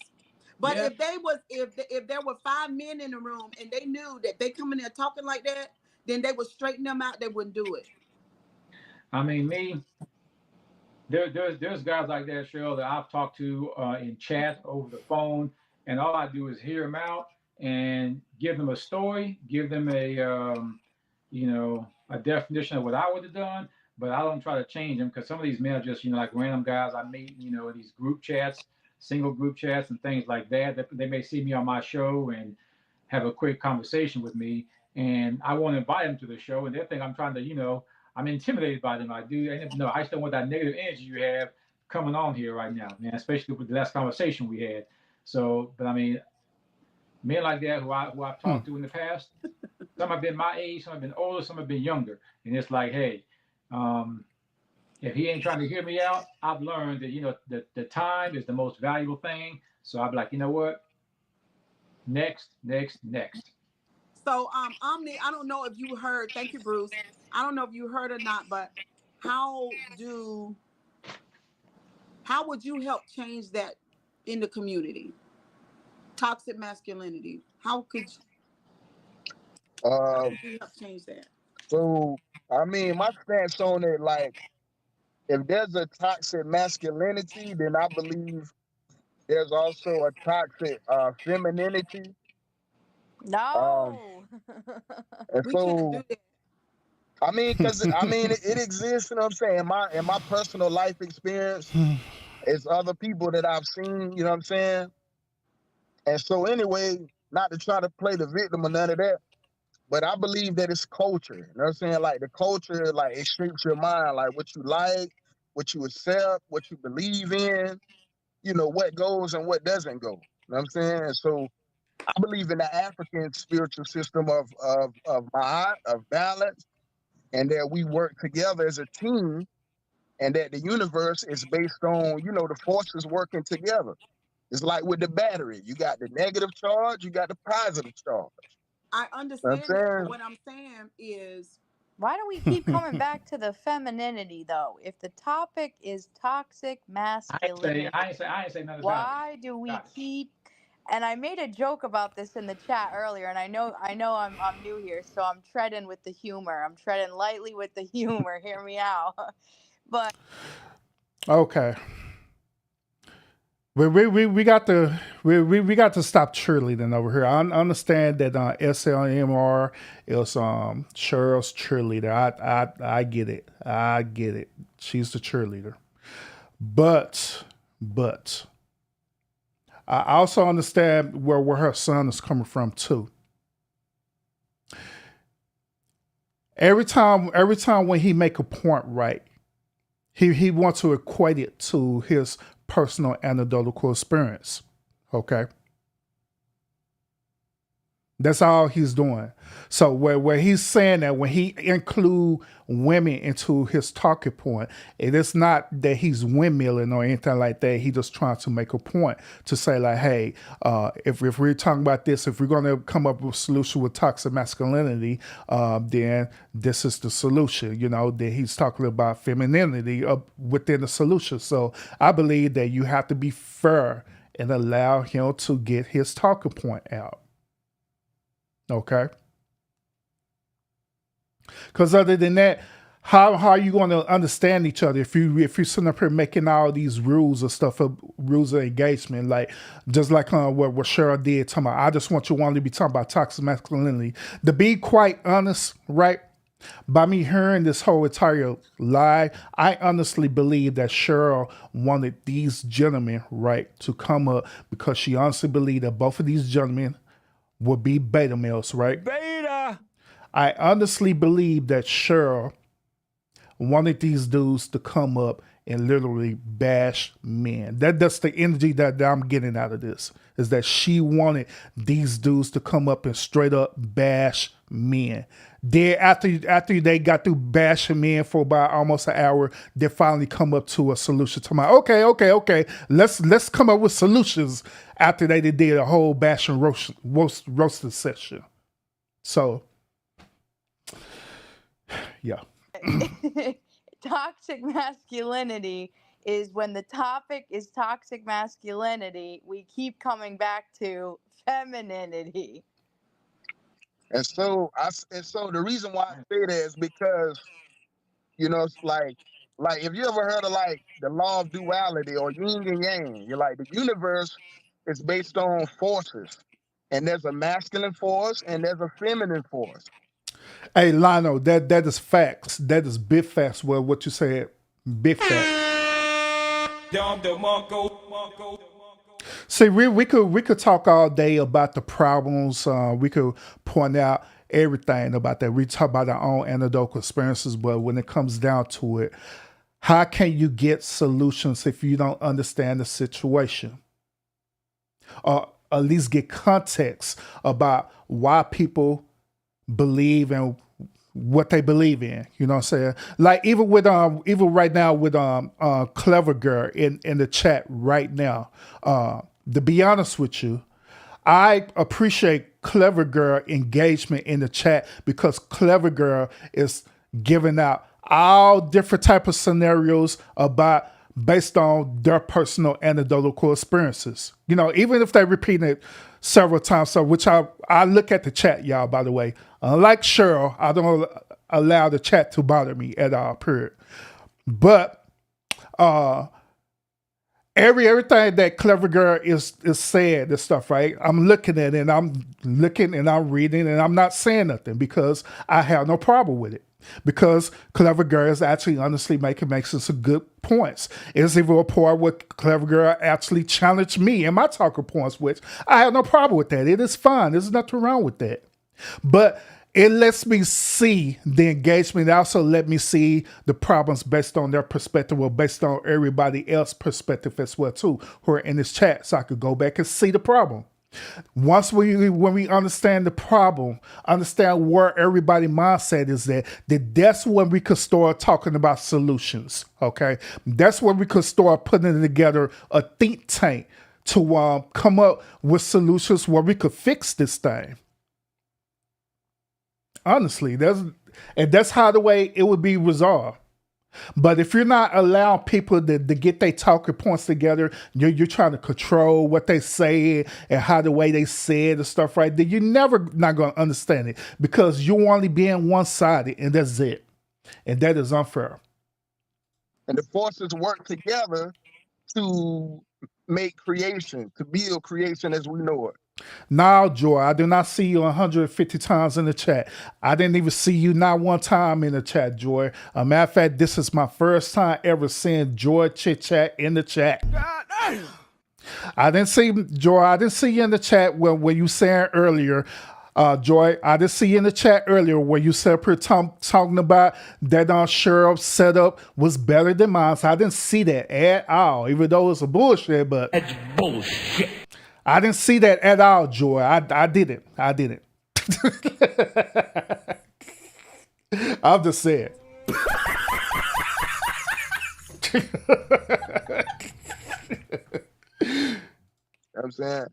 But Yeah. if there were 5 men in the room and they knew that they come in there talking like that, then they would straighten them out. They wouldn't do it. I mean, there's guys like that, Cheryl, that I've talked to in chat over the phone, and all I do is hear them out and give them a story, give them a definition of what I would have done, but I don't try to change them because some of these men are just like random guys I meet, in these group chats, single group chats, and things like that. They may see me on my show and have a quick conversation with me, and I want to invite them to the show, and they think I'm trying to, I'm intimidated by them. I just don't want that negative energy you have coming on here right now, man, especially with the last conversation we had. So, but I mean, men like that who I've talked to in the past, some have been my age, some have been older, some have been younger. And it's like, hey, if he ain't trying to hear me out, I've learned that, the time is the most valuable thing. So I'll be like, you know what? Next. So, Omni, I don't know if you heard. Thank you, Bruce. I don't know if you heard or not, but how would you help change that in the community? Toxic masculinity. How could you help change that? So, I mean, my stance on it, like, if there's a toxic masculinity, then I believe there's also a toxic femininity. No. And We can't do so, that. I mean, because it exists. You know what I'm saying? In my personal life experience, it's other people that I've seen. You know what I'm saying? And so, anyway, not to try to play the victim or none of that, but I believe that it's culture. You know what I'm saying? Like the culture, like it shapes your mind, like what you like, what you accept, what you believe in. What goes and what doesn't go. You know what I'm saying? And so I believe in the African spiritual system of Ma'at, of balance, and that we work together as a team, and that the universe is based on, the forces working together. It's like with the battery. You got the negative charge, you got the positive charge. I You know what I'm understand that, but saying? what I'm saying is, Why do we keep coming back to the femininity though? If the topic is toxic masculinity, I ain't say nothing about it. why do we keep? And I made a joke about this in the chat earlier, and I know I'm new here, so I'm treading with the humor. I'm treading lightly with the humor. Hear me out. But Okay. We got to stop cheerleading over here. I understand that SLMR is Cheryl's cheerleader. I get it. I get it. She's the cheerleader. But I also understand where her son is coming from too. Every time when he make a point right, he wants to equate it to his personal anecdotal experience. Okay. That's all he's doing. So where he's saying that when he include women into his talking point, it is not that he's windmilling or anything like that. He just trying to make a point to say like, hey, if we're talking about this, if we're going to come up with a solution with toxic masculinity, then this is the solution. That he's talking about femininity within the solution. So I believe that you have to be fair and allow him to get his talking point out. Okay. Because other than that, how are you going to understand each other if you're sitting up here making all these rules and stuff, rules of engagement, like just like what Cheryl did, talking about, I just want you to be talking about toxic masculinity. To be quite honest, right? By me hearing this whole entire lie, I honestly believe that Cheryl wanted these gentlemen, right, to come up because she honestly believed that both of these gentlemen would be beta males, right? Beta! I honestly believe that Cheryl wanted these dudes to come up and literally bash men. That's the energy that I'm getting out of this, is that she wanted these dudes to come up and straight up bash men. Then after they got through bashing men for about almost an hour, they finally come up to a solution. To my okay, let's come up with solutions. After they did a whole bashing roasting session. So, yeah. toxic masculinity is when the topic is toxic masculinity, we keep coming back to femininity. And so the reason why I say that is because, it's like if you ever heard of like the law of duality or yin and yang, you're like the universe is based on forces. And there's a masculine force and there's a feminine force. Hey, Lionel, that is facts. That is big facts. Well, what you said, big facts. See, we could talk all day about the problems. We could point out everything about that. We talk about our own anecdotal experiences, but when it comes down to it, how can you get solutions if you don't understand the situation? Or at least get context about why people believe in what they believe in. You know what I'm saying? Like even right now with Clever Girl in the chat right now. To be honest with you, I appreciate Clever Girl engagement in the chat because Clever Girl is giving out all different type of scenarios about based on their personal anecdotal experiences. You know, even if they repeat it several times. So which I look at the chat, y'all, by the way. Unlike Cheryl, I don't allow the chat to bother me at all, period. But everything that Clever Girl is saying and stuff, right? I'm looking at it and I'm looking and I'm reading and I'm not saying nothing because I have no problem with it. Because Clever Girl is actually honestly making some good points. It's even a part where Clever Girl actually challenged me in my talking points, which I have no problem with that. It is fine. There's nothing wrong with that. But it lets me see the engagement. It also let me see the problems based on their perspective or based on everybody else's perspective as well too, who are in this chat. So I could go back and see the problem. Once when we understand the problem, understand where everybody's mindset is at, that's when we could start talking about solutions. Okay, that's when we could start putting together a think tank to come up with solutions where we could fix this thing. Honestly, that's how the way it would be resolved. But if you're not allowing people to get their talking points together, you're trying to control what they say and how the way they say it and stuff, right? Then you're never not going to understand it because you're only being one-sided and that's it. And that is unfair. And the forces work together to make creation, to build creation as we know it. Now, Joy, I do not see you 150 times in the chat. I didn't even see you not one time in the chat, Joy. A matter of fact, this is my first time ever seeing Joy chit chat in the chat. God damn. I didn't see Joy. I didn't see you in the chat when you saying earlier. Joy, I didn't see you in the chat earlier where you said talking about that Cheryl's setup was better than mine. So I didn't see that at all, even though it's a bullshit. But That's bullshit. I didn't see that at all, Joy. I didn't. I'm just saying. I'm saying.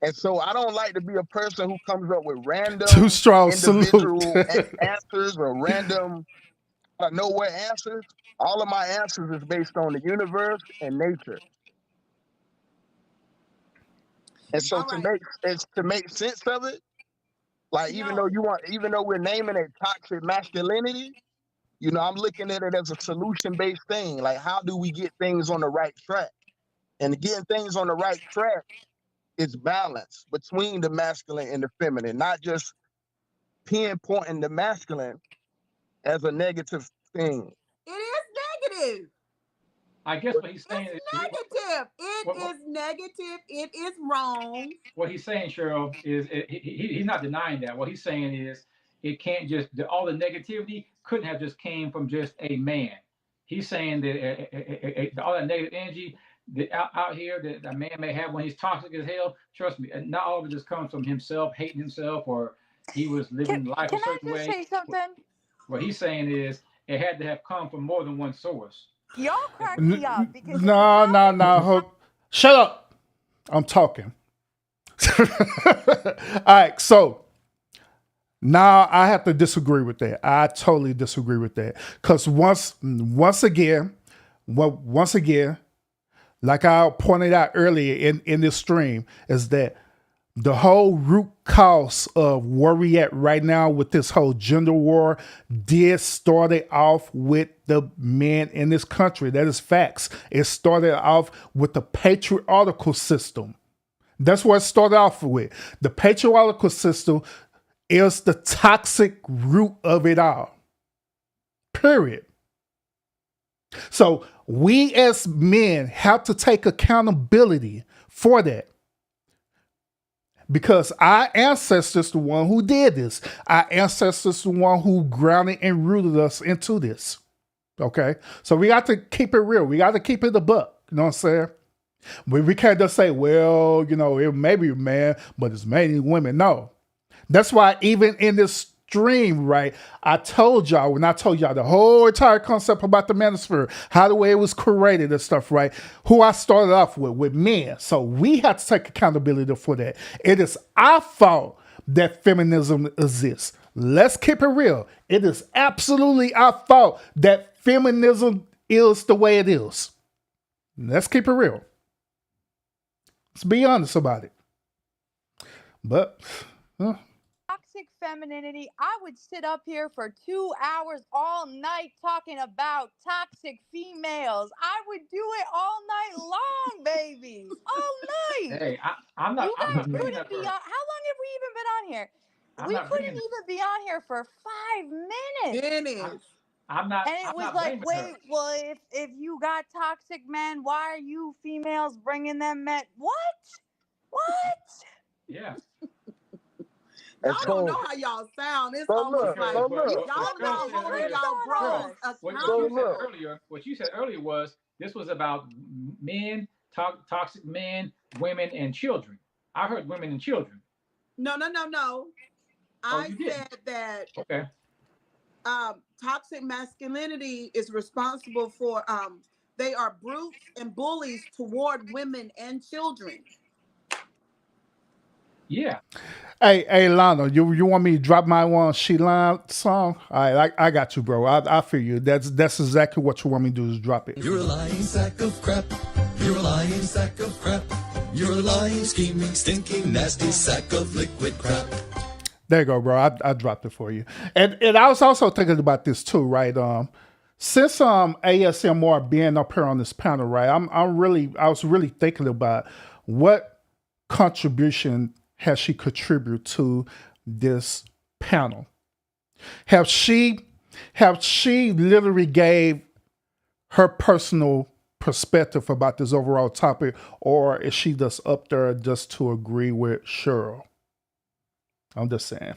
And so I don't like to be a person who comes up with random Too strong individual salute. answers or random nowhere answers. All of my answers is based on the universe and nature. And so to make sense of it, like even though we're naming it toxic masculinity, I'm looking at it as a solution-based thing. Like how do we get things on the right track? And getting things on the right track is balance between the masculine and the feminine, not just pinpointing the masculine as a negative thing. It is negative. I guess what he's saying is negative. It is negative. It is wrong. What he's saying, Cheryl, is he's not denying that. What he's saying is it can't just all the negativity couldn't have just came from just a man. He's saying that all that negative energy that out here that a man may have when he's toxic as hell. Trust me, not all of it just comes from himself hating himself or he was living life a certain way. Can I just say something? What he's saying is it had to have come from more than one source. Y'all crack me up because No. Shut up. I'm talking. All right, so now I have to disagree with that. I totally disagree with that. Because once again, Well, once again, like I pointed out earlier in this stream, is that the whole root cause of where we at right now with this whole gender war did started off with the men in this country. That is facts. It started off with the patriarchal system. That's what it started off with. The patriarchal system is the toxic root of it all. Period. So we as men have to take accountability for that. Because our ancestors, the one who did this, our ancestors, the one who grounded and rooted us into this. Okay? So we got to keep it real. We got to keep it a buck. You know what I'm saying? We can't just say, well, it may be man, but it's mainly women. No. That's why even in this stream, right, I told y'all, when I told y'all the whole entire concept about the Manosphere, how the way it was created and stuff, right, who I started off with men. So we have to take accountability for that. It is our fault that feminism exists. Let's keep it real. It is absolutely our fault that feminism is the way it is. Let's keep it real. Let's be honest about it. But Toxic femininity. I would sit up here for 2 hours all night talking about toxic females. I would do it all night long, baby. All night. Hey, I'm not. You I'm guys not bringing couldn't up be on. her. How long have we even been on here? I'm We not couldn't bringing. even be on here for 5 minutes. Dennis. I'm not. And it I'm was not like, blaming her. wait, well, if you got toxic men, why are you females bringing them men? What? Yeah. Y'all And don't so, know how y'all sound. It's so almost look, Because like so what look, y'all Cheryl not said holding earlier, y'all bros Cheryl, what so you said accountable. look. earlier, was this was about men, toxic men, women, and children. I heard women and children. No. Oh, I you didn't. said that Okay. toxic masculinity is responsible for they are brutes and bullies toward women and children. Yeah. Hey, Lana, you want me to drop my one She Line song? All right, I got you, bro. I feel you. That's exactly what you want me to do is drop it. You're a lying sack of crap. You're a lying sack of crap. You're a lying, scheming, stinking, nasty sack of liquid crap. There you go, bro. I dropped it for you. And I was also thinking about this too, right? Since ASMR being up here on this panel, right? I was really thinking about what contribution has she contributed to this panel. Have she literally gave her personal perspective about this overall topic, or is she just up there just to agree with Cheryl? I'm just saying.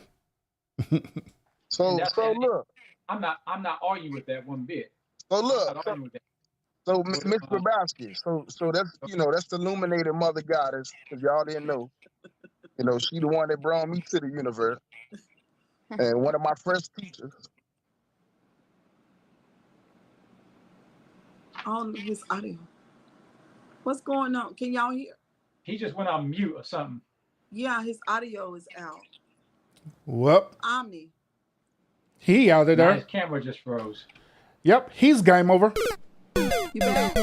So look. I'm not arguing with that one bit. So I'm look. not arguing with that. So Mr. Baskin. So that's that's the illuminated mother goddess. If y'all didn't know, she the one that brought me to the universe, and one of my first teachers. On his audio. What's going on? Can y'all hear? He just went on mute or something. Yeah, his audio is out. What? Omni. He out of Now there. his camera just froze. Yep, he's game over. You back?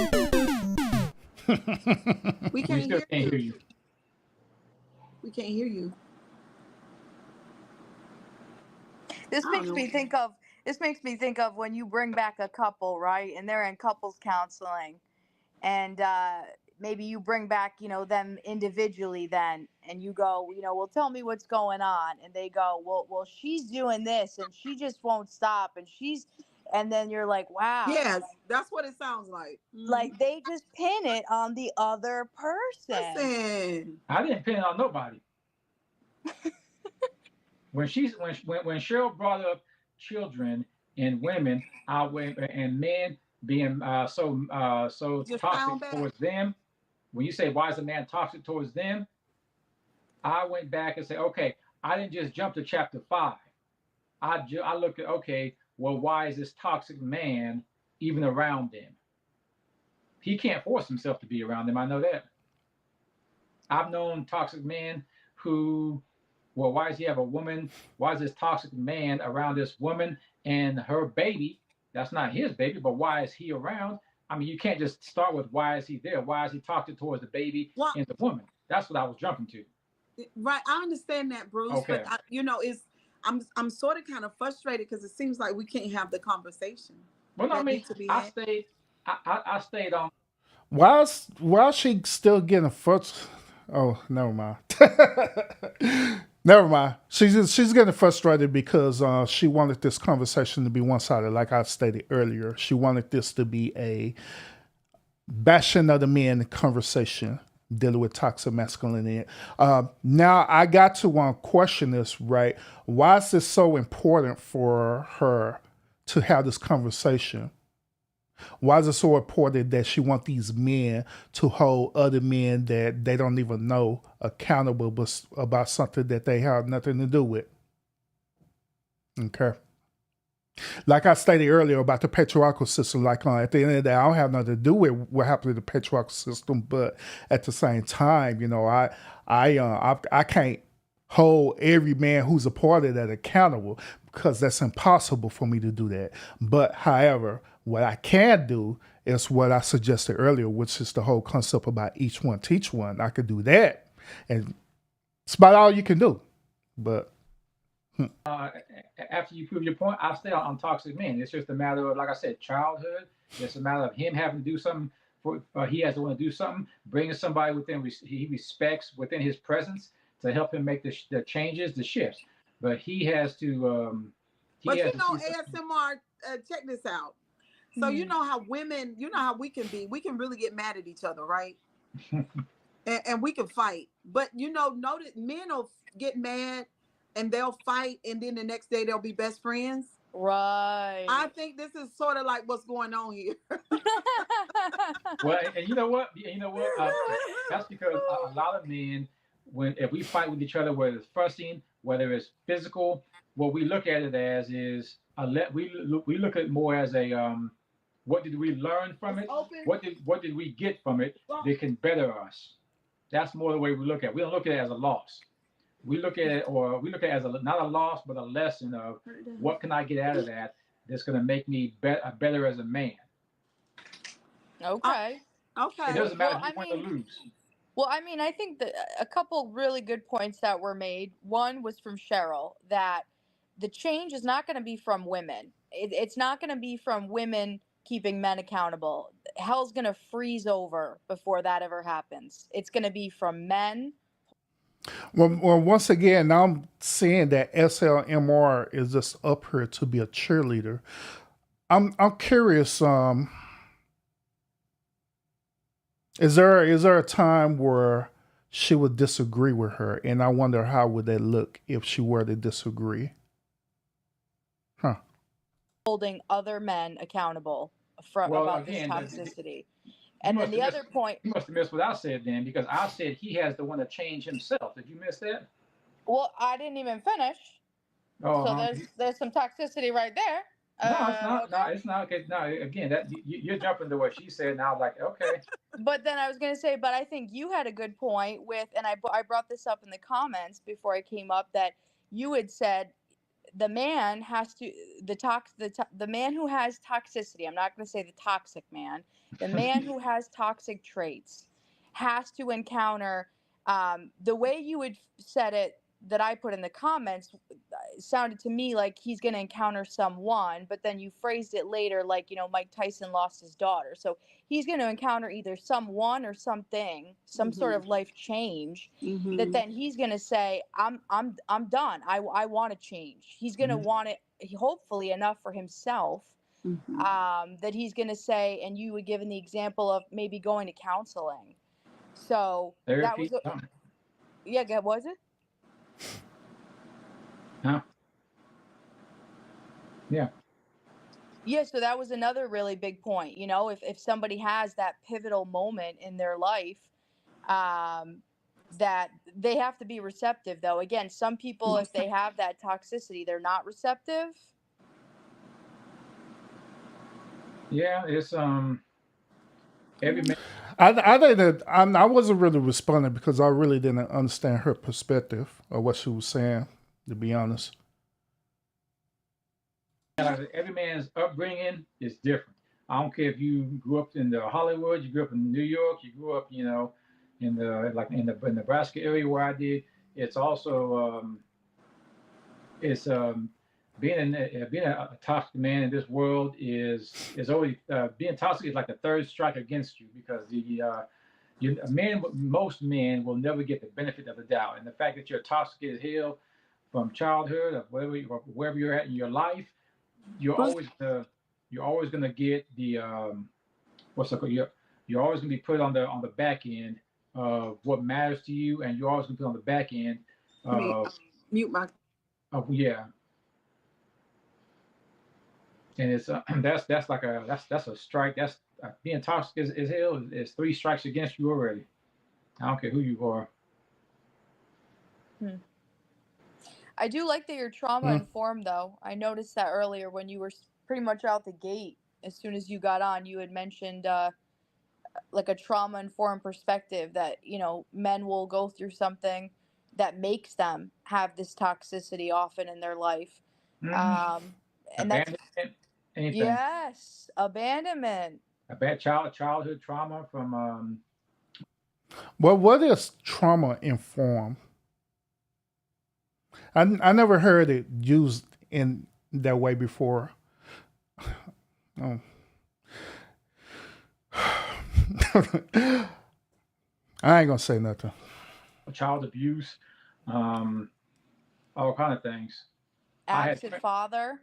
We We still can't hear you. We can't hear you. This makes me think of when you bring back a couple, right? And they're in couples counseling, and maybe you bring back, them individually then, and you go, well, tell me what's going on, and they go, well, she's doing this, and she just won't stop, and then you're like, wow. Yes, that's what it sounds like. Like they just pin it on the other person. Listen. I didn't pin it on nobody. when Cheryl brought up children and women, and men being so Just toxic towards them. When you say why is a man toxic towards them, I went back and said, okay, I didn't just jump to chapter 5. I looked at, okay, well, why is this toxic man even around them? He can't force himself to be around them. I know that. I've known toxic men who, well, why does he have a woman? Why is this toxic man around this woman and her baby? That's not his baby, but why is he around? I mean, you can't just start with why is he there? Why is he talking towards the baby and the woman? That's what I was jumping to. Right, I understand that, Bruce, Okay. but I'm sort of kind of frustrated because it seems like we can't have the conversation. Well, no, I that mean, needs to be I had. stayed on. Why she still getting frustrated? Oh, never mind. Never mind. She's getting frustrated because she wanted this conversation to be one sided, like I stated earlier. She wanted this to be a bashing of the men conversation dealing with toxic masculinity. Now I got to want to question this, right? Why is this so important for her to have this conversation? Why is it so important that she wants these men to hold other men that they don't even know accountable about something that they have nothing to do with? Okay. Like I stated earlier about the patriarchal system, like at the end of the day, I don't have nothing to do with what happened to the patriarchal system, but at the same time, I can't hold every man who's a part of that accountable because that's impossible for me to do that. But however, what I can do is what I suggested earlier, which is the whole concept about each one teach one. I could do that, and it's about all you can do. But After you prove your point, I stay on toxic men. It's just a matter of, like I said, childhood. It's a matter of him having to do something. He has to want to do something, bringing somebody within he respects within his presence to help him make the changes, the shifts. But he has to. But ASMR, check this out. So you know how women, you know how we can be. We can really get mad at each other, right? and we can fight. But notice men will get mad and they'll fight, and then the next day they'll be best friends. Right. I think this is sort of like what's going on here. Well, and you know what? That's because a lot of men, if we fight with each other, whether it's fussing, whether it's physical, what we look at it as is we look at it more as a what did we learn from it? What did we get from it that can better us? That's more the way we look at it. We don't look at it as a loss. We look at it as not a loss, but a lesson of what can I get out of that that's going to make me better as a man. Okay. Okay. It doesn't matter if you win or lose. Well, I mean, I think that a couple really good points that were made. One was from Cheryl that the change is not going to be from women. It's not going to be from women keeping men accountable. Hell's going to freeze over before that ever happens. It's going to be from men. Well, once again, I'm seeing that SLMR is just up here to be a cheerleader. I'm curious. Is there a time where she would disagree with her, and I wonder how would that look if she were to disagree? Huh. Holding other men accountable about this toxicity. And then the other point. You must have missed what I said then, because I said he has to want to change himself. Did you miss that? Well, I didn't even finish. Oh, so there's some toxicity right there. No, it's not. Okay. No, it's not. Okay. No, again, that you're jumping to what she said. Now, like, okay. But then I was gonna say, but I think you had a good point with, and I brought this up in the comments before I came up, that you had said the man has to the man who has toxicity. I'm not going to say the toxic man. The man who has toxic traits has to encounter the way you had said it that I put in the comments sounded to me like he's going to encounter someone, but then you phrased it later like, Mike Tyson lost his daughter. So he's going to encounter either someone or something, some sort of life change that then he's going to say, I'm done. I want to change. He's going to want it, hopefully enough for himself, that he's going to say, and you were given the example of maybe going to counseling. So that was, yeah, was it? Huh? Yeah. Yeah, so that was another really big point. If somebody has that pivotal moment in their life, that they have to be receptive, though. Again, some people, if they have that toxicity, they're not receptive. Yeah, it's every man. I think that I wasn't really responding because I really didn't understand her perspective or what she was saying, to be honest. Every man's upbringing is different. I don't care if you grew up in the Hollywood, you grew up in New York, you grew up, in the like in the Nebraska area where I did. It's also it's being a toxic man in this world is always being toxic is like the third strike against you because most men will never get the benefit of the doubt, and the fact that you're toxic as hell from childhood or wherever you're at in your life, you're always you're always gonna get the what's it called? You're always gonna be put on the back end of what matters to you, and you're always gonna be on the back end of Mute my. yeah. And it's that's like that's a strike. That's being toxic as hell is three strikes against you already. I don't care who you are. I do like that you're trauma informed, though. I noticed that earlier when you were pretty much out the gate. As soon as you got on, you had mentioned like a trauma informed perspective that men will go through something that makes them have this toxicity often in their life, and that's Abandonment, anything. yes, abandonment. A bad childhood trauma from Well, what is trauma informed? I never heard it used in that way before. Oh. I ain't gonna say nothing. child abuse, all kind of things. Absent father.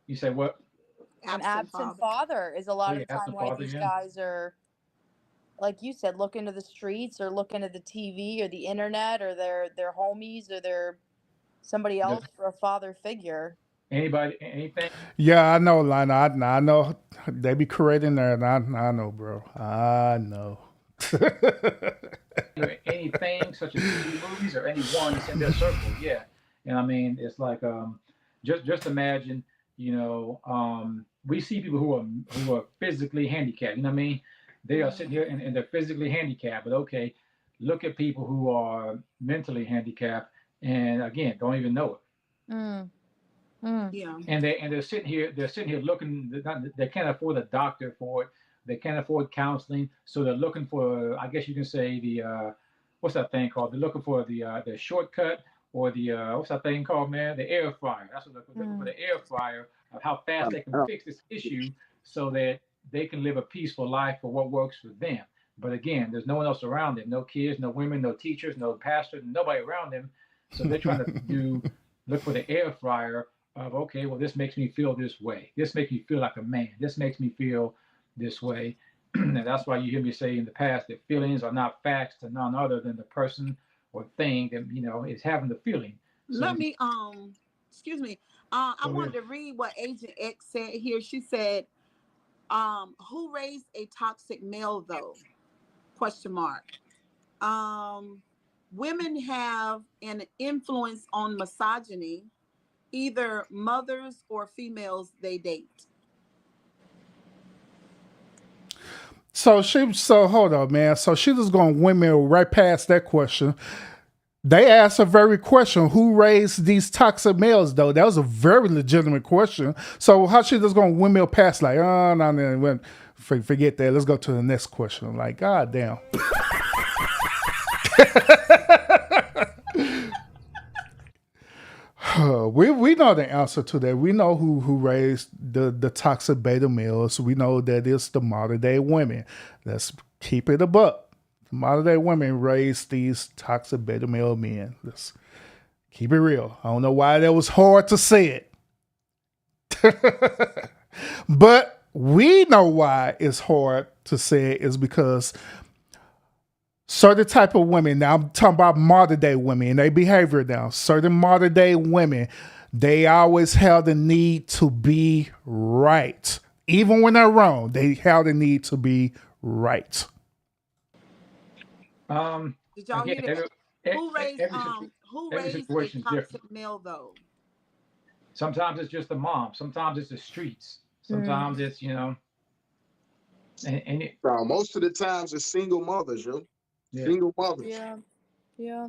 You say what? An absent father is a lot of the time why these guys are, like you said, looking to the streets or looking at the TV or the internet or their homies or their somebody else for a father figure. Anybody, anything? Yeah, I know, Lana. I know they be creating that. I know, bro. I know. Anything such as TV movies or anyone that's in their circle, yeah. And I mean, it's like just imagine, we see people who are physically handicapped. You know what I mean? They are sitting here and they're physically handicapped, but okay, look at people who are mentally handicapped and again don't even know it. Yeah. And they're sitting here looking. They can't afford a doctor for it. They can't afford counseling, so they're looking for, I guess you can say, the what's that thing called? They're looking for the shortcut or the what's that thing called, man? The air fryer. That's what they're looking for, the air fryer of how fast they can fix this issue so that they can live a peaceful life for what works for them. But again, there's no one else around them. No kids, no women, no teachers, no pastors, nobody around them. So they're trying to look for the air fryer of, okay, well, this makes me feel this way. This makes me feel like a man. This makes me feel this way. And that's why you hear me say in the past that feelings are not facts to none other than the person or thing that, is having the feeling. So, Let me, excuse me. I wanted to read what Agent X said here. She said, who raised a toxic male though? Question mark. Women have an influence on misogyny, either mothers or females they date. So hold on, man. So she just gonna windmill right past that question. They asked a very question: who raised these toxic males? Though that was a very legitimate question. So how she just gonna windmill past like, oh no, forget that. Let's go to the next question. I'm like, god damn. We know the answer to that. We know who raised the toxic beta males. We know that it's the modern day women. Let's keep it a buck. The modern day women raised these toxic beta male men. Let's keep it real. I don't know why that was hard to say it. But we know why it's hard to say it is because certain type of women, now I'm talking about modern day women and their behavior now. Certain modern day women, they always have the need to be right. Even when they're wrong, they have the need to be right. Did y'all hear that? Who raised a toxic male though? Sometimes it's just the mom. Sometimes it's the streets. Sometimes it's, most of the times it's single mothers, yo. Yeah. Single mothers. Yeah.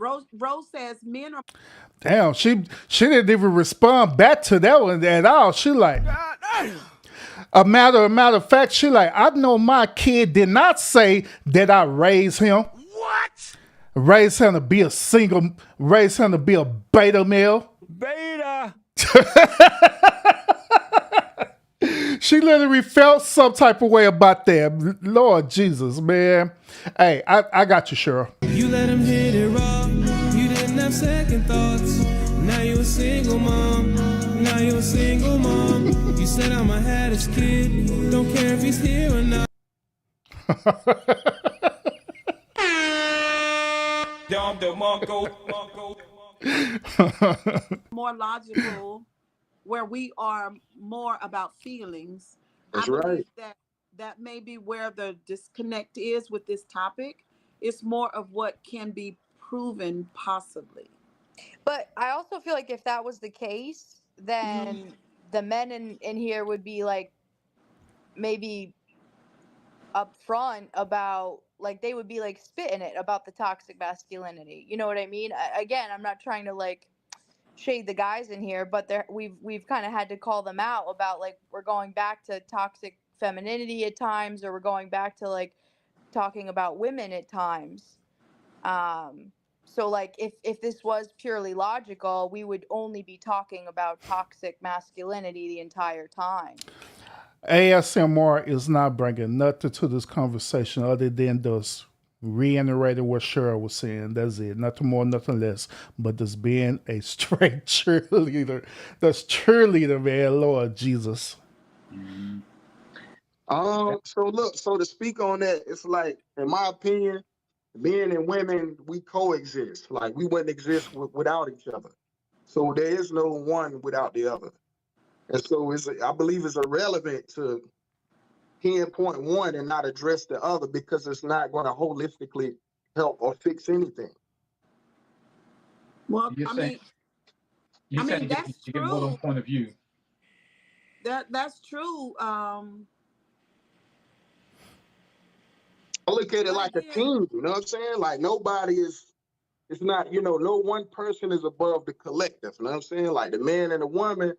Rose says men are. Damn, she didn't even respond back to that one at all. She like, a matter of fact, she like, I know my kid did not say that I raised him. What? Raised him to be a single, raised him to be a beta male. Beta. She literally felt some type of way about that. Lord Jesus, man. Hey, I got you, Cheryl. You let him hit it raw. You didn't have second thoughts. Now you a single mom. Now you a single mom. You said I'ma have this kid. Don't care if he's here or not. More logical, where we are more about feelings. That's I believe right. that may be where the disconnect is with this topic. It's more of what can be proven possibly. But I also feel like if that was the case, then the men in here would be like maybe upfront about, like, they would be like spitting it about the toxic masculinity. You know what I mean? Again, I'm not trying to like shade the guys in here, but we've kind of had to call them out about, like, we're going back to toxic femininity at times, or we're going back to like talking about women at times. So like if this was purely logical, we would only be talking about toxic masculinity the entire time. ASMR is not bringing nothing to this conversation other than just reiterating what Cheryl was saying. That's it. Nothing more, nothing less. But just being a straight cheerleader. That's cheerleader, man. Lord Jesus. So look, so to speak on that, it's like, in my opinion, men and women, we coexist. Like, we wouldn't exist without each other. So there is no one without the other. And so I believe it's irrelevant to pinpoint one and not address the other, because it's not going to holistically help or fix anything. Well, You're saying that's you get more than true. one point of view. That's true. I look at it like a team, you know what I'm saying? Like, nobody is, it's not, no one person is above the collective, you know what I'm saying? Like, the man and the woman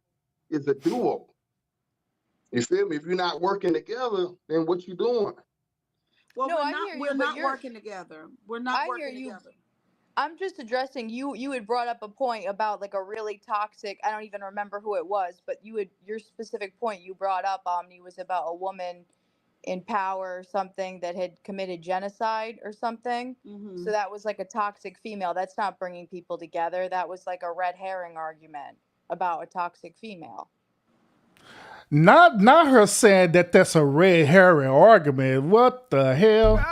is a duo. You feel me? If you're not working together, then what you doing? Well, No, we're not working together. We're not working together. I'm just addressing you had brought up a point about like a really toxic, I don't even remember who it was, but your specific point you brought up, Omni, was about a woman in power or something that had committed genocide or something. So that was like a toxic female. That's not bringing people together. That was like a red herring argument about a toxic female. Not her saying that that's a red herring argument. What the hell?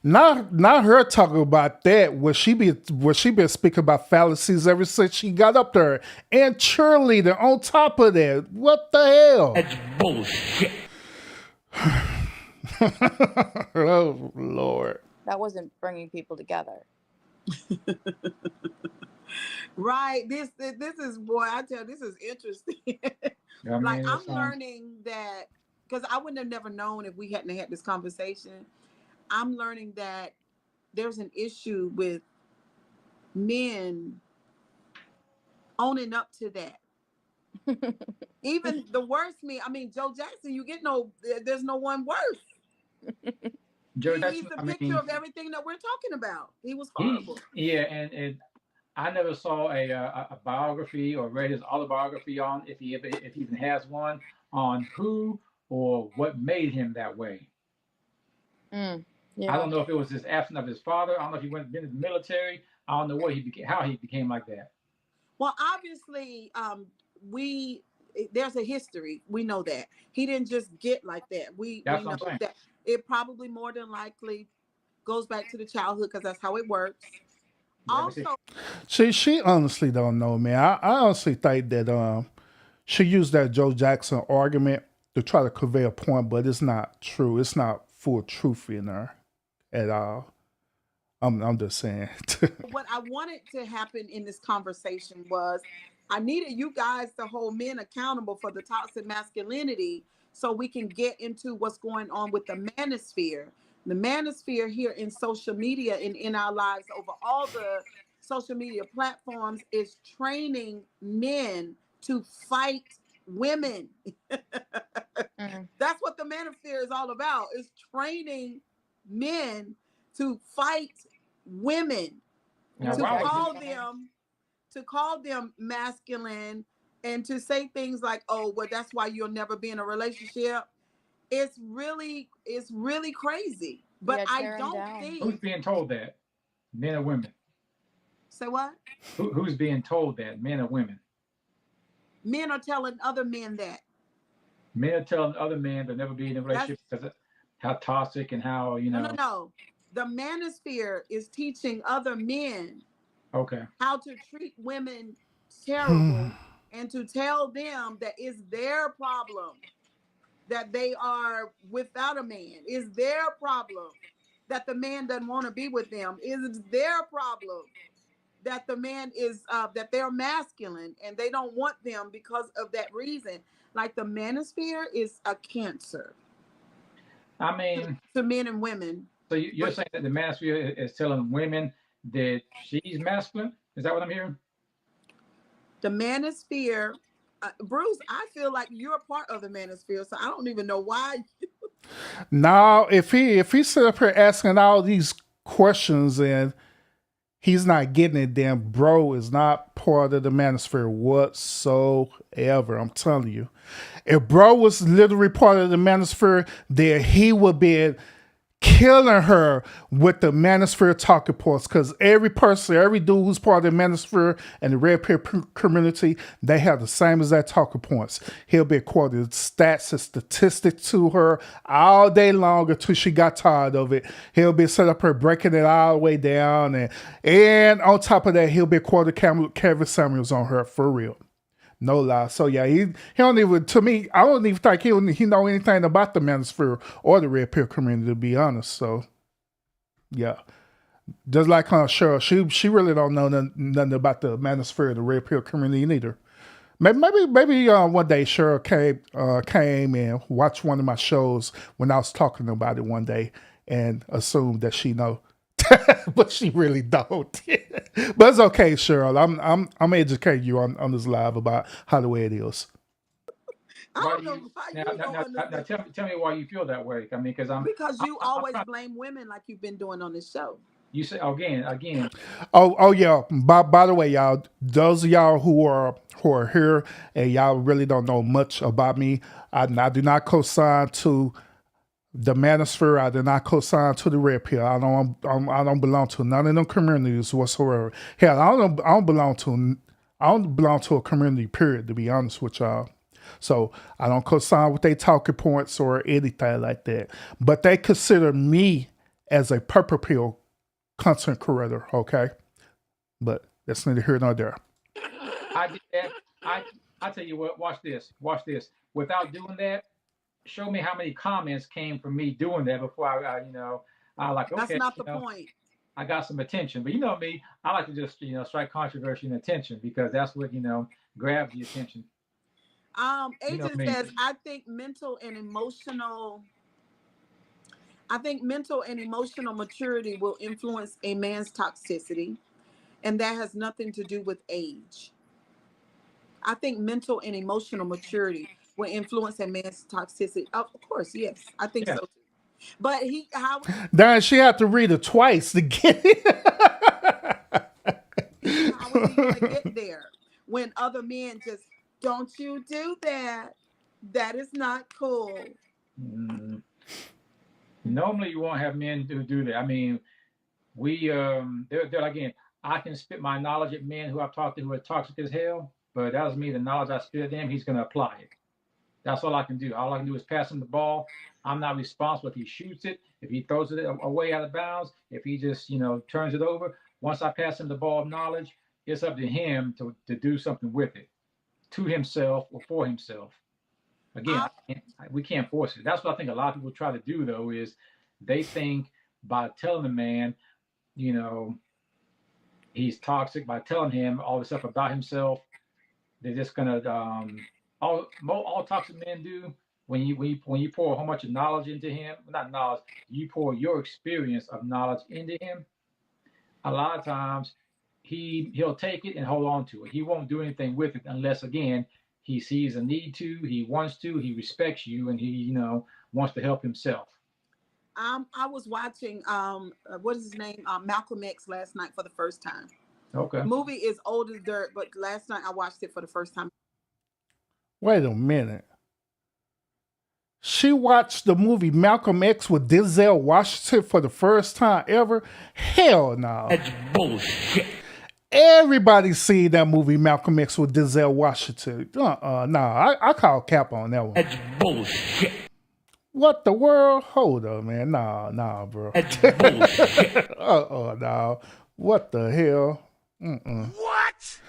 Not her talking about that. Where she been speaking about fallacies ever since she got up there. And cheerleader on top of that. What the hell? That's bullshit. Oh Lord. That wasn't bringing people together. Right. This is, boy, I tell you, this is interesting. Like, I'm learning that, because I wouldn't have never known if we hadn't had this conversation. I'm learning that there's an issue with men owning up to that. Even the worst me, Joe Jackson, there's no one worse. He's the picture of everything that we're talking about. He was horrible. And I never saw a biography or read his autobiography on, if he even has one, on who or what made him that way. Yeah. I don't know if it was his absence of his father. I don't know if he been in the military. I don't know how he became like that. Well, obviously, there's a history. We know that he didn't just get like that. We know that it probably more than likely goes back to the childhood, because that's how it works. Also, she honestly don't know, man. I honestly think that she used that Joe Jackson argument to try to convey a point, but it's not true. It's not full truth in there at all. I'm just saying. What I wanted to happen in this conversation was, I needed you guys to hold men accountable for the toxic masculinity, so we can get into what's going on with the manosphere. The manosphere here in social media and in our lives over all the social media platforms is training men to fight women. That's what the manosphere is all about, is training men to fight women, Now, to call them masculine, and to say things like, oh, well, that's why you'll never be in a relationship. It's really crazy. But I don't think. Who's being told that? Men or women? Say what? Who's being told that? Men or women? Men are telling other men that. Men are telling other men they'll never be in a relationship because of how toxic and how, you know. No. The manosphere is teaching other men how to treat women terrible and to tell them that it's their problem that they are without a man. It's their problem that the man doesn't want to be with them. It's their problem that the man is that they're masculine and they don't want them because of that reason. Like the manosphere is a cancer. I mean, to men and women. So you're saying that the manosphere is telling women that she's masculine? Is that what I'm hearing? The manosphere, Bruce, I feel like you're a part of the manosphere, so I don't even know why. Now, if he sit up here asking all these questions and he's not getting it, then bro is not part of the manosphere whatsoever. I'm telling you. If bro was literally part of the manosphere, then he would be killing her with the manosphere talking points, because every person, every dude who's part of the manosphere and the red pill community, they have the same exact talking points. He'll be quoting stats and statistics to her all day long until she got tired of it. He'll be set up her breaking it all the way down, and on top of that, he'll be quoting Kevin Samuels on her for real. No lie. So yeah, he don't even, to me, I don't even think he know anything about the manosphere or the red pill community, to be honest. So yeah, just like Cheryl, she really don't know nothing about the manosphere or the red pill community neither. Maybe one day Cheryl came and watched one of my shows when I was talking about it one day and assumed that she know. But she really don't. But it's okay, Cheryl. I'm educating you on this live about how the way it is. I don't know why you don't understand. Tell me why you feel that way. I mean, because you always blame women like you've been doing on this show. You say again. Oh yeah. By the way, y'all, those of y'all who are here and y'all really don't know much about me, I do not co-sign to the manosphere. I did not co-sign to the red pill. I don't belong to none of them communities whatsoever. Hell, I don't belong to a community, period, to be honest with y'all. So I don't co-sign with their talking points or anything like that. But they consider me as a purple pill content creator, okay? But that's neither here nor there. I tell you what, watch this. Without doing that, show me how many comments came from me doing that before I like, okay. That's not the point. I got some attention. But you know me, I like to just, strike controversy and attention because that's what, grabs the attention. Agent says, I think mental and emotional maturity will influence a man's toxicity, and that has nothing to do with age. I think mental and emotional maturity will influence a man's toxicity. Of course, yes, I think so too. But Darn, she had to read it twice to get it. How was he gonna get there when other men just, don't you do that? That is not cool. Normally, you won't have men do that. I mean, they're again, I can spit my knowledge at men who I've talked to who are toxic as hell, but that doesn't mean the knowledge I spit at them, he's going to apply it. That's all I can do. All I can do is pass him the ball. I'm not responsible if he shoots it, if he throws it away out of bounds, if he just, turns it over. Once I pass him the ball of knowledge, it's up to him to do something with it, to himself or for himself. Again, we can't force it. That's what I think a lot of people try to do, though, is they think by telling the man, he's toxic, by telling him all this stuff about himself, they're just gonna all toxic men do when you pour a whole bunch of knowledge into him, not knowledge, you pour your experience of knowledge into him. A lot of times, he'll take it and hold on to it. He won't do anything with it unless, again, he sees a need to, he wants to, he respects you, and he wants to help himself. I was watching what is his name? Malcolm X last night for the first time. Okay. The movie is old as dirt, but last night I watched it for the first time. Wait a minute. She watched the movie Malcolm X with Denzel Washington for the first time ever? Hell no. That's bullshit. Everybody's seen that movie Malcolm X with Denzel Washington. Nah, I call cap on that one. That's bullshit. What the world? Hold up, man. Nah, bro. That's bullshit. Nah. What the hell? What?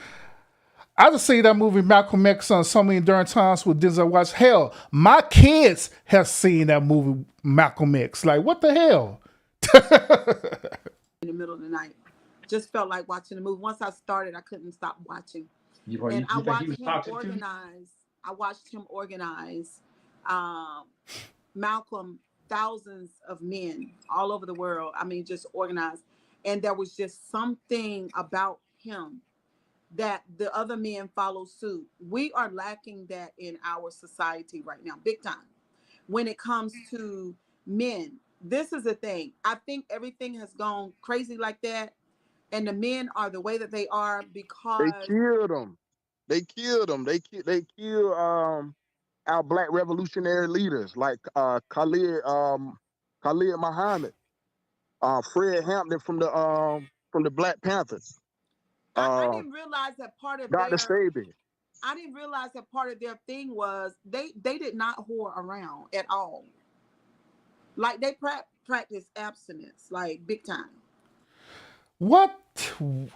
I just seen that movie Malcolm X on so many darn times with Denzel Washington. Hell, my kids have seen that movie Malcolm X. Like, what the hell? In the middle of the night. Just felt like watching the movie. Once I started, I couldn't stop watching. I watched him organize Malcolm, thousands of men all over the world. I mean, just organized. And there was just something about him that the other men follow suit. We are lacking that in our society right now, big time. When it comes to men, this is the thing. I think everything has gone crazy like that. And the men are the way that they are because they killed them. They killed our black revolutionary leaders like Khalid Muhammad, Fred Hampton from the Black Panthers. I didn't realize that part of Dr. Sabi. I didn't realize that part of their thing was they did not whore around at all. Like they practice abstinence, like big time. What? Oh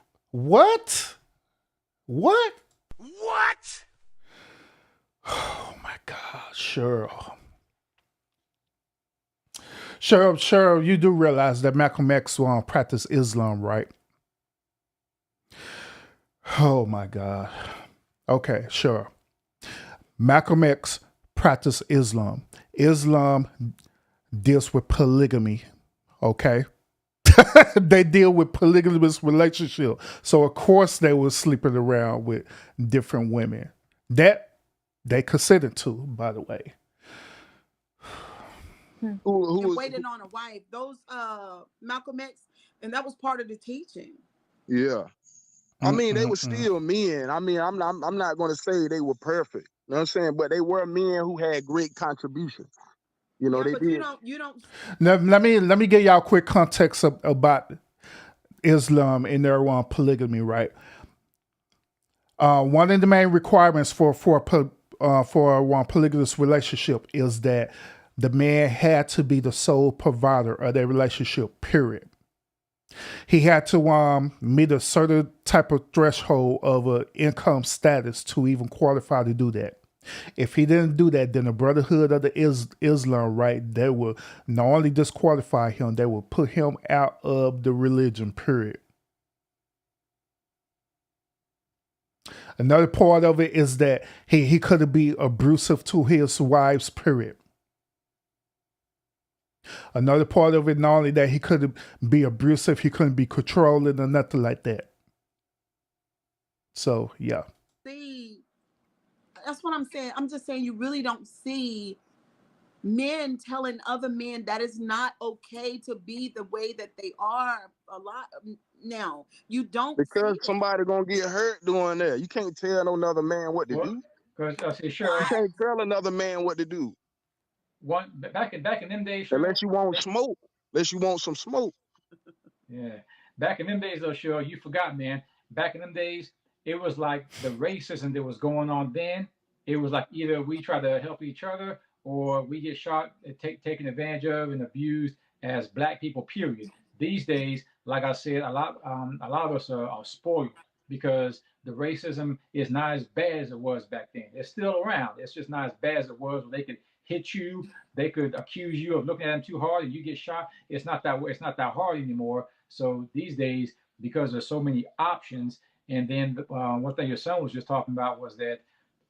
my God, Cheryl. Cheryl, you do realize that Malcolm X practiced Islam, right? Oh my God. Okay, sure. Malcolm X practiced Islam. Islam deals with polygamy, okay? They deal with polygamous relationship. So of course they were sleeping around with different women. That they considered to, by the way. Who waiting on a wife. Those Malcolm X, and that was part of the teaching. Yeah. I mean, they were still men. I mean, I'm not going to say they were perfect. You know what I'm saying? But they were men who had great contributions. You know, they did. You don't. Now, let me give y'all a quick context about Islam and their polygamy, right? One of the main requirements for a polygamous relationship is that the man had to be the sole provider of their relationship, period. He had to meet a certain type of threshold of an income status to even qualify to do that. If he didn't do that, then the Brotherhood of the Islam, right, they will not only disqualify him, they will put him out of the religion, period. Another part of it is that he couldn't be abusive to his wives, period. Another part of it, not only that he couldn't be abusive, he couldn't be controlling or nothing like that. So, yeah. See, that's what I'm saying. I'm just saying you really don't see men telling other men that it's not okay to be the way that they are a lot now. You don't, because somebody gonna get hurt doing that. You can't tell another man what to do. Because sure, you can't tell another man what to do. Back in them days, sure, unless you want smoke, unless you want some smoke. Yeah, back in them days, though, sure, you forgot, man. Back in them days, it was like the racism that was going on then. It was like either we try to help each other or we get shot, taken advantage of, and abused as black people. Period. These days, like I said, a lot of us are spoiled because the racism is not as bad as it was back then. It's still around. It's just not as bad as it was when they could hit you. They could accuse you of looking at them too hard and you get shot. It's not that hard anymore. So these days, because there's so many options, and then one thing your son was just talking about was that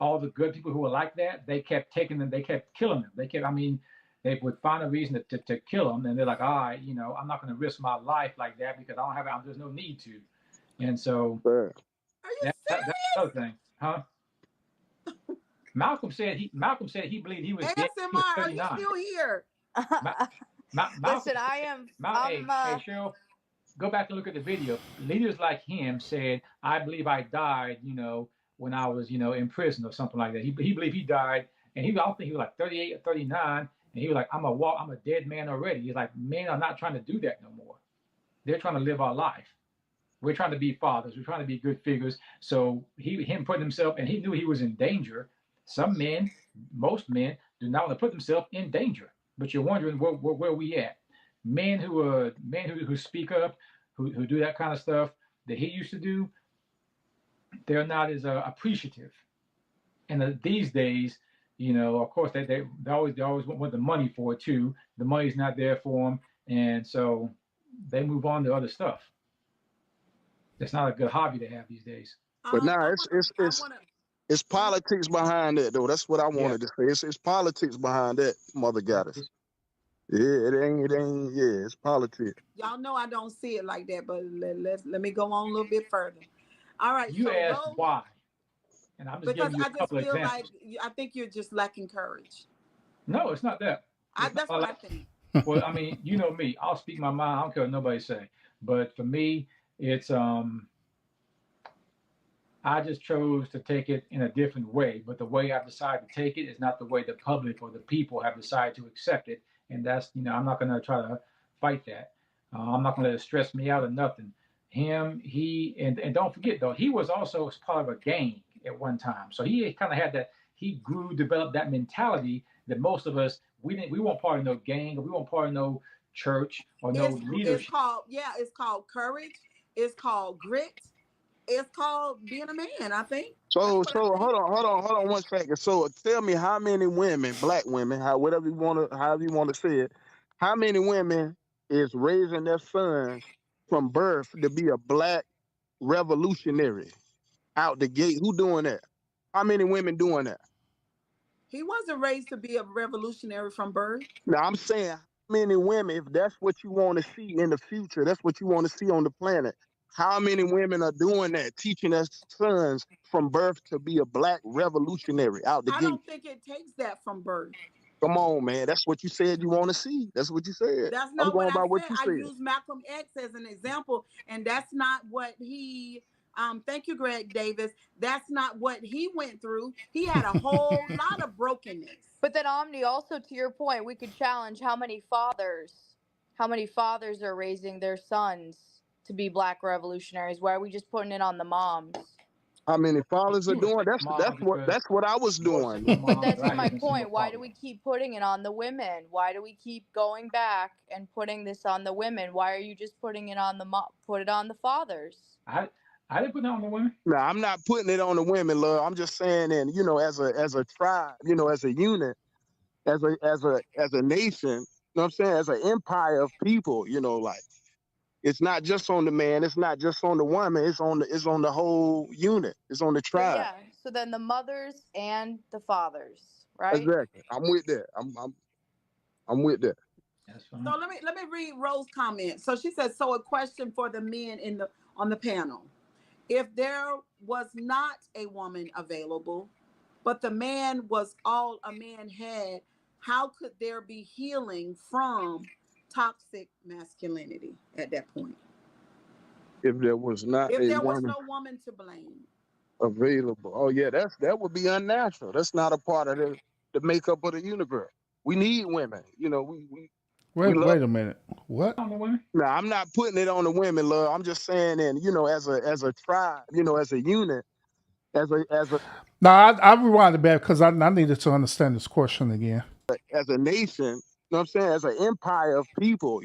all the good people who were like that, they kept taking them, they kept killing them. They would find a reason to kill them, and they're like, all right, I'm not going to risk my life like that because I don't have, there's no need to. And so Sure. that's another thing, huh? Malcolm said he believed he was dead. He was ASMR, are you 39. still here? Malcolm, Listen, hey, Cheryl, go back and look at the video. Leaders like him said, I believe I died, when I was, in prison or something like that. He believed he died, and I don't think he was like 38 or 39, and he was like, I'm a dead man already. He's like, men are not trying to do that no more. They're trying to live our life. We're trying to be fathers. We're trying to be good figures. So him putting himself, and he knew he was in danger. Some men, most men, do not want to put themselves in danger. But you're wondering where we at. Men who speak up, who do that kind of stuff that he used to do, they're not as appreciative. And these days, of course, they always want the money for it too. The money's not there for them, and so they move on to other stuff. It's not a good hobby to have these days. But now it's politics behind that though. That's what I wanted to say. It's politics behind that, Mother Goddess. Yeah, it ain't. Yeah, it's politics. Y'all know I don't see it like that, but let me go on a little bit further. All right. You asked why, and I'm just giving you a couple feel examples. I think you're just lacking courage. No, it's not that. That's what I think. Well, you know me. I'll speak my mind. I don't care what nobody say. But for me, it's I just chose to take it in a different way. But the way I've decided to take it is not the way the public or the people have decided to accept it. And that's, I'm not going to try to fight that. I'm not going to let it stress me out or nothing. And don't forget though, he was also part of a gang at one time. So he kind of had that, developed that mentality that most of us, we weren't part of no gang, or we weren't part of no church or no leadership. It's called courage. It's called grit. It's called being a man, I think. So hold on 1 second. So tell me how many women, black women, however you want to say it, how many women is raising their sons from birth to be a black revolutionary out the gate? Who doing that? How many women doing that? He wasn't raised to be a revolutionary from birth. Now I'm saying how many women, if that's what you want to see in the future, that's what you want to see on the planet. How many women are doing that, teaching their sons from birth to be a black revolutionary out the gate? I don't think it takes that from birth. Come on, man. That's what you said you want to see. That's what you said. That's not what I said. I used Malcolm X as an example, and that's not what he. Thank you, Greg Davis. That's not what he went through. He had a whole lot of brokenness. But then, Omni, also to your point, we could challenge how many fathers are raising their sons to be black revolutionaries. Why are we just putting it on the moms? How many fathers are doing? That's what I was doing. But that's my point. Why do we keep putting it on the women? Why do we keep going back and putting this on the women? Why are you just putting it on put it on the fathers? I didn't put it on the women. No, I'm not putting it on the women, love. I'm just saying, and as a tribe, as a unit, as a nation, you know what I'm saying, as an empire of people, it's not just on the man, it's not just on the woman, it's on the whole unit, it's on the tribe. Yeah. So then the mothers and the fathers, right? Exactly. I'm with that. I'm with that. So let me read Rose's comment. So she says, so a question for the men on the panel. If there was not a woman available, but the man was all a man had, how could there be healing from toxic masculinity at that point? If there was no woman to blame available. Oh yeah, that would be unnatural. That's not a part of the makeup of the universe. We need women. Wait a minute. What? On the women? No, I'm not putting it on the women, love. I'm just saying, and as a tribe, as a unit, as a. No, I rewind it back because I needed to understand this question again. As a nation, you know what I'm saying, as an empire of people,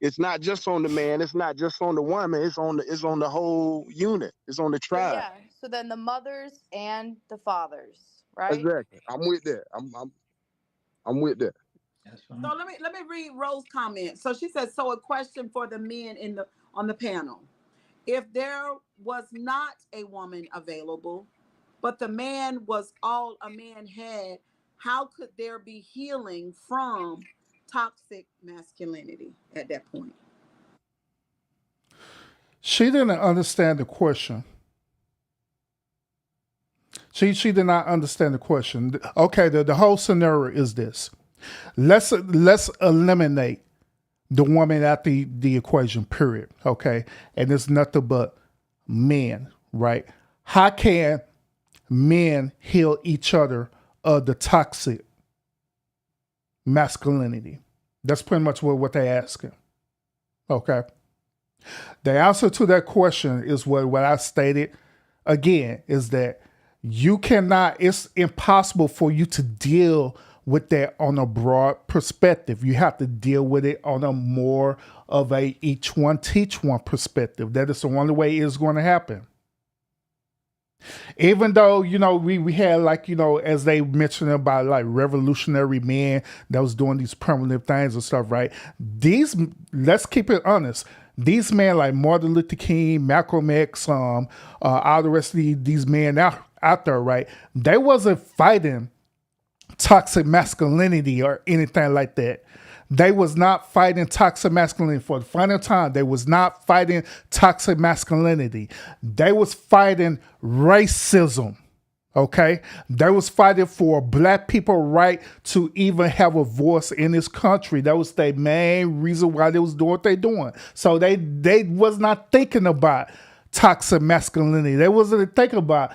it's not just on the man, it's not just on the woman, it's on the whole unit, it's on the tribe. Yeah. So then the mothers and the fathers, right? Exactly. I'm with that. I'm with that. So let me read Rose's comment. So she says, so a question for the men on the panel. If there was not a woman available, but the man was all a man had, how could there be healing from toxic masculinity at that point? She didn't understand the question. She did not understand the question. Okay, the whole scenario is this. Let's eliminate the woman out the equation, period. Okay. And it's nothing but men, right? How can men heal each other of the toxic masculinity? That's pretty much what they're asking. Okay. The answer to that question is what I stated again, is that you cannot, it's impossible for you to deal with that on a broad perspective. You have to deal with it on a more of a each one teach one perspective. That is the only way it's going to happen. Even though, we had, like, as they mentioned about like revolutionary men that was doing these primitive things and stuff, right? Let's keep it honest. These men like Martin Luther King, Malcolm X, all the rest of these men out there, right? They wasn't fighting toxic masculinity or anything like that. They was not fighting toxic masculinity for the final time. They was not fighting toxic masculinity. They was fighting racism. Okay, they was fighting for black people right to even have a voice in this country. That was the main reason why they was doing what they doing. So they was not thinking about toxic masculinity. They wasn't thinking about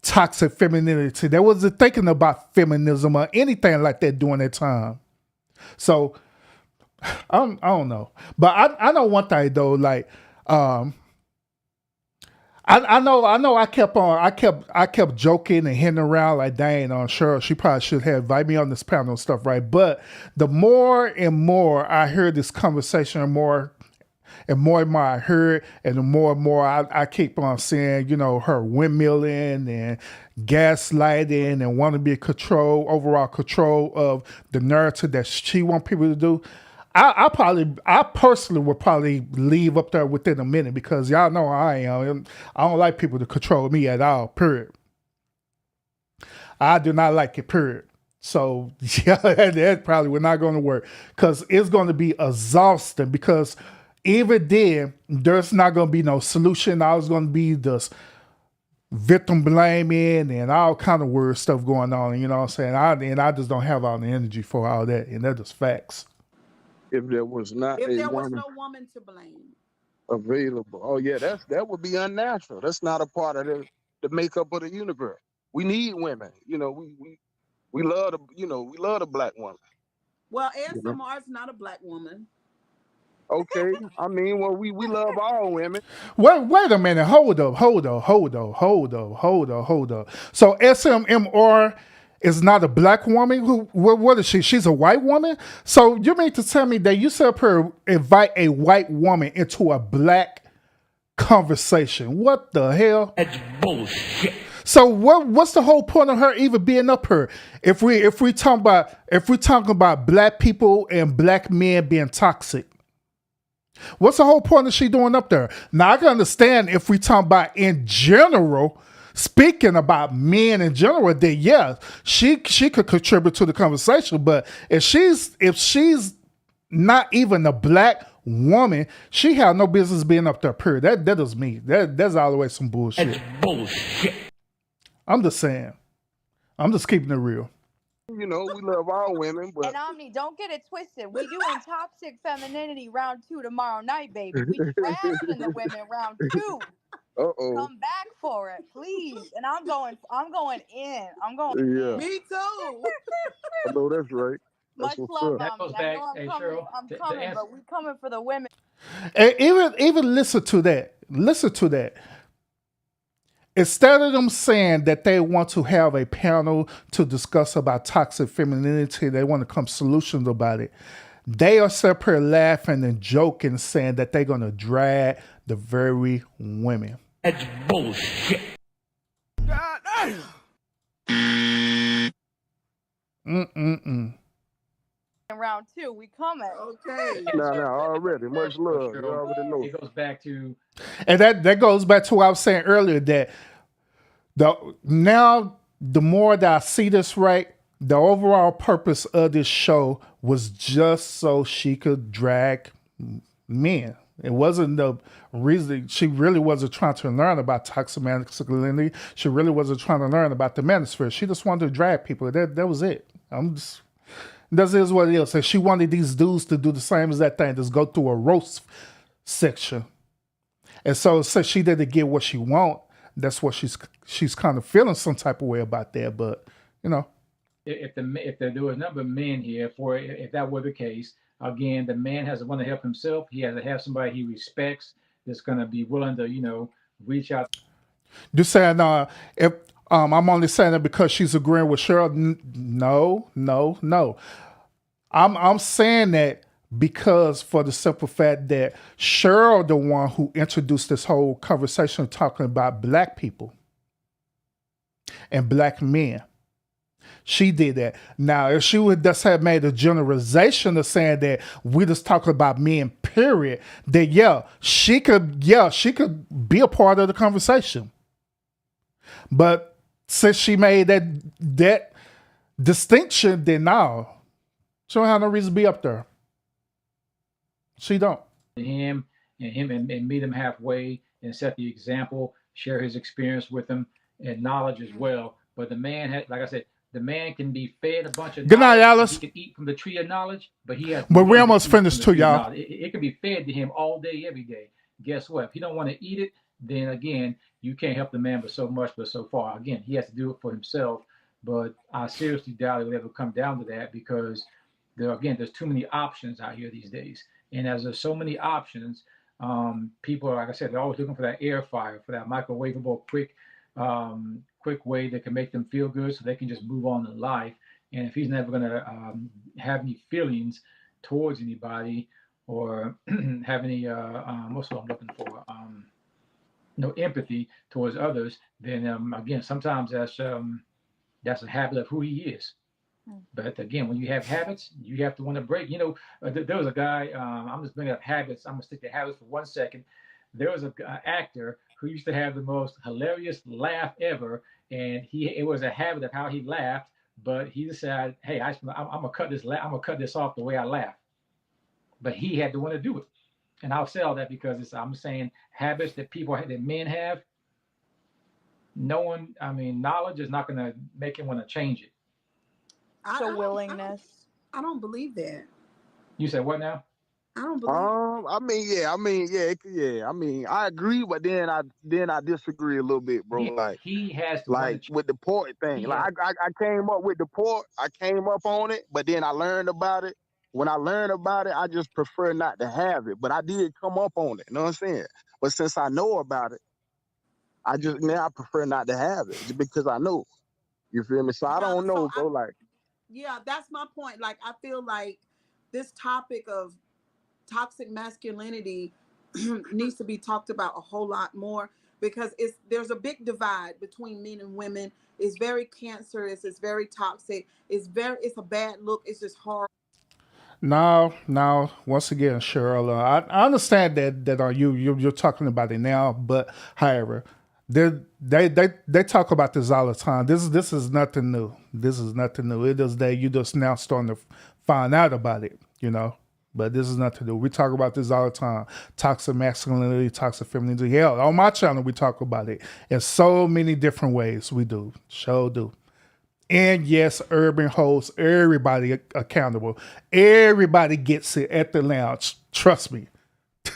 toxic femininity. They wasn't thinking about feminism or anything like that during that time. So I don't know, but I know one thing though. Like I know. I kept joking and hinting around like, dang, on Cheryl, she probably should have invited me on this panel and stuff, right? But the more and more I heard this conversation, more and more I heard, and the more and more I keep on seeing, her windmilling and gaslighting and want to be overall control of the narrative that she want people to do. I personally would probably leave up there within a minute, because y'all know I am. I don't like people to control me at all, period. I do not like it, period. So yeah, that probably we're not going to work, because it's going to be exhausting, because even then, there's not going to be no solution. I was going to be this victim blaming and all kind of weird stuff going on. You know what I'm saying? I just don't have all the energy for all that, and that's just facts. If there was no woman to blame available, oh yeah, that would be unnatural. That's not a part of the makeup of the universe. We need women. We love the black woman. Well, ASMR is not a black woman. Okay, I mean, well, we love all women. Wait a minute. Hold up. So SMR is not a black woman? What is she? She's a white woman? So you mean to tell me that you said her invite a white woman into a black conversation? What the hell? That's bullshit. So what's the whole point of her even being up here? If we talking about black people and black men being toxic, what's the whole point of she doing up there? Now I can understand if we talking about in general, speaking about men in general, that yeah, she could contribute to the conversation. But if she's not even a black woman, she had no business being up there. Period. That is me. That's all the way some bullshit. That's bullshit. I'm just saying. I'm just keeping it real. We love all women, but And Omni, don't get it twisted. We doing toxic femininity round 2 tomorrow night, baby. We trashing the women round 2. Come back for it, please. And I'm going in. Yeah. Me too. I know that's right. Much love, That goes Omni. I back, know Cheryl, I'm coming, but we coming for the women. And even listen to that. Instead of them saying that they want to have a panel to discuss about toxic femininity, they want to come solutions about it. They are separate laughing and joking, saying that they're going to drag the very women. That's bullshit. God damn. In round 2, we coming. Okay. Now, already. Much love. You already know. It goes back to... And that goes back to what I was saying earlier, that The more that I see this right, the overall purpose of this show was just so she could drag men. It wasn't the reason. She really wasn't trying to learn about toxic masculinity. She really wasn't trying to learn about the manosphere. She just wanted to drag people. That was it. That is what it is. And she wanted these dudes to do the same as that thing, just go through a roast section. And so since she didn't get what she want, that's what she's kind of feeling some type of way about that. But you know, if there was a number of men here, if that were the case, again, the man has to want to help himself. He has to have somebody he respects that's going to be willing to reach out. You're saying if I'm only saying that because she's agreeing with Cheryl. No. I'm saying that because for the simple fact that Cheryl, the one who introduced this whole conversation talking about black people and black men. She did that. Now, if she would just have made a generalization of saying that we just talking about men, period, then she could be a part of the conversation. But since she made that distinction, then no, she don't have no reason to be up there. She don't. Him and meet him halfway and set the example, share his experience with him and knowledge as well. But the man like I said, the man can be fed a bunch of Good night, knowledge. Alice. He can eat from the tree of knowledge, but he has. But we almost finished too, y'all. It can be fed to him all day, every day. Guess what? If he don't want to eat it, then again, you can't help the man but so much, but so far. Again, he has to do it for himself. But I seriously doubt it will ever come down to that because there's too many options out here these days. And as there's so many options, people, like I said, they're always looking for that air fryer, for that microwavable, quick way that can make them feel good so they can just move on in life. And if he's never going to have any feelings towards anybody or have any, what's what I'm looking for, no empathy towards others, then again, sometimes that's a habit of who he is. But again, when you have habits, you have to want to break. There was a guy. I'm just bringing up habits. I'm gonna stick to habits for 1 second. There was an actor who used to have the most hilarious laugh ever, and it was a habit of how he laughed. But he decided, hey, I'm gonna cut this. I'm gonna cut this off the way I laugh. But he had to want to do it, and I'll say all that because I'm saying habits that men have. Knowledge is not gonna make him want to change it. Willingness. I don't believe that. You said what now? I don't believe. I agree, but then I disagree a little bit, bro. Like he has to like with the port thing. Like I came up with the port. I came up on it, but then I learned about it. When I learned about it, I just prefer not to have it. But I did come up on it. You know what I'm saying? But since I know about it, I prefer not to have it just because I know. You feel me? So I don't know, bro. Yeah, that's my point. Like, I feel like this topic of toxic masculinity needs to be talked about a whole lot more because there's a big divide between men and women. It's very cancerous. It's very toxic. It's a bad look. It's just horrible. No. Once again, Cheryl, I understand that you're talking about it now, but however, they talk about this all the time. This is nothing new. This is nothing new. It is that you just now starting to find out about it, But this is nothing new. We talk about this all the time. Toxic masculinity, toxic femininity. Hell, on my channel we talk about it in so many different ways. We do. Sure do. And yes, Urban holds everybody accountable. Everybody gets it at the lounge. Trust me.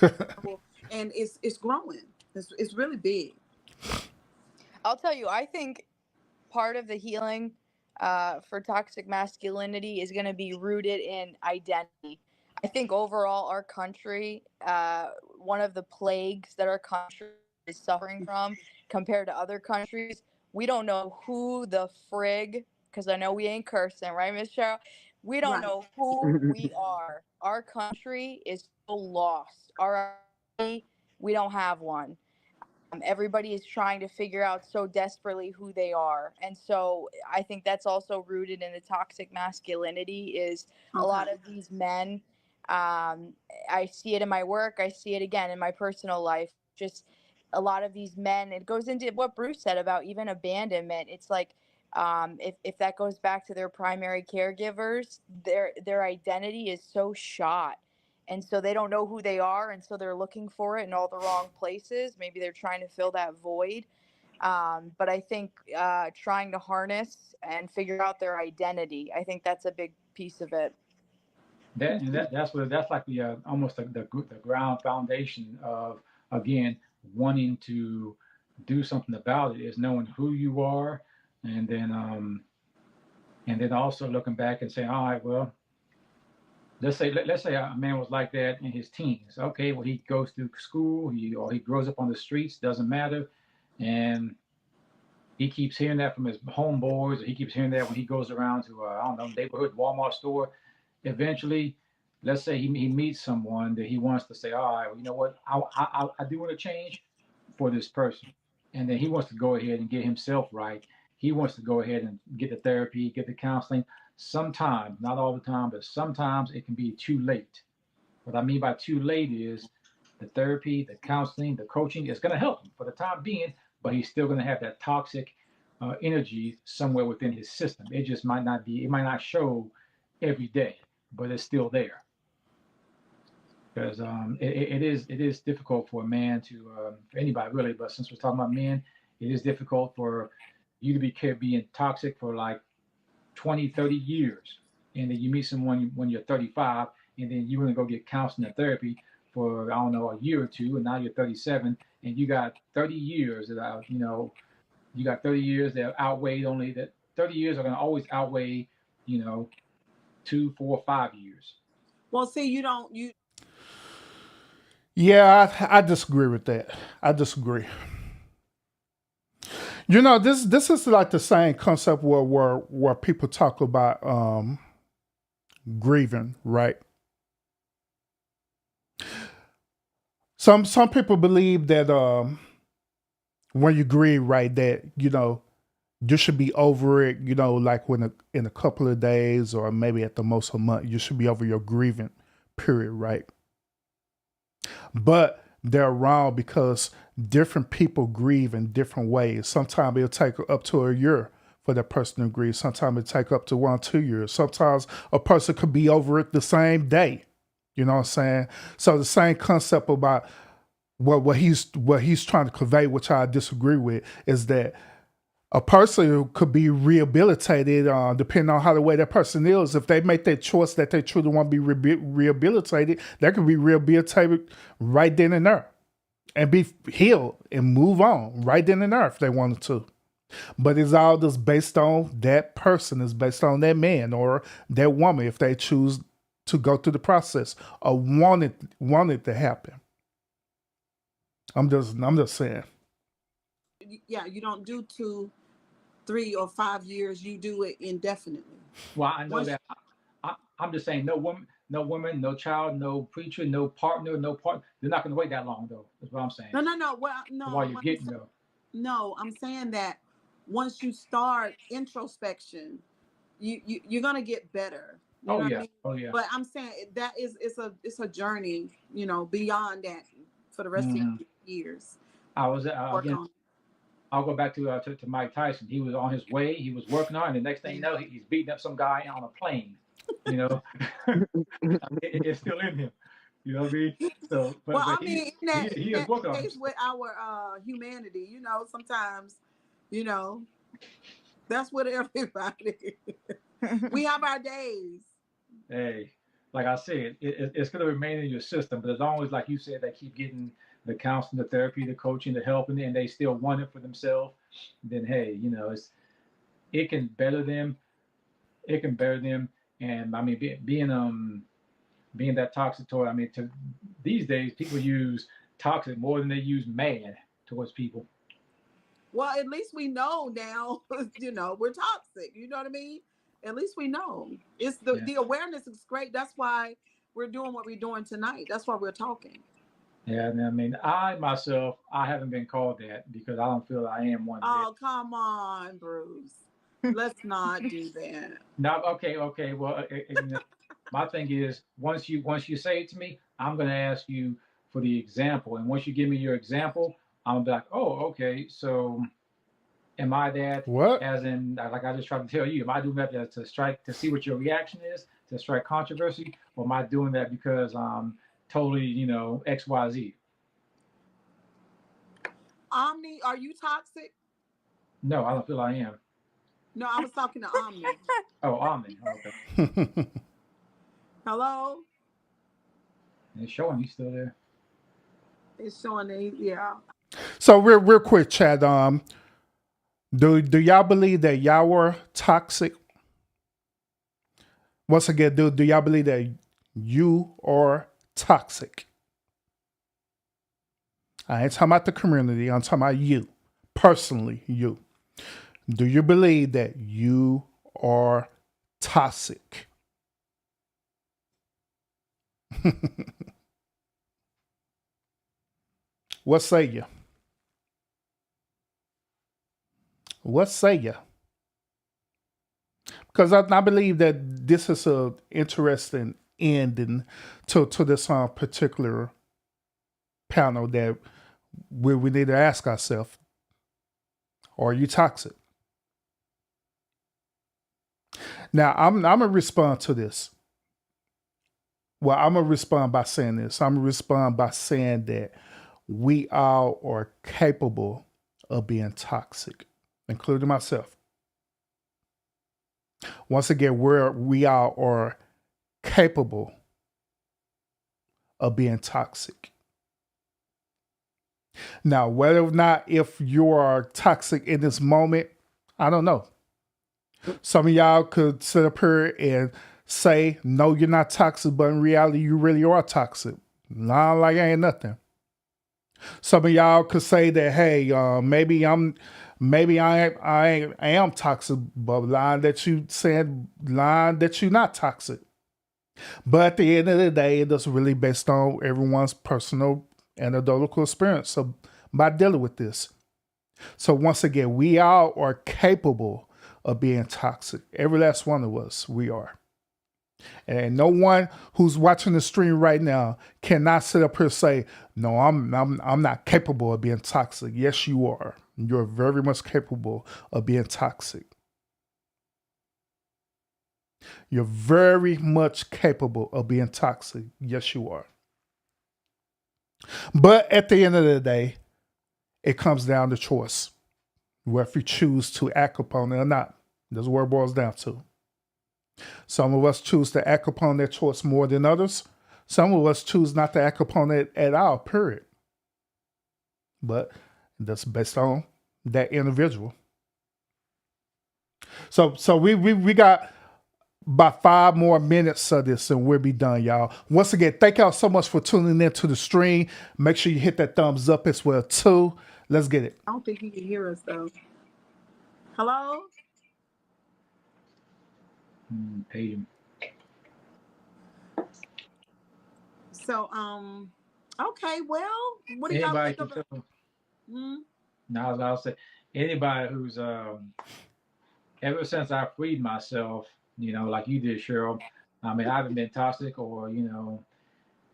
And it's growing. It's really big. I'll tell you, I think part of the healing for toxic masculinity is going to be rooted in identity. I think overall, our country, one of the plagues that our country is suffering from compared to other countries, we don't know who the frig, because I know we ain't cursing, right, Miss Cheryl? We don't know who we are. Our country is so lost. Our identity, we don't have one. Everybody is trying to figure out so desperately who they are. And so I think that's also rooted in the toxic masculinity is a lot of these men. I see it in my work. I see it again in my personal life. Just a lot of these men, it goes into what Bruce said about even abandonment. It's like, if that goes back to their primary caregivers, their identity is so shot, and so they don't know who they are, and so they're looking for it in all the wrong places. Maybe they're trying to fill that void. But I think trying to harness and figure out their identity, I think that's a big piece of it. That's like the almost the ground foundation of, again, wanting to do something about it, is knowing who you are, and then also looking back and saying, all right, well, let's say a man was like that in his teens. Okay, well, he goes through school, or he grows up on the streets, doesn't matter, and he keeps hearing that from his homeboys, or he keeps hearing that when he goes around to I don't know, neighborhood Walmart store. Eventually, let's say he meets someone that he wants to say, all right, well, you know what, I do want to change for this person, and then he wants to go ahead and get himself right. He wants to go ahead and get the therapy, get the counseling. Sometimes, not all the time, but sometimes it can be too late. What I mean by too late is the therapy, the counseling, the coaching is going to help him for the time being, but he's still going to have that toxic energy somewhere within his system. It just might not be, it might not show every day, but it's still there. Because it is difficult for a man to, for anybody really, but since we're talking about men, it is difficult for you to be being toxic for like 20, 30 years. And then you meet someone when you're 35, and then you're going to go get counseling and therapy for, I don't know, a year or two, and now you're 37, and you got 30 years that, you got 30 years that outweighed only that 30 years are going to always outweigh, 2, 4, 5 years. Well, see, Yeah, I disagree with that. I disagree. This is like the same concept where people talk about grieving, right? Some people believe that when you grieve, right, that you should be over it. Like in a couple of days, or maybe at the most a month, you should be over your grieving period, right? But they're wrong, because different people grieve in different ways. Sometimes it'll take up to a year for that person to grieve. Sometimes it'll take up to 1 or 2 years. Sometimes a person could be over it the same day. You know what I'm saying? So the same concept about what he's trying to convey, which I disagree with, is that a person could be rehabilitated depending on how the way that person is. If they make that choice that they truly want to be rehabilitated, they could be rehabilitated right then and there and be healed and move on right then and there if they wanted to. But it's all just based on that person. It's based on that man or that woman if they choose to go through the process or want it to happen. I'm just saying. Yeah, you don't do 2, 3, or 5 years. You do it indefinitely. Well, I know that. I'm just saying, no woman, no child, no preacher, no partner, They're not going to wait that long, though. That's what I'm saying. No. Well, no. While you're getting though. No, I'm saying that once you start introspection, you're gonna get better. You know what I mean? Oh yeah. But I'm saying that it's a journey. Beyond that for the rest of your years. I'll go back to Mike Tyson. He was on his way. He was working on it. And the next thing you know, he's beating up some guy on a plane. It's still in him. You know what I mean? So, but he is working on it. With our humanity, sometimes, that's what everybody. We have our days. Hey, like I said, it's going to remain in your system. But as long as, like you said, they keep getting the counseling, the therapy, the coaching, the helping, and they still want it for themselves, then hey, it can better them. It can better them. And I mean, being that toxic toward, I mean, these days people use toxic more than they use mad towards people. Well, at least we know now, we're toxic. You know what I mean? At least we know. It's the awareness is great. That's why we're doing what we're doing tonight. That's why we're talking. Yeah, I mean, I myself, I haven't been called that because I don't feel I am one. Oh, come on, Bruce. Let's not do that. No, okay. Well, my thing is, once you say it to me, I'm going to ask you for the example, and once you give me your example, I'm gonna be like, oh, okay, so am I that? What? As in, like I just tried to tell you, am I doing that to strike to see what your reaction is, to strike controversy, or am I doing that because I'm totally, X, Y, Z? Omni, are you toxic? No, I don't feel I am. No, I was talking to Omni. Oh, Omni. Okay. Hello? It's showing he's still there. It's showing that, yeah. So real quick, Chad. Do y'all believe that y'all were toxic? Once again, do y'all believe that you are toxic? I ain't talking about the community. I'm talking about you, personally. You. Do you believe that you are toxic? What say you? What say you? Because I believe that this is a interesting ending to this particular panel that we need to ask ourselves: are you toxic? Now I'm gonna respond to this. Well, I'm gonna respond by saying this. I'm gonna respond by saying that we all are capable of being toxic, including myself. Once again, we all are capable of being toxic. Now, whether or not if you are toxic in this moment, I don't know. Some of y'all could sit up here and say, no, you're not toxic, but in reality, you really are toxic. Nah, like I ain't nothing. Some of y'all could say that, hey, maybe I am toxic, but line that you're not toxic. But at the end of the day, it is really based on everyone's personal anecdotal experience by dealing with this. So once again, we all are capable of being toxic. Every last one of us, we are. And no one who's watching the stream right now cannot sit up here and say, no, I'm not capable of being toxic. Yes, you are. You're very much capable of being toxic. You're very much capable of being toxic. Yes, you are. But at the end of the day, it comes down to choice. Whether you choose to act upon it or not. That's what it boils down to. Some of us choose to act upon that choice more than others. Some of us choose not to act upon it at all, period. But that's based on that individual. So we got about 5 more minutes of this and we'll be done, y'all. Once again, thank y'all so much for tuning in to the stream. Make sure you hit that thumbs up as well, too. Let's get it. I don't think he can hear us, though. Hello? Paid him. So, okay, well, what do y'all think about? Now, I'll say anybody who's ever since I freed myself, like you did, Cheryl. I mean, I haven't been toxic or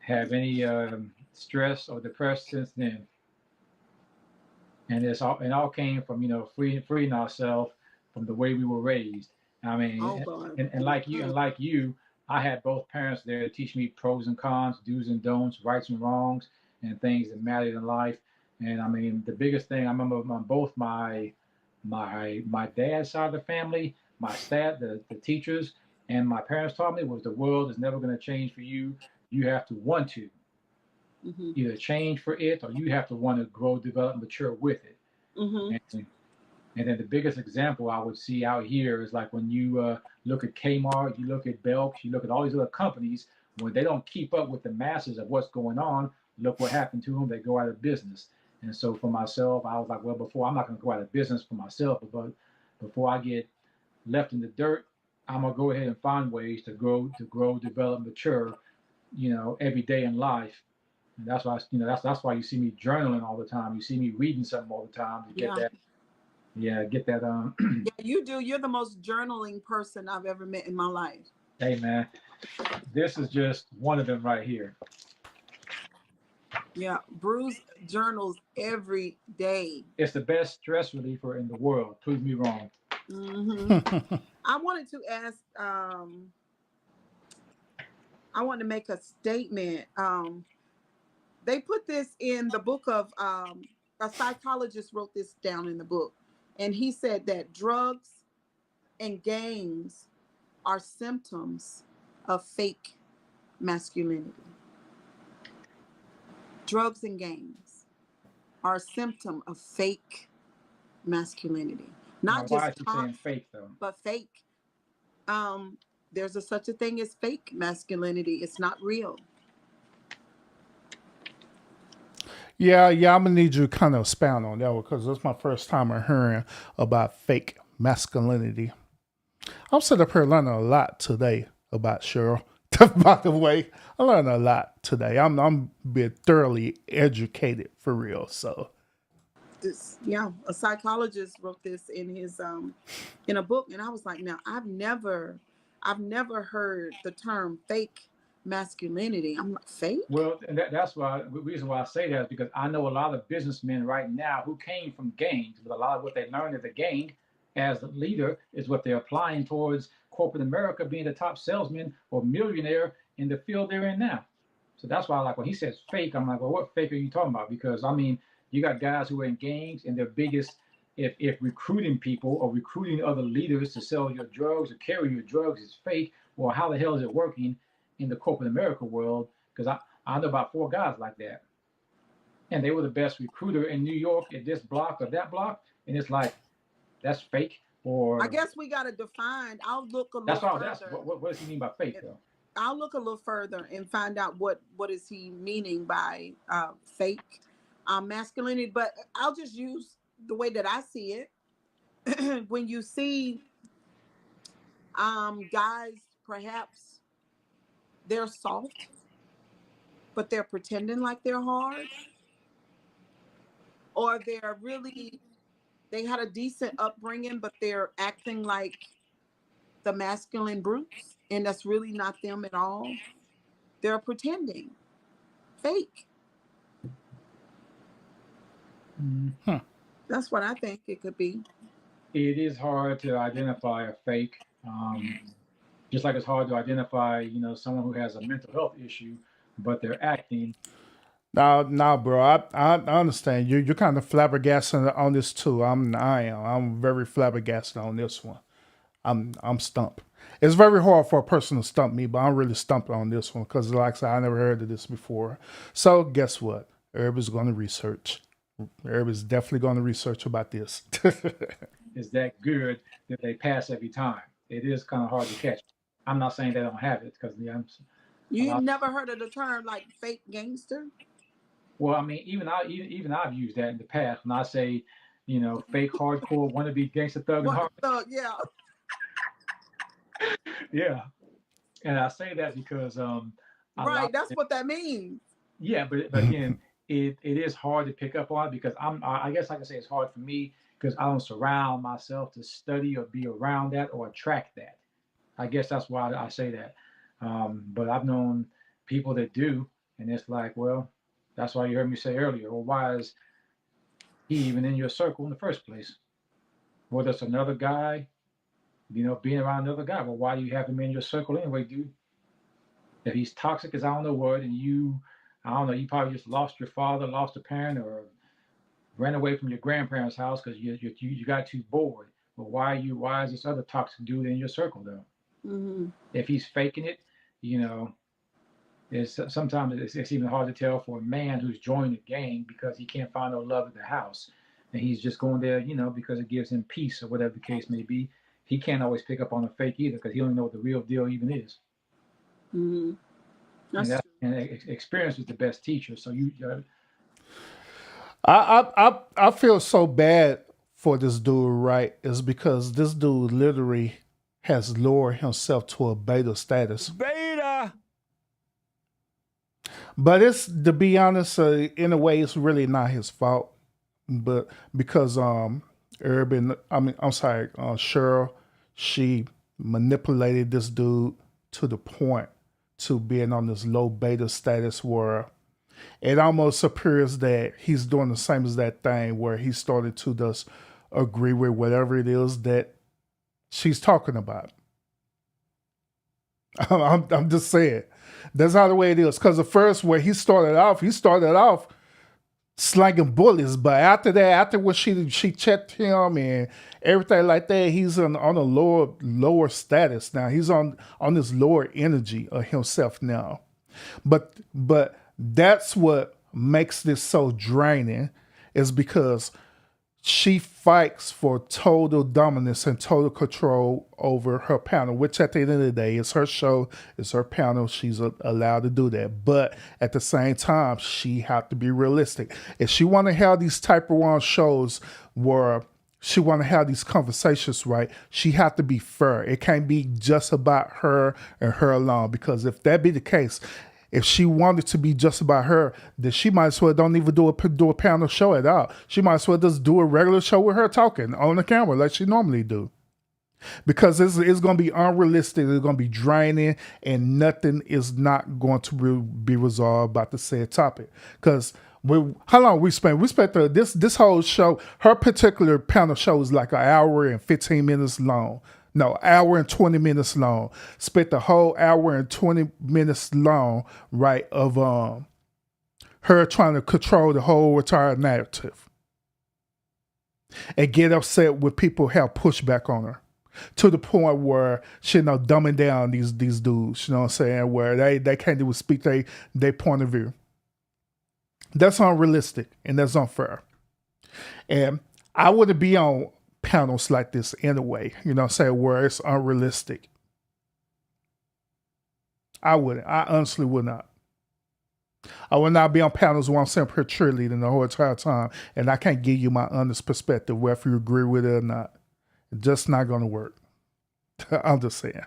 have any stress or depressed since then. And it all came from freeing ourselves from the way we were raised. I mean, and like you, I had both parents there to teach me pros and cons, do's and don'ts, rights and wrongs, and things that mattered in life. And I mean, the biggest thing I remember on both my dad's side of the family, my staff, the teachers, and my parents taught me was the world is never going to change for you. You have to want to either change for it, or you have to want to grow, develop, mature with it. And then the biggest example I would see out here is like when you look at Kmart, you look at Belk, you look at all these other companies, when they don't keep up with the masses of what's going on, look what happened to them. They go out of business. And so for myself, I was like, well, I'm not going to go out of business for myself, but before I get left in the dirt, I'm going to go ahead and find ways to grow, develop, mature, every day in life. And that's why, that's why you see me journaling all the time. You see me reading something all the time to get that. Yeah, get that. Yeah, you do. You're the most journaling person I've ever met in my life. Hey, man, this is just one of them right here. Yeah, Bruce journals every day. It's the best stress reliever in the world. Prove me wrong. I wanted to ask. I want to make a statement. They put this in the book of a psychologist wrote this down in the book, and he said that drugs and gangs are symptoms of fake masculinity. Drugs and gangs are a symptom of fake masculinity. Now, Not why just is he talk, saying fake though? but fake. There's such a thing as fake masculinity. It's not real. Yeah, I'm gonna need you to kind of expound on that one because that's my first time of hearing about fake masculinity. I'm sitting up here learning a lot today about Cheryl. By the way, I learned a lot today. I'm being thoroughly educated for real. So A psychologist wrote this in his in a book, and I was like, now I've never heard the term fake masculinity. I'm like, fake? Well, and that's why the reason why I say that is because I know a lot of businessmen right now who came from gangs, but a lot of what they learned as a gang as a leader is what they're applying towards corporate America, being the top salesman or millionaire in the field they're in now. So that's why, like, when he says fake, I'm like, well, what fake are you talking about? Because I mean, you got guys who are in gangs and their biggest, if recruiting people or recruiting other leaders to sell your drugs or carry your drugs is fake, well, how the hell is it working in the corporate America world? Because I know about 4 guys like that, and they were the best recruiter in New York at this block or that block, and it's like, that's fake. Or I guess we got to define. I'll look a little that's all. further. That's what does he mean by fake though? I'll look a little further and find out what is he meaning by fake masculinity. But I'll just use the way that I see it. When you see guys, perhaps they're soft, but they're pretending like they're hard, or they had a decent upbringing, but they're acting like the masculine brutes, and that's really not them at all. They're pretending, fake. That's what I think it could be. It is hard to identify a fake, just like it's hard to identify, someone who has a mental health issue, but they're acting. now, bro, I understand you're kind of flabbergasted on this too. I'm very flabbergasted on this one. I'm stumped. It's very hard for a person to stump me, but I'm really stumped on this one because, like I said, I never heard of this before. So guess what? Everybody's going to research. Everybody's definitely going to research about this. Is that good that they pass every time? It is kind of hard to catch. I'm not saying they don't have it because You've never heard of the term like fake gangster? Well, I mean, even I've used that in the past when I say, fake hardcore wannabe gangster thug and hard. Yeah. Yeah, and I say that because right, that's what that means. Yeah, but again, it is hard to pick up on because I guess I can say it's hard for me because I don't surround myself to study or be around that or attract that. I guess that's why I say that. But I've known people that do, and it's like, well, that's why you heard me say earlier. Well, why is he even in your circle in the first place? Whether it's another guy, being around another guy. Well, why do you have him in your circle anyway, dude? If he's toxic as I don't know what, and you probably just lost your father, lost a parent, or ran away from your grandparents' house because you got too bored. Well, why is this other toxic dude in your circle though? Mm-hmm. If he's faking it, sometimes it's even hard to tell for a man who's joined a gang because he can't find no love at the house, and he's just going there, because it gives him peace or whatever the case may be. He can't always pick up on a fake either because he don't know what the real deal even is. Mm-hmm. And experience is the best teacher. So I feel so bad for this dude, right? Is because this dude literally has lowered himself to a beta status. Beta. But it's, to be honest, in a way, it's really not his fault. But because Cheryl, she manipulated this dude to the point to being on this low beta status where it almost appears that he's doing the same as that thing where he started to just agree with whatever it is that she's talking about. I'm just saying. That's how the way it is. Because the first where he started off slanging bullets, but after that, after when she checked him and everything like that, he's on a lower status now. He's on this lower energy of himself now. But that's what makes this so draining, is because she fights for total dominance and total control over her panel, which at the end of the day is her show, it's her panel. She's allowed to do that. But at the same time, she have to be realistic. If she want to have these type of shows where she want to have these conversations, right, she have to be fair. It can't be just about her and her alone, because if that be the case, if she wanted to be just about her, then she might as well don't even do a panel show at all. She might as well just do a regular show with her talking on the camera like she normally do. Because it's going to be unrealistic, it's going to be draining, and nothing is not going to be resolved about the said topic. Because how long we spent? We spent this whole show, her particular panel show is like an hour and 15 minutes long. No, hour and 20 minutes long. Spent the whole hour and 20 minutes long, right, of her trying to control the whole entire narrative. And get upset when people have pushback on her. To the point where she dumbing down these dudes, you know what I'm saying, where they can't even speak their point of view. That's unrealistic and that's unfair. And I wouldn't be on panels like this anyway, you know what I'm saying, where it's unrealistic. I wouldn't. I honestly would not. I would not be on panels where I'm saying her cheerleading the whole entire time, and I can't give you my honest perspective, whether you agree with it or not. It's just not going to work. I'm just saying.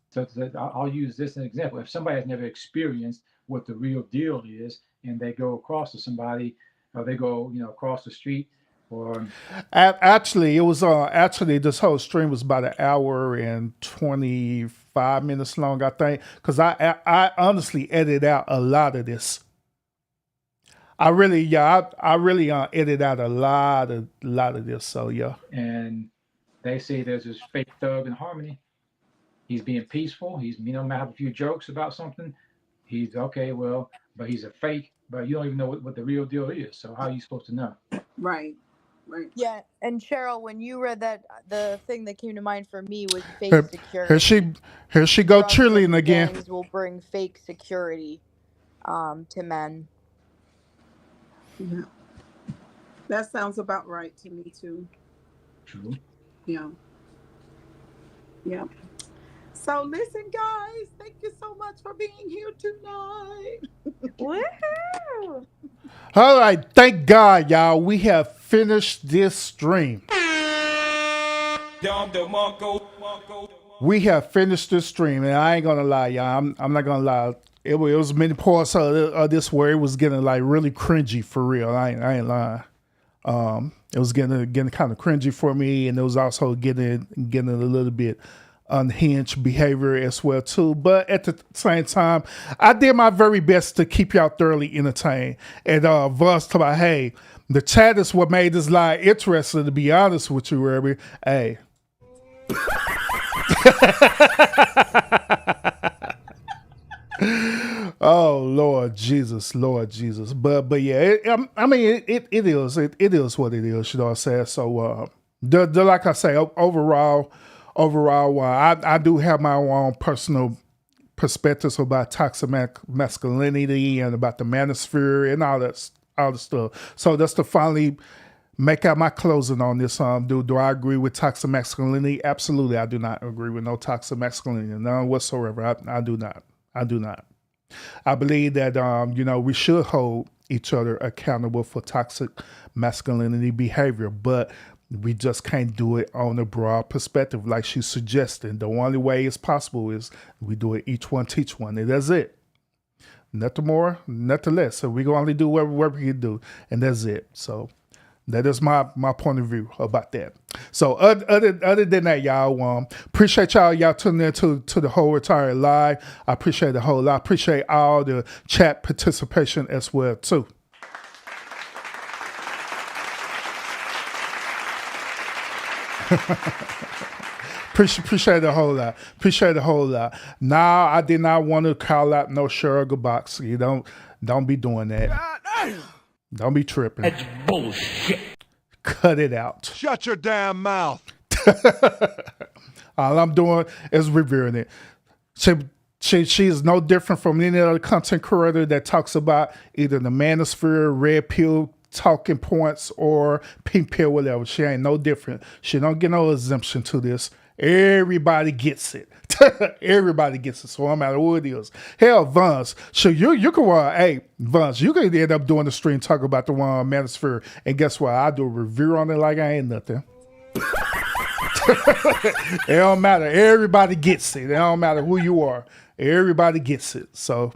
So I'll use this as an example. If somebody has never experienced what the real deal is, and they go across to somebody, or they go, across the street, or actually, it was actually this whole stream was about an hour and 25 minutes long, I think, because I honestly edited out a lot of this. I really edited out a lot of this. So yeah. And they say there's this fake thug in Harmony. He's being peaceful. He's might have a few jokes about something. He's okay, well, but he's a fake. But you don't even know what the real deal is. So how are you supposed to know? Right. Yeah, and Cheryl, when you read that, the thing that came to mind for me was fake security. Here she go cheerleading again. Gangs will bring fake security to men. Yeah. That sounds about right to me too. True. Yeah. Yeah. So listen, guys, thank you so much for being here tonight. Woohoo! All right, thank God, y'all. We have finished this stream. We have finished this stream, and I ain't gonna lie, y'all. I'm not gonna lie. It was many parts of this where it was getting like really cringy for real. I ain't lying. It was getting kind of cringy for me, and it was also getting a little bit unhinged behavior as well too. But at the same time, I did my very best to keep y'all thoroughly entertained. And Voss talking about, hey, the chat is what made this live interesting, to be honest with you, Ruby. Hey. Oh Lord Jesus. But yeah, it is what it is, you know what I'm saying? So like I say, overall, I do have my own personal perspectives about toxic masculinity and about the manosphere and all the stuff. So that's to finally make out my closing on this. Do I agree with toxic masculinity? Absolutely, I do not agree with no toxic masculinity, none whatsoever. I do not. I believe that we should hold each other accountable for toxic masculinity behavior, but we just can't do it on a broad perspective like she's suggesting. The only way it's possible is we do it each one, teach one, and that's it. Nothing more, nothing less. So we can only do whatever we can do, and that's it. So That is my point of view about that. So other than that, y'all, appreciate y'all tuning in to the whole entire live. I appreciate it a whole lot. I appreciate all the chat participation as well too. Appreciate it a whole lot. Appreciate it a whole lot. Now, I did not want to call out no CherylG box. You don't be doing that. Don't be tripping. That's bullshit. Cut it out. Shut your damn mouth. All I'm doing is reviewing it. She is no different from any other content creator that talks about either the Manosphere, Red Pill, talking points, or pink pill, whatever. She ain't no different. She don't get no exemption to this. Everybody gets it. Everybody gets it. So no matter who it is. Hell, Vance. So you can hey, Vance, you can end up doing the stream talk about the one on Manosphere. And guess what? I do a review on it like I ain't nothing. It don't matter. Everybody gets it. It don't matter who you are. Everybody gets it. So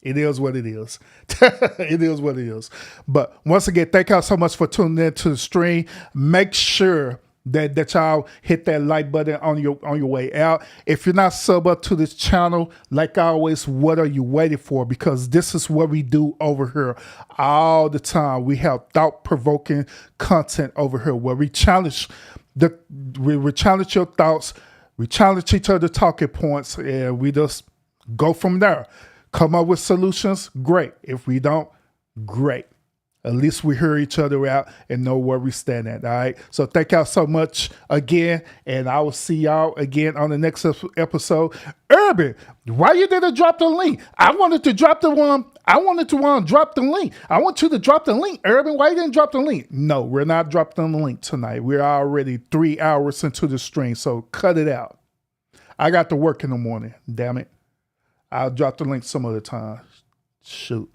it is what it is. It is what it is. But once again, thank y'all so much for tuning in to the stream. Make sure that y'all hit that like button on your way out. If you're not sub up to this channel, like always, what are you waiting for? Because this is what we do over here all the time. We have thought-provoking content over here where we challenge we challenge your thoughts, we challenge each other talking points, and we just go from there. Come up with solutions, great. If we don't, great. At least we hear each other out and know where we stand at, all right? So thank y'all so much again, and I will see y'all again on the next episode. Urban, why you didn't drop the link? I wanted to drop the one. I wanted to drop the link. I want you to drop the link, Urban. Why you didn't drop the link? No, we're not dropping the link tonight. We're already 3 hours into the stream, so cut it out. I got to work in the morning, damn it. I'll drop the link some other time. Shoot.